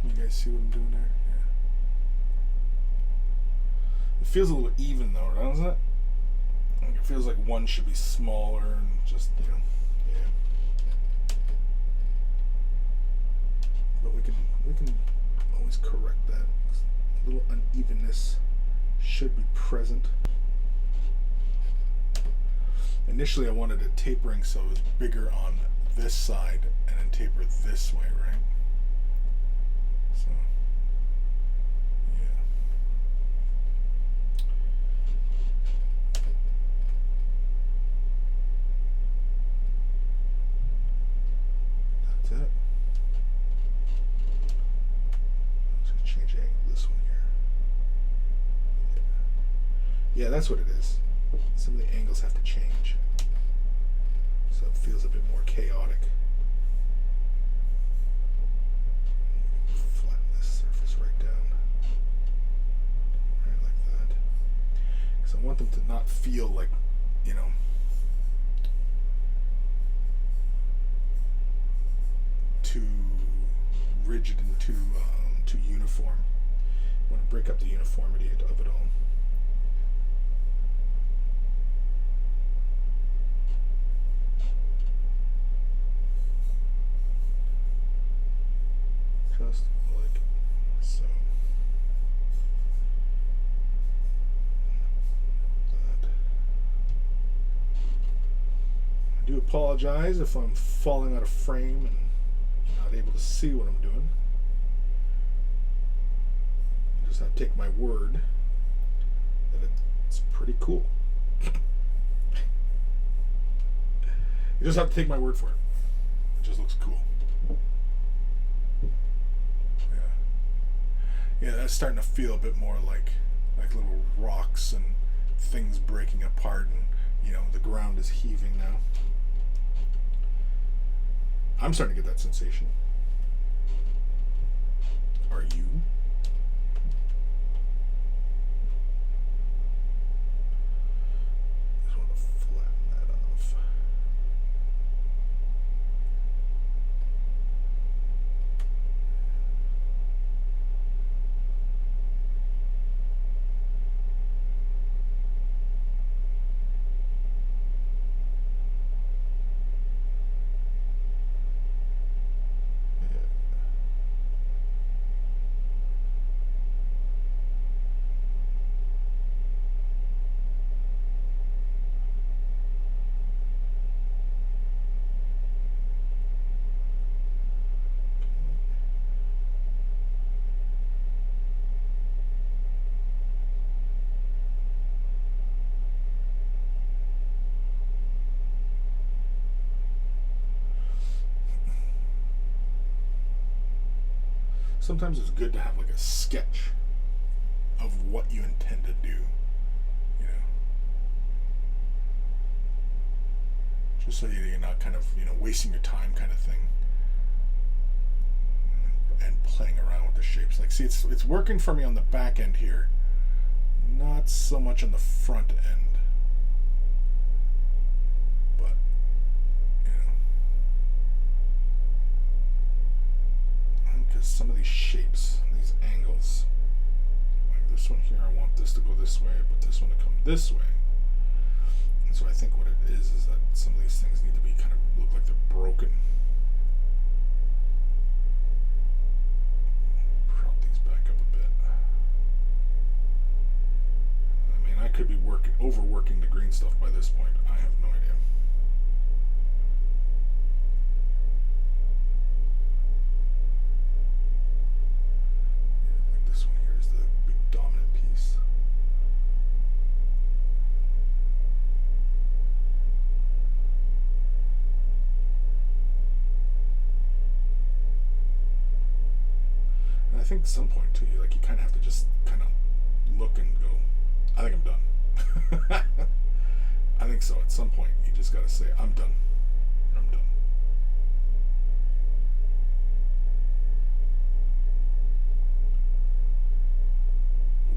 Can you guys see what I'm doing there? Yeah. It feels a little even though, doesn't it? Like it feels like one should be smaller and just, you know, yeah. But we can always correct that. A little unevenness should be present. Initially I wanted it tapering so it was bigger on this side and then taper this way, right? So, yeah. That's it. Let's just change the angle of this one here. Yeah, that's what it is. Some of the angles have to change, so it feels a bit more chaotic. Flatten this surface right down, right like that, because I want them to not feel like, you know, too rigid and too uniform. I want to break up the uniformity of it all. Just like so. That. I do apologize if I'm falling out of frame and you're not able to see what I'm doing. You just have to take my word that it's pretty cool. You just have to take my word for it. It just looks cool. Yeah, that's starting to feel a bit more like little rocks and things breaking apart, and you know the ground is heaving now. I'm starting to get that sensation. Are you? Just want to flatten that off. Sometimes it's good to have like a sketch of what you intend to do, you know, just so you're not kind of, you know, wasting your time kind of thing and playing around with the shapes. Like, see, it's working for me on the back end here, not so much on the front end. Some of these shapes, these angles, like this one here, I want this to go this way, but this one to come this way. And so I think what it is that some of these things need to be kind of look like they're broken. overworking the green stuff by this point. I have no idea. Yeah, like this one here is the big dominant piece. And I think at some point too, you kind of have to just kind of look and go, I think I'm done. I think so. At some point, you just got to say, I'm done. I'm done.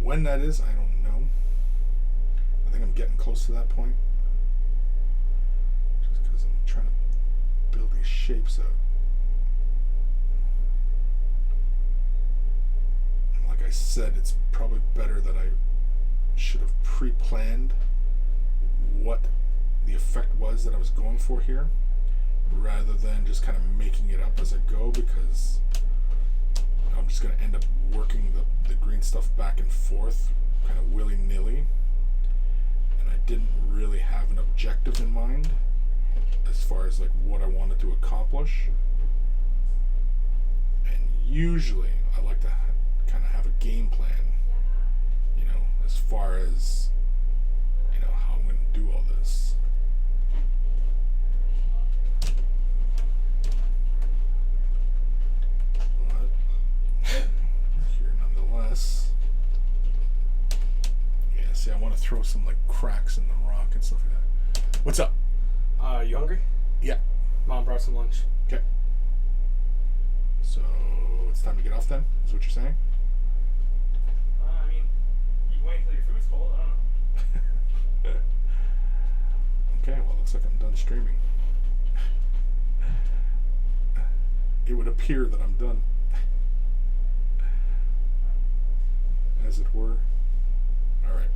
When that is, I don't know. I think I'm getting close to that point. Just because I'm trying to build these shapes out. And like I said, it's probably better that I should have pre-planned what the effect was that I was going for here, rather than just kind of making it up as I go, because I'm just going to end up working the green stuff back and forth kind of willy-nilly, and I didn't really have an objective in mind as far as like what I wanted to accomplish. And usually I like to kind of have a game plan, as far as how I'm going to do all this. But here nonetheless, yeah, see, I want to throw some like cracks in the rock and stuff like that. What's up? You hungry? Yeah. Mom brought some lunch. Okay. So it's time to get off then, is what you're saying? Wait until your food's cold, I don't know. Okay, well, looks like I'm done streaming. It would appear that I'm done. As it were. Alright.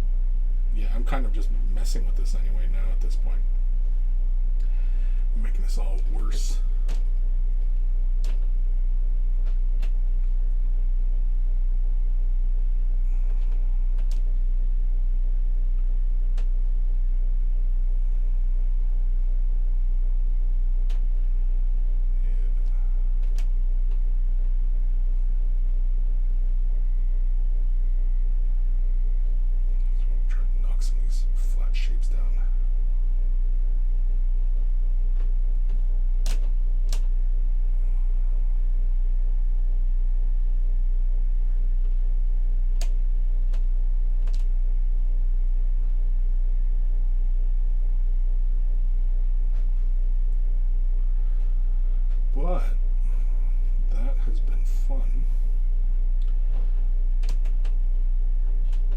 Yeah, I'm kind of just messing with this anyway now at this point. I'm making this all worse. But that has been fun.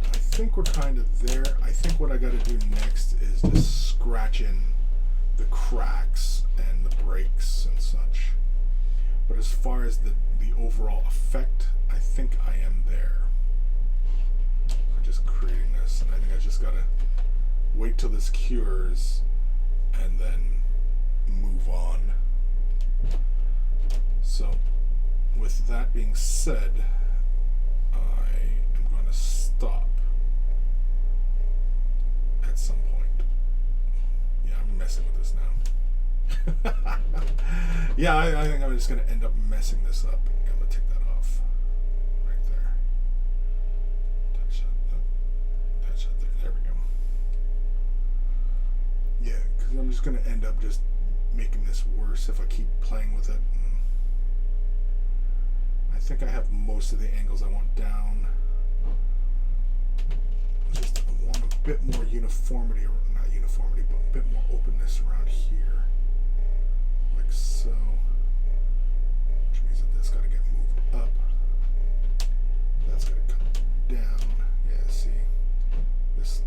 I think we're kind of there. I think what I got to do next is just scratch in the cracks and the breaks and such. But as far as the overall effect, I think I am there. I'm just creating this, and I think I just got to wait till this cures and then move on. So, with that being said, I am going to stop at some point. Yeah, I'm messing with this now. Yeah, I think I'm just going to end up messing this up. I'm going to take that off. Right there. Touch that there. There we go. Yeah, because I'm just going to end up just making this worse if I keep playing with it. I think I have most of the angles I want down. Just I want a bit more uniformity, or not uniformity, but a bit more openness around here. Like so. Which means that this got to get moved up. That's got to come down. Yeah, see? This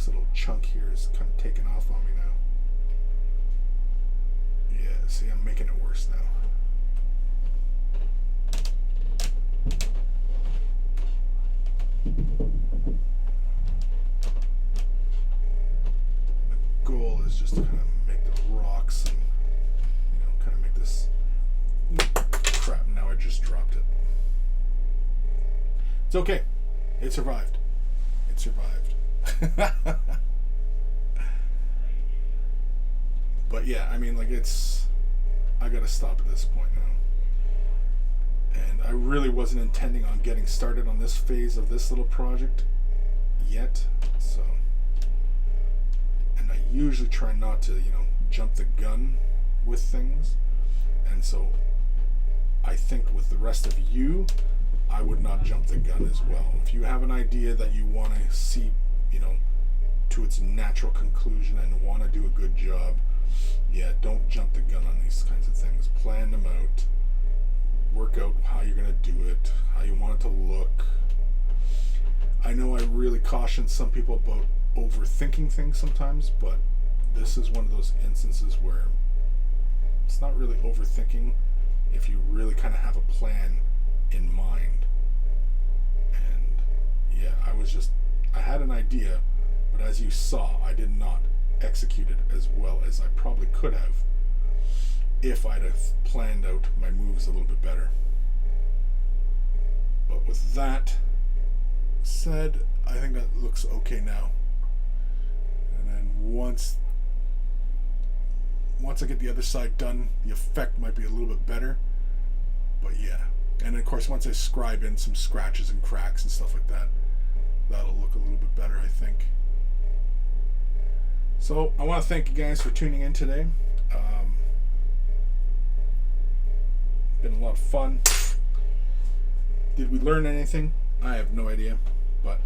little chunk here is kind of taking off on me now. Yeah, see, I'm making it worse now. The goal is just to kind of make the rocks and, kind of make this crap. Now I just dropped it. It's okay. It survived. It survived. But yeah, I mean, like, I gotta stop at this point now. And I really wasn't intending on getting started on this phase of this little project yet, so. And I usually try not to, jump the gun with things. And so I think with the rest of you, I would not jump the gun as well. If you have an idea that you want to see, to its natural conclusion and want to do a good job, yeah, don't jump the gun on these kinds of things. Plan them out. Work out how you're going to do it, how you want it to look. I know I really caution some people about overthinking things sometimes, but this is one of those instances where it's not really overthinking if you really kind of have a plan in mind. And yeah, I had an idea, but as you saw, I did not execute it as well as I probably could have if I'd have planned out my moves a little bit better. But with that said, I think that looks okay now. And then once I get the other side done, the effect might be a little bit better. But yeah. And of course, once I scribe in some scratches and cracks and stuff like that, that'll look a little bit better, I think. So I want to thank you guys for tuning in today. Been a lot of fun. Did we learn anything? I have no idea. But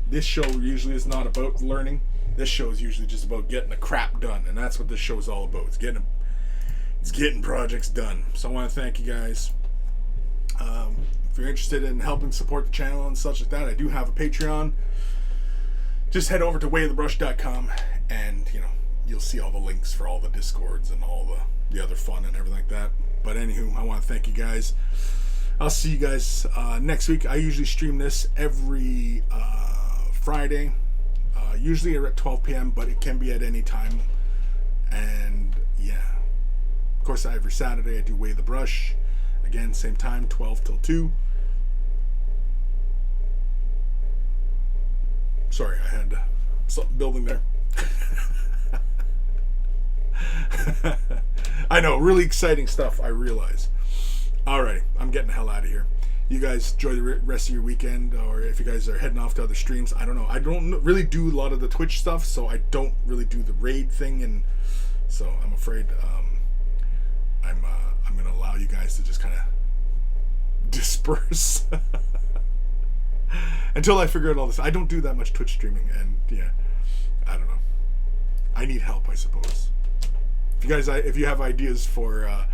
this show usually is not about learning. This show is usually just about getting the crap done, and that's what this show is all about. It's getting projects done. So I want to thank you guys. If you're interested in helping support the channel and such like that, I do have a Patreon. Just head over to wayofthebrush.com, and you'll see all the links for all the Discords and all the other fun and everything like that. But anywho, I want to thank you guys. I'll see you guys next week. I usually stream this every Friday, usually at 12 p.m., but it can be at any time. And yeah, of course, every Saturday I do Way of the Brush. Again, same time, 12 till 2. Sorry, I had something building there. I know, really exciting stuff, I realize. Alrighty, I'm getting the hell out of here. You guys enjoy the rest of your weekend, or if you guys are heading off to other streams, I don't know. I don't really do a lot of the Twitch stuff, so I don't really do the raid thing, and so I'm afraid I'm going to allow you guys to just kind of disperse until I figure out all this. I don't do that much Twitch streaming, and yeah, I don't know. I need help, I suppose. If you have ideas for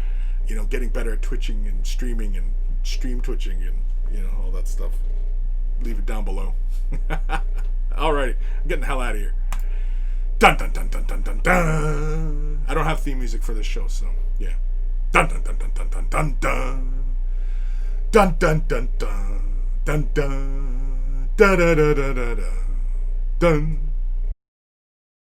getting better at twitching and streaming and stream twitching and all that stuff, leave it down below. Alrighty, I'm getting the hell out of here. Dun dun dun dun dun dun dun. I don't have theme music for this show, so yeah. Dun dun dun dun dun dun dun dun. Dun dun dun dun dun dun dun dun dun dun dun.